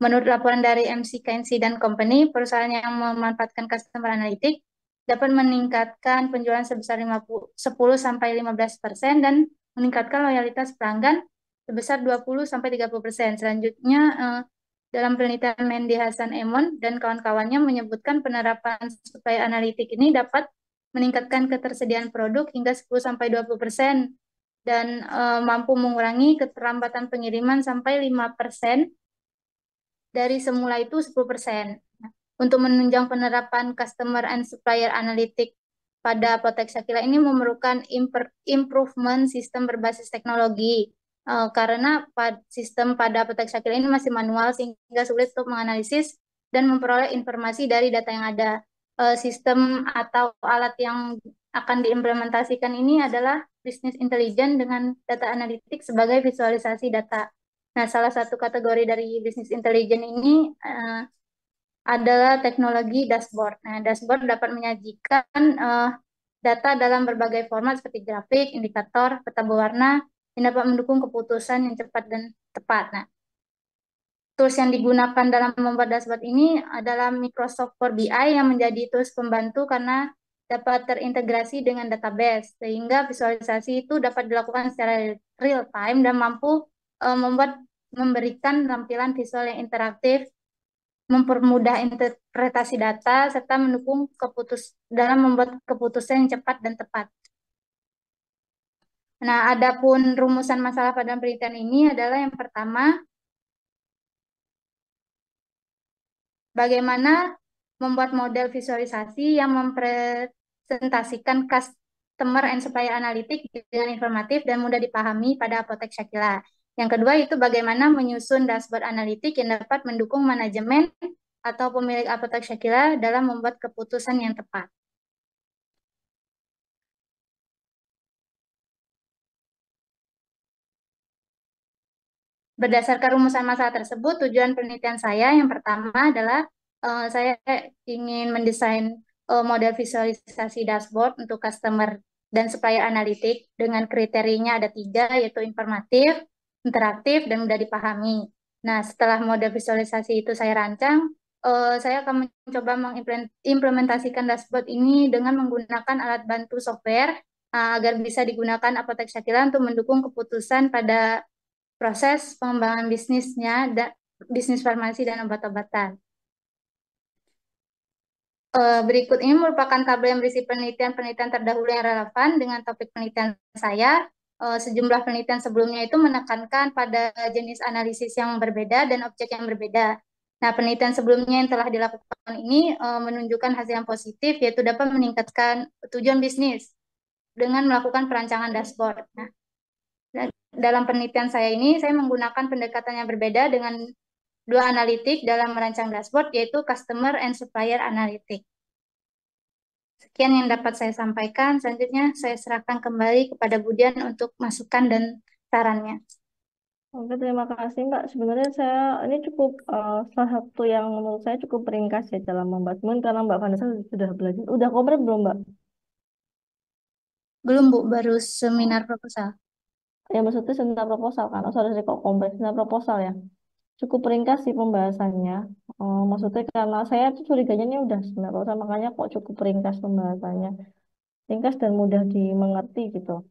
Menurut laporan dari MC Kensi dan Company, perusahaan yang memanfaatkan customer analytic dapat meningkatkan penjualan sebesar 10-15% dan meningkatkan loyalitas pelanggan sebesar 20-30%. Selanjutnya, dalam penelitian Mendy Hasan Emon dan kawan-kawannya menyebutkan penerapan supplier analitik ini dapat meningkatkan ketersediaan produk hingga 10-20% dan mampu mengurangi keterlambatan pengiriman sampai 5% dari semula itu 10%. Untuk menunjang penerapan customer and supplier analytic pada Apotek Shakila ini memerlukan improvement sistem berbasis teknologi. Karena sistem pada Apotek Shakila ini masih manual sehingga sulit untuk menganalisis dan memperoleh informasi dari data yang ada. Sistem atau alat yang akan diimplementasikan ini adalah business intelligence dengan data analitik sebagai visualisasi data. Nah, salah satu kategori dari business intelligence ini adalah teknologi dashboard. Nah, dashboard dapat menyajikan data dalam berbagai format seperti grafik, indikator, peta berwarna yang dapat mendukung keputusan yang cepat dan tepat. Nah, tools yang digunakan dalam membuat dashboard ini adalah Microsoft Power BI yang menjadi tools pembantu karena dapat terintegrasi dengan database, sehingga visualisasi itu dapat dilakukan secara real time dan mampu memberikan tampilan visual yang interaktif, mempermudah interpretasi data, serta mendukung dalam membuat keputusan yang cepat dan tepat. Nah, adapun rumusan masalah pada penelitian ini adalah yang pertama, bagaimana membuat model visualisasi yang mempresentasikan customer and supplier analytic dengan informatif dan mudah dipahami pada Apotek Shakila. Yang kedua itu bagaimana menyusun dashboard analitik yang dapat mendukung manajemen atau pemilik Apotek Shakila dalam membuat keputusan yang tepat. Berdasarkan rumusan masalah tersebut, tujuan penelitian saya yang pertama adalah saya ingin mendesain model visualisasi dashboard untuk customer dan supplier analitik dengan kriterianya ada 3, yaitu informatif, interaktif, dan mudah dipahami. Nah, setelah model visualisasi itu saya rancang, saya akan mencoba mengimplementasikan dashboard ini dengan menggunakan alat bantu software agar bisa digunakan Apotek Syakila untuk mendukung keputusan pada proses pengembangan bisnisnya, bisnis farmasi dan obat-obatan. Berikut ini merupakan tabel yang berisi penelitian-penelitian terdahulu yang relevan dengan topik penelitian saya. Sejumlah penelitian sebelumnya itu menekankan pada jenis analisis yang berbeda dan objek yang berbeda. Nah, penelitian sebelumnya yang telah dilakukan ini menunjukkan hasil yang positif, yaitu dapat meningkatkan tujuan bisnis dengan melakukan perancangan dashboard. Nah, dalam penelitian saya ini, saya menggunakan pendekatan yang berbeda dengan 2 analitik dalam merancang dashboard, yaitu Customer and Supplier Analytic. Sekian yang dapat saya sampaikan. Selanjutnya, saya serahkan kembali kepada Budian untuk masukan dan sarannya. Oke, terima kasih Mbak. Sebenarnya ini cukup salah satu yang menurut saya cukup ringkas ya dalam membahas. Mungkin karena Mbak Vanessa sudah belajar. Udah komplit belum Mbak? Belum, Bu. Baru seminar proposal. Ya maksudnya seminar proposal kan? Oh, sorry, kok komplit seminar proposal ya. Cukup ringkas sih pembahasannya. Maksudnya karena saya tuh curiganya ini udah seminar proposal, makanya kok cukup ringkas pembahasannya. Ringkas dan mudah dimengerti gitu.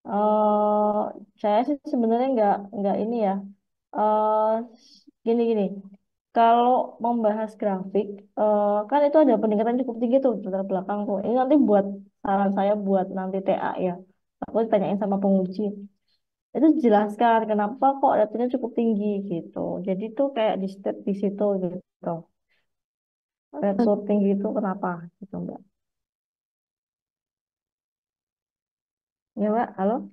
eh saya sih sebenarnya nggak ini ya. eh Gini-gini. Kalau membahas grafik, kan itu ada peningkatan cukup tinggi tuh di latar belakang tuh. Ini nanti buat saran saya buat nanti TA ya. Aku ditanyain sama penguji. Itu jelaskan kenapa kok datanya cukup tinggi gitu. Jadi tuh kayak di state di situ gitu. Retur tinggi itu kenapa gitu Mbak? Ya Mbak, halo?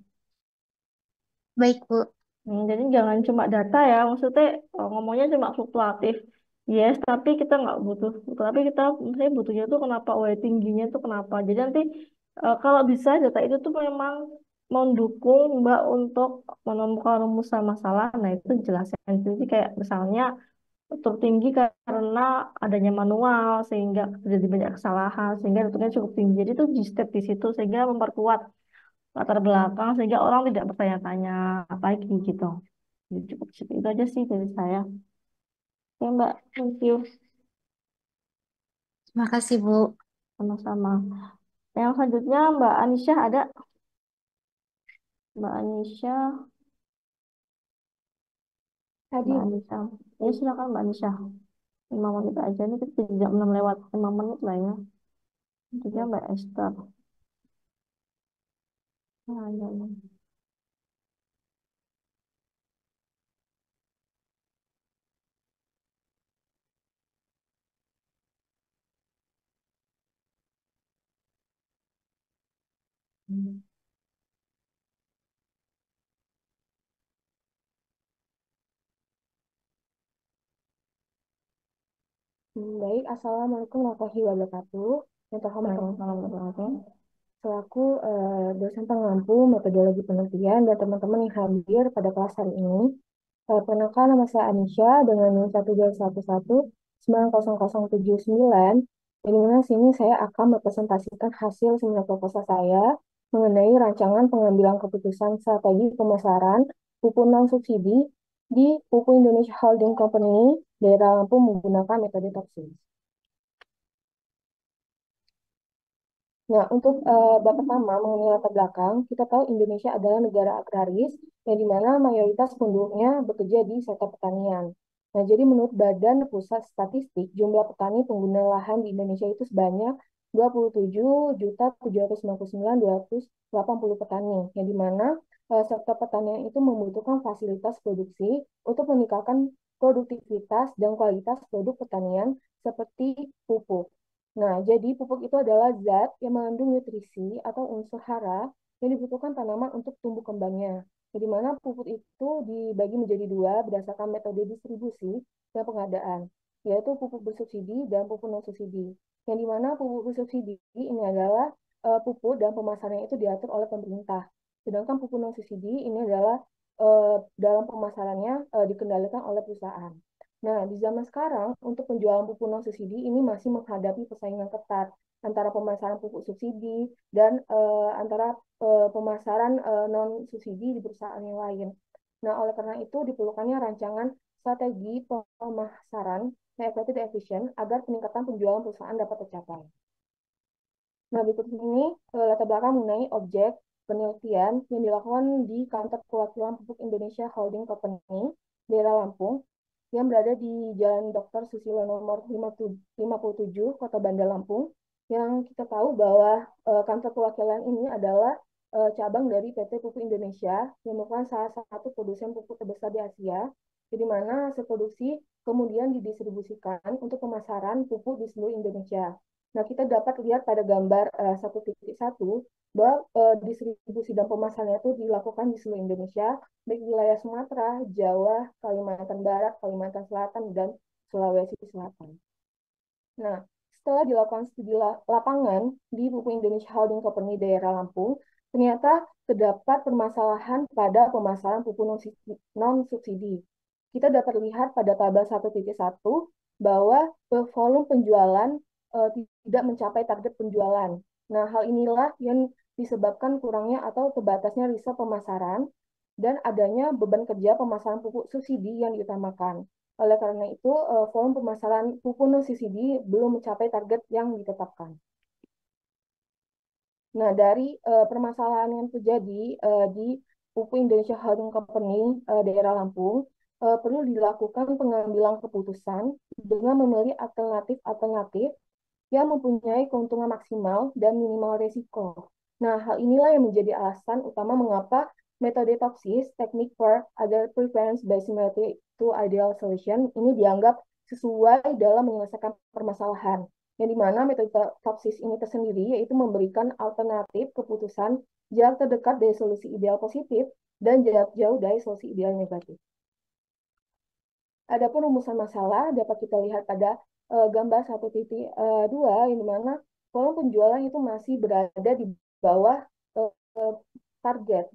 Baik, Bu. Jadi jangan cuma data ya, maksudnya ngomongnya cuma fluktuatif. Yes, tapi kita nggak butuh, tapi kita misalnya butuhnya tuh kenapa, tingginya tuh kenapa. Jadi nanti kalau bisa data itu tuh memang mendukung Mbak untuk menemukan rumusan masalah. Nah itu jelaskan. Jadi kayak misalnya tertinggi karena adanya manual sehingga terjadi banyak kesalahan sehingga datanya cukup tinggi. Jadi itu di step di situ sehingga memperkuat latar belakang sehingga orang tidak bertanya-tanya apa lagi gitu. Jadi cukup situ itu aja sih dari saya. Oke Mbak, thank you. Terima kasih, Bu. Sama-sama. Yang selanjutnya Mbak Anisha ada? Mbak Anisha, Tadi Mbak Anisha. Ya silakan Mbak Anisha. 5 menit aja nih kita jam 6 lewat 5 menit lah ya. Selanjutnya Mbak Esther. Nah, ya, ya. Hmm. baik, Assalamualaikum warahmatullahi wabarakatuh. Yang terhormat Waalaikumsalam warahmatullahi wabarakatuh. selaku dosen pengampu metodologi penelitian dan teman-teman yang hadir pada kelas hari ini. Perkenalkan nama saya Anisha dengan NIM 121190079. Di mana sini saya akan mempresentasikan hasil seminar proposal saya mengenai rancangan pengambilan keputusan strategi pemasaran pupuk non subsidi di Pupuk Indonesia Holding Company daerah Lampung menggunakan metode toksin. Nah, untuk bab pertama mengenai latar belakang, kita tahu Indonesia adalah negara agraris yang dimana mayoritas penduduknya bekerja di sektor pertanian. Nah, jadi menurut Badan Pusat Statistik, jumlah petani pengguna lahan di Indonesia itu sebanyak 27.799.280 petani, yang dimana sektor pertanian itu membutuhkan fasilitas produksi untuk meningkatkan produktivitas dan kualitas produk pertanian seperti pupuk. Nah, jadi pupuk itu adalah zat yang mengandung nutrisi atau unsur hara yang dibutuhkan tanaman untuk tumbuh kembangnya. Jadi mana pupuk itu dibagi menjadi 2 berdasarkan metode distribusi dan pengadaan, yaitu pupuk bersubsidi dan pupuk non subsidi. Yang dimana pupuk bersubsidi ini adalah pupuk dan pemasarannya itu diatur oleh pemerintah. Sedangkan pupuk non subsidi ini adalah dalam pemasarannya dikendalikan oleh perusahaan. Nah, di zaman sekarang untuk penjualan pupuk non subsidi ini masih menghadapi persaingan ketat antara pemasaran pupuk subsidi dan antara pemasaran non subsidi di perusahaan yang lain. Nah, oleh karena itu diperlukannya rancangan strategi pemasaran yang efektif dan efisien agar peningkatan penjualan perusahaan dapat tercapai. Nah, berikut ini latar belakang mengenai objek penelitian yang dilakukan di kantor perwakilan pupuk Indonesia Holding Company, daerah Lampung, yang berada di Jalan Dr. Susilo nomor 57, Kota Bandar Lampung, yang kita tahu bahwa kantor perwakilan ini adalah cabang dari PT Pupuk Indonesia, yang merupakan salah satu produsen pupuk terbesar di Asia, di mana hasil produksi kemudian didistribusikan untuk pemasaran pupuk di seluruh Indonesia. Nah, kita dapat lihat pada gambar 1.1 bahwa distribusi dan pemasarannya itu dilakukan di seluruh Indonesia, baik wilayah Sumatera, Jawa, Kalimantan Barat, Kalimantan Selatan, dan Sulawesi Selatan. Nah, setelah dilakukan studi lapangan di Pupuk Indonesia Holding Company daerah Lampung, ternyata terdapat permasalahan pada pemasaran pupuk non-subsidi. Kita dapat lihat pada tabel 1.1 bahwa volume penjualan tidak mencapai target penjualan. Nah, hal inilah yang disebabkan kurangnya atau terbatasnya riset pemasaran dan adanya beban kerja pemasaran pupuk subsidi yang diutamakan. Oleh karena itu, volume pemasaran pupuk non-subsidi belum mencapai target yang ditetapkan. Nah, dari permasalahan yang terjadi di Pupuk Indonesia Holding Company daerah Lampung, perlu dilakukan pengambilan keputusan dengan memilih alternatif-alternatif yang mempunyai keuntungan maksimal dan minimal risiko. Nah, hal inilah yang menjadi alasan utama mengapa metode Topsis, teknik for other preference by similarity to ideal solution, ini dianggap sesuai dalam menyelesaikan permasalahan. Yang dimana metode Topsis ini tersendiri yaitu memberikan alternatif keputusan jarak terdekat dari solusi ideal positif dan jarak jauh dari solusi ideal negatif. Adapun rumusan masalah dapat kita lihat pada gambar 1.2 yang dimana volume penjualan itu masih berada di bawah target.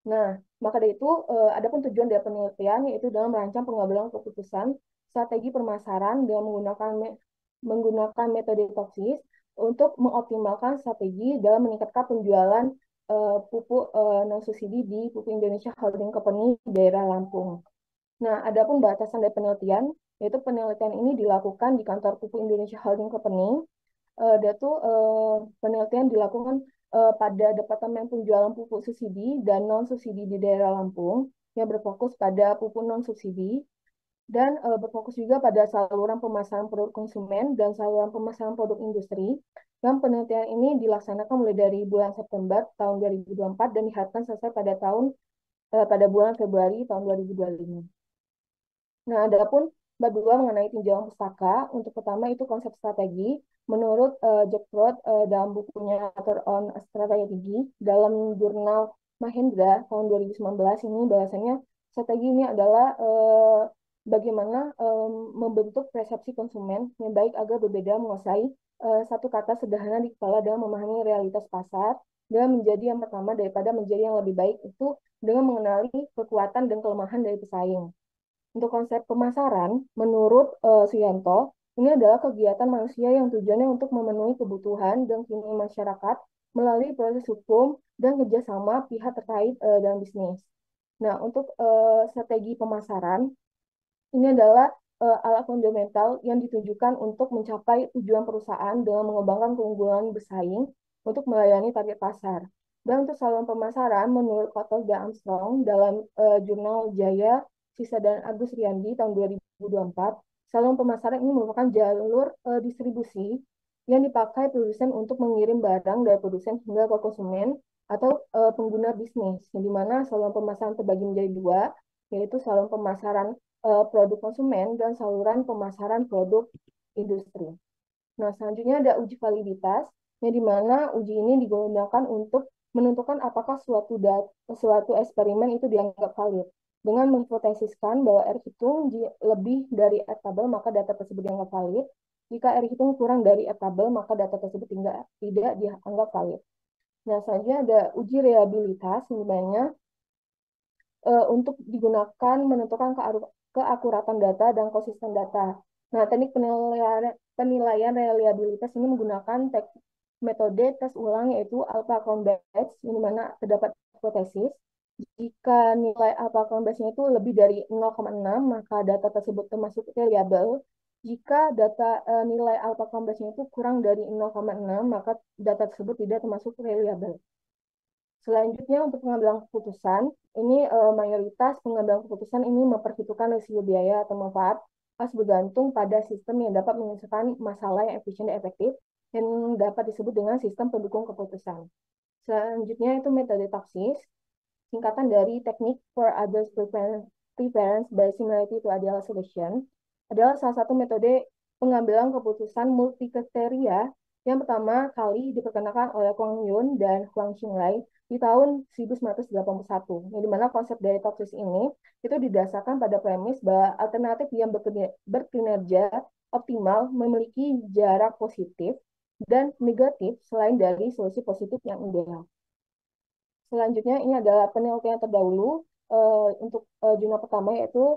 Nah, maka dari itu adapun tujuan dari penelitian yaitu dalam merancang pengambilan keputusan strategi permasaran dengan menggunakan metode Topsis untuk mengoptimalkan strategi dalam meningkatkan penjualan pupuk non-subsidi di Pupuk Indonesia Holding Company daerah Lampung. Nah, adapun batasan dari penelitian, yaitu penelitian ini dilakukan di kantor Pupuk Indonesia Holding Company. Yaitu penelitian dilakukan pada Departemen Penjualan Pupuk Subsidi dan Non-Subsidi di daerah Lampung, yang berfokus pada pupuk non-subsidi, dan berfokus juga pada saluran pemasaran produk konsumen dan saluran pemasaran produk industri. Dan penelitian ini dilaksanakan mulai dari bulan September tahun 2024 dan diharapkan selesai pada bulan Februari tahun 2025. Nah, adapun bab 2 mengenai tinjauan pustaka, untuk pertama itu konsep strategi. Menurut Jack Roth dalam bukunya Author on Strategy dalam jurnal Mahendra tahun 2019 ini bahwasanya strategi ini adalah bagaimana membentuk persepsi konsumen yang baik agar berbeda menguasai satu kata sederhana di kepala dalam memahami realitas pasar dan menjadi yang pertama daripada menjadi yang lebih baik itu dengan mengenali kekuatan dan kelemahan dari pesaing. Untuk konsep pemasaran, menurut Suyanto, ini adalah kegiatan manusia yang tujuannya untuk memenuhi kebutuhan dan keinginan masyarakat melalui proses hukum dan kerjasama pihak terkait dalam bisnis. Nah, untuk strategi pemasaran, ini adalah alat fundamental yang ditujukan untuk mencapai tujuan perusahaan dengan mengembangkan keunggulan bersaing untuk melayani target pasar. Dan untuk saluran pemasaran, menurut Kottos dan Armstrong dalam jurnal Jaya, Sisa dan Agus Riyandi tahun 2024, saluran pemasaran ini merupakan jalur distribusi yang dipakai produsen untuk mengirim barang dari produsen hingga ke konsumen atau pengguna bisnis, yang dimana saluran pemasaran terbagi menjadi dua, yaitu saluran pemasaran produk konsumen dan saluran pemasaran produk industri. Nah, selanjutnya ada uji validitas, yang dimana uji ini digunakan untuk menentukan apakah suatu eksperimen itu dianggap valid. Dengan menghipotesiskan bahwa R hitung lebih dari R tabel, maka data tersebut dianggap valid. Jika R hitung kurang dari R tabel, maka data tersebut tidak dianggap valid. Nah, selanjutnya ada uji reliabilitas, di mana untuk digunakan menentukan keakuratan data dan konsisten data. Nah, teknik penilaian reliabilitas ini menggunakan metode tes ulang yaitu alpha count batch, di mana terdapat hipotesis. Jika nilai alpha count batch-nya itu lebih dari 0,6, maka data tersebut termasuk reliable. Jika nilai alpha count batch-nya itu kurang dari 0,6, maka data tersebut tidak termasuk reliable. Selanjutnya untuk pengambilan keputusan, ini mayoritas pengambilan keputusan ini memperhitungkan risiko biaya atau manfaat harus bergantung pada sistem yang dapat menyelesaikan masalah yang efisien dan efektif yang dapat disebut dengan sistem pendukung keputusan. Selanjutnya itu metode taksis, singkatan dari teknik for others preference by similarity to ideal solution, adalah salah satu metode pengambilan keputusan multikriteria yang pertama kali diperkenalkan oleh Kwang Yun dan Huang Xinglai di tahun 1981, yang dimana konsep dari taksis ini itu didasarkan pada premis bahwa alternatif yang berkinerja optimal memiliki jarak positif dan negatif selain dari solusi positif yang ideal. Selanjutnya ini adalah penelitian terdahulu untuk jurnal pertama yaitu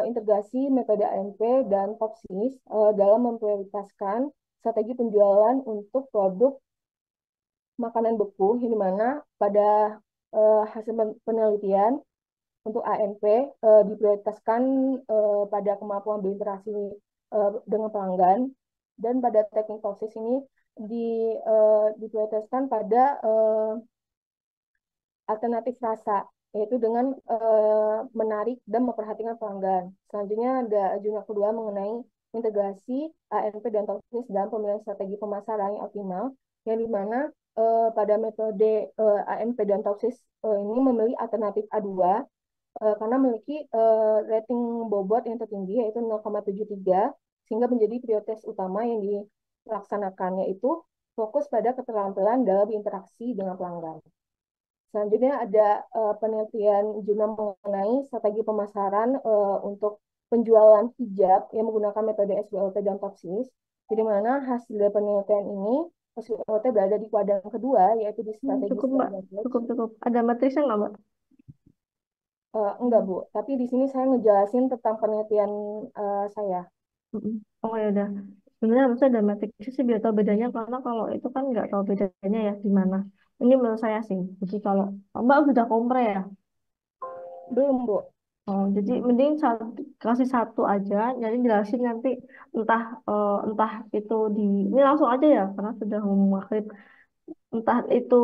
integrasi metode ANP dan TOPSIS dalam memprioritaskan strategi penjualan untuk produk makanan beku, yang dimana pada hasil penelitian untuk ANP diprioritaskan pada kemampuan berinteraksi dengan pelanggan, dan pada teknik TOPSIS ini diprioritaskan pada alternatif rasa, yaitu dengan menarik dan memperhatikan pelanggan. Selanjutnya ada jurnal kedua mengenai integrasi ANP dan TOPSIS dalam pemilihan strategi pemasaran yang optimal, yang dimana pada metode ANP dan TOPSIS ini memilih alternatif A2 karena memiliki rating bobot yang tertinggi yaitu 0,73, sehingga menjadi prioritas utama yang dilaksanakan, yaitu fokus pada keterampilan dalam interaksi dengan pelanggan. Selanjutnya ada penelitian jurnal mengenai strategi pemasaran untuk penjualan hijab yang menggunakan metode SWOT dan TOPSIS, di mana hasil dari penelitian ini SWOT berada di kuadran kedua, yaitu di strategi Cukup Mbak, cukup. Ada matrisnya nggak Mbak? Enggak Bu, tapi di sini saya ngejelasin tentang penelitian saya. Oh ya udah. Sebenarnya harusnya ada matriksnya sih biar tahu bedanya, karena kalau itu kan nggak tahu bedanya ya di mana. Ini menurut saya sih. Jadi kalau Mbak sudah kompre ya. Belum Bu. Oh, jadi mending kasih satu aja, jadi jelasin nanti entah itu ini langsung aja ya, karena sudah mau maghrib. Entah itu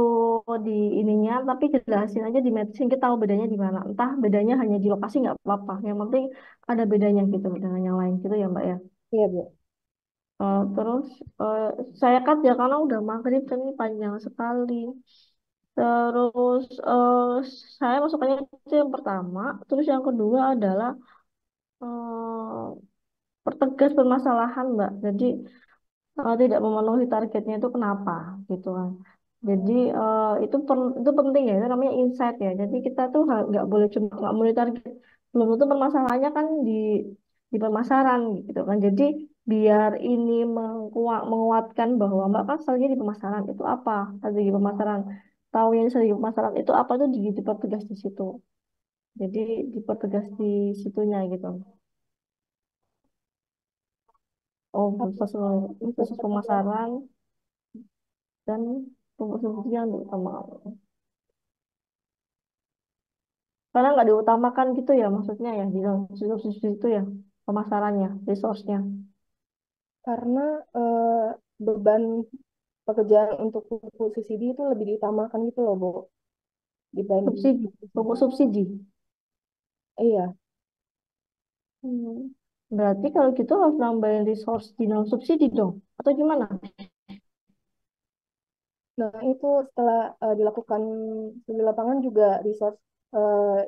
di ininya, tapi jelasin aja di matching kita tahu bedanya di mana. Entah bedanya hanya di lokasi nggak apa-apa. Yang penting ada bedanya gitu dengan yang lain gitu ya Mbak ya. Iya Bu. Terus saya cut ya karena udah maghrib dan ini panjang sekali. Terus saya masukkannya itu yang pertama. Terus yang kedua adalah eh, pertegas permasalahan Mbak. Jadi tidak memenuhi targetnya itu kenapa gitu kan. Jadi itu penting ya, itu namanya insight ya. Jadi kita tuh nggak boleh cuma nggak memenuhi target. Belum tentu permasalahannya kan di pemasaran gitu kan. Jadi biar ini menguatkan bahwa Mbak kan strategi di pemasaran itu apa? Strategi pemasaran. Tahu yang strategi pemasaran itu apa tuh dipertegas di situ. Jadi dipertegas di situnya gitu. Oh, khusus pemasaran dan fungsi yang diutamakan. Karena nggak diutamakan gitu ya maksudnya ya di dalam subsidi itu ya pemasarannya, resource-nya. Karena beban pekerjaan untuk subsidi itu lebih diutamakan gitu loh Bu, dibanding Subsidi, pupuk subsidi. Iya. Berarti kalau gitu harus nambahin resource di non subsidi dong, atau gimana? Nah itu setelah dilakukan di lapangan juga resource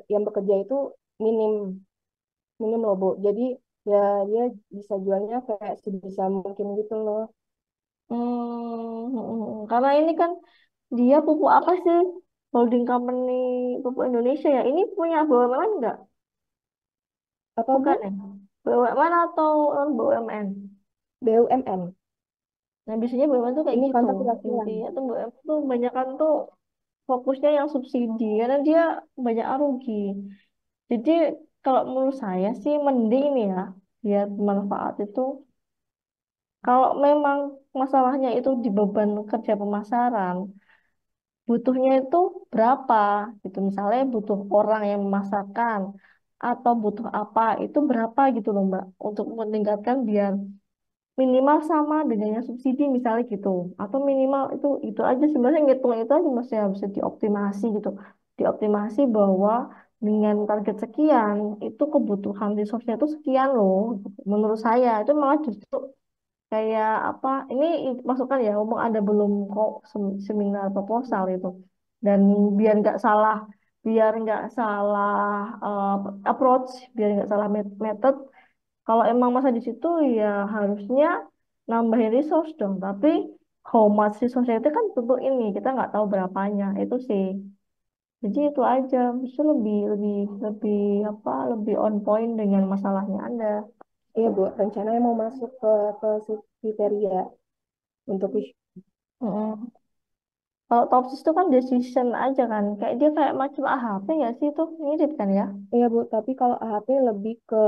yang bekerja itu minim minim loh Bu. Jadi ya dia bisa jualnya kayak sebisa mungkin gitu loh. Karena ini kan dia pupuk apa sih? Holding company pupuk Indonesia ya. Ini punya BUMN nggak? Apa Bukan Bu? ya? BUMN atau BUMN? BUMN. Nah biasanya BUMN tuh kayak Ini gitu. kantor perwakilan. Intinya tuh BUMN tuh kebanyakan tuh fokusnya yang subsidi karena dia banyak rugi. Jadi kalau menurut saya sih mending nih ya, biar manfaat itu kalau memang masalahnya itu di beban kerja pemasaran, butuhnya itu berapa gitu. Misalnya butuh orang yang memasarkan atau butuh apa itu berapa gitu loh Mbak untuk meningkatkan biar minimal sama dengan yang subsidi misalnya gitu atau minimal itu aja sebenarnya ngitung itu aja masih bisa dioptimasi gitu, dioptimasi bahwa dengan target sekian itu kebutuhan resource-nya itu sekian loh gitu. Menurut saya itu malah justru kayak apa ini masukan ya umum ada belum kok seminar proposal itu dan biar nggak salah biar nggak salah approach biar nggak salah method kalau emang masa di situ ya harusnya nambahin resource dong tapi how much resource itu kan tentu ini kita nggak tahu berapanya itu sih jadi itu aja bisa lebih lebih apa lebih on point dengan masalahnya Anda. Iya, Bu. Rencananya mau masuk ke kriteria untuk isu. Mm-mm. Kalau topsis itu kan decision aja kan. Kayak dia kayak macam AHP ya sih itu mirip kan ya. Iya, Bu. Tapi kalau AHP lebih ke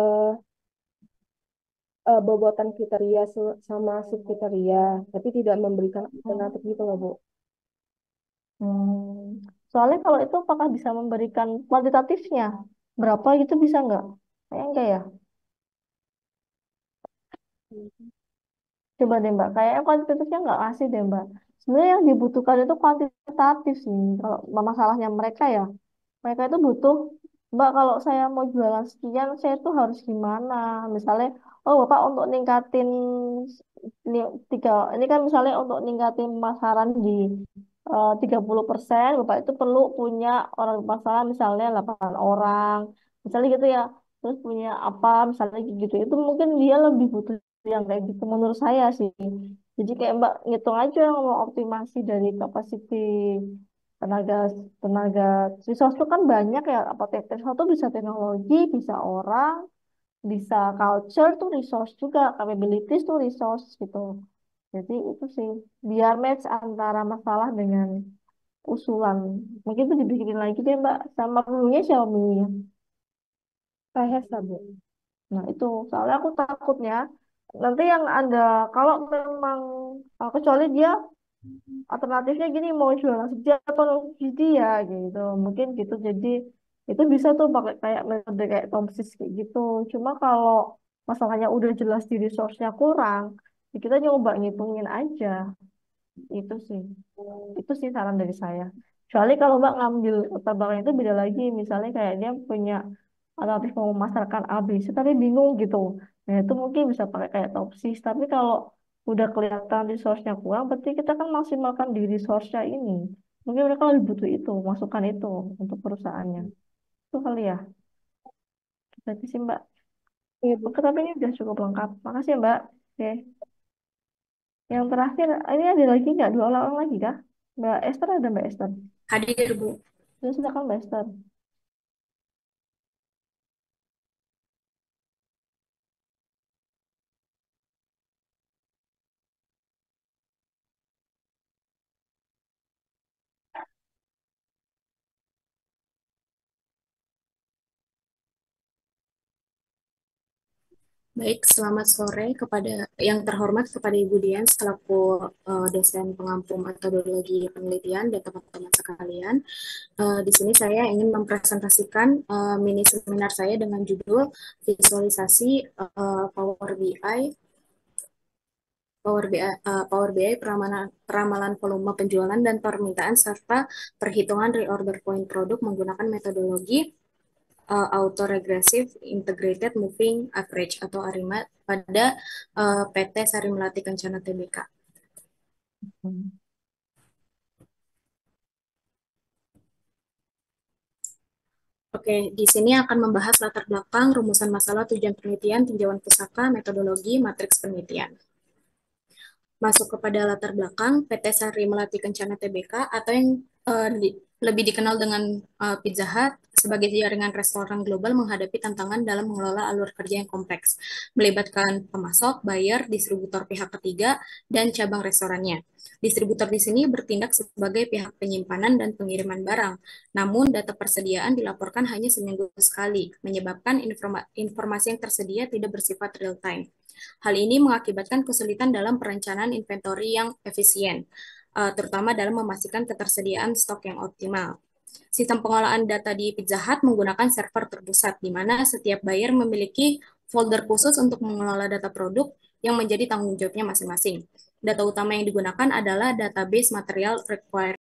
bobotan kriteria sama subkriteria, tapi tidak memberikan alternatif gitu loh, Bu. Hmm. Soalnya kalau itu apakah bisa memberikan kuantitatifnya? Berapa gitu bisa nggak? Kayak enggak ya. Coba deh Mbak. Kayaknya kuantitatifnya nggak kasih deh Mbak. Sebenarnya yang dibutuhkan itu kuantitatif sih. Kalau masalahnya mereka ya. Mereka itu butuh, Mbak kalau saya mau jualan sekian, saya tuh harus gimana? Misalnya, oh Bapak untuk ningkatin ini kan misalnya untuk ningkatin pemasaran di 30%, Bapak itu perlu punya orang pemasaran misalnya 8 orang, misalnya gitu ya. Terus punya apa, misalnya gitu. Itu mungkin dia lebih butuh yang kayak gitu menurut saya sih. Jadi kayak Mbak ngitung aja mau optimasi dari capacity tenaga tenaga resource itu kan banyak ya apa resource itu bisa teknologi bisa orang bisa culture tuh resource juga capabilities tuh resource gitu jadi itu sih biar match antara masalah dengan usulan mungkin itu dibikin lagi deh Mbak sama dulunya Xiaomi Saya Bu. nah itu soalnya aku takutnya nanti yang ada kalau memang kecuali dia alternatifnya gini mau jualan sejak atau subsidi ya gitu mungkin gitu jadi itu bisa tuh pakai kayak metode kayak Tomsis kayak gitu cuma kalau masalahnya udah jelas di resource-nya kurang ya kita nyoba ngitungin aja itu sih saran dari saya kecuali kalau Mbak ngambil latar belakang itu beda lagi misalnya kayak dia punya alternatif mau memasarkan A B C tapi bingung gitu nah itu mungkin bisa pakai kayak Topsis tapi kalau udah kelihatan resource-nya kurang berarti kita kan maksimalkan di resource-nya ini mungkin mereka lebih butuh itu masukan itu untuk perusahaannya itu kali ya berarti sih Mbak Iya, Bu. oke tapi ini udah cukup lengkap makasih ya Mbak oke yang terakhir ini ada lagi nggak dua orang lagi kah Mbak Esther ada Mbak Esther Hadir, Bu. ya silakan Mbak Esther. Baik, selamat sore kepada yang terhormat kepada Ibu Dian selaku dosen pengampu metodologi penelitian dan teman-teman sekalian. Di sini saya ingin mempresentasikan mini seminar saya dengan judul visualisasi Power BI Power BI peramalan volume penjualan dan permintaan serta perhitungan reorder point produk menggunakan metodologi Autoregressive Integrated Moving Average atau ARIMA pada PT Sari Melati Kencana Tbk. Oke, di sini akan membahas latar belakang, rumusan masalah, tujuan penelitian, tinjauan pusaka, metodologi, matriks penelitian. Masuk kepada latar belakang, PT Sari Melati Kencana Tbk atau yang lebih dikenal dengan Pizza Hut, sebagai jaringan restoran global menghadapi tantangan dalam mengelola alur kerja yang kompleks, melibatkan pemasok, buyer, distributor pihak ketiga, dan cabang restorannya. Distributor di sini bertindak sebagai pihak penyimpanan dan pengiriman barang, namun data persediaan dilaporkan hanya seminggu sekali, menyebabkan informasi yang tersedia tidak bersifat real time. Hal ini mengakibatkan kesulitan dalam perencanaan inventory yang efisien, terutama dalam memastikan ketersediaan stok yang optimal. Sistem pengolahan data di Pizza Hut menggunakan server terpusat, di mana setiap buyer memiliki folder khusus untuk mengelola data produk yang menjadi tanggung jawabnya masing-masing. Data utama yang digunakan adalah database material required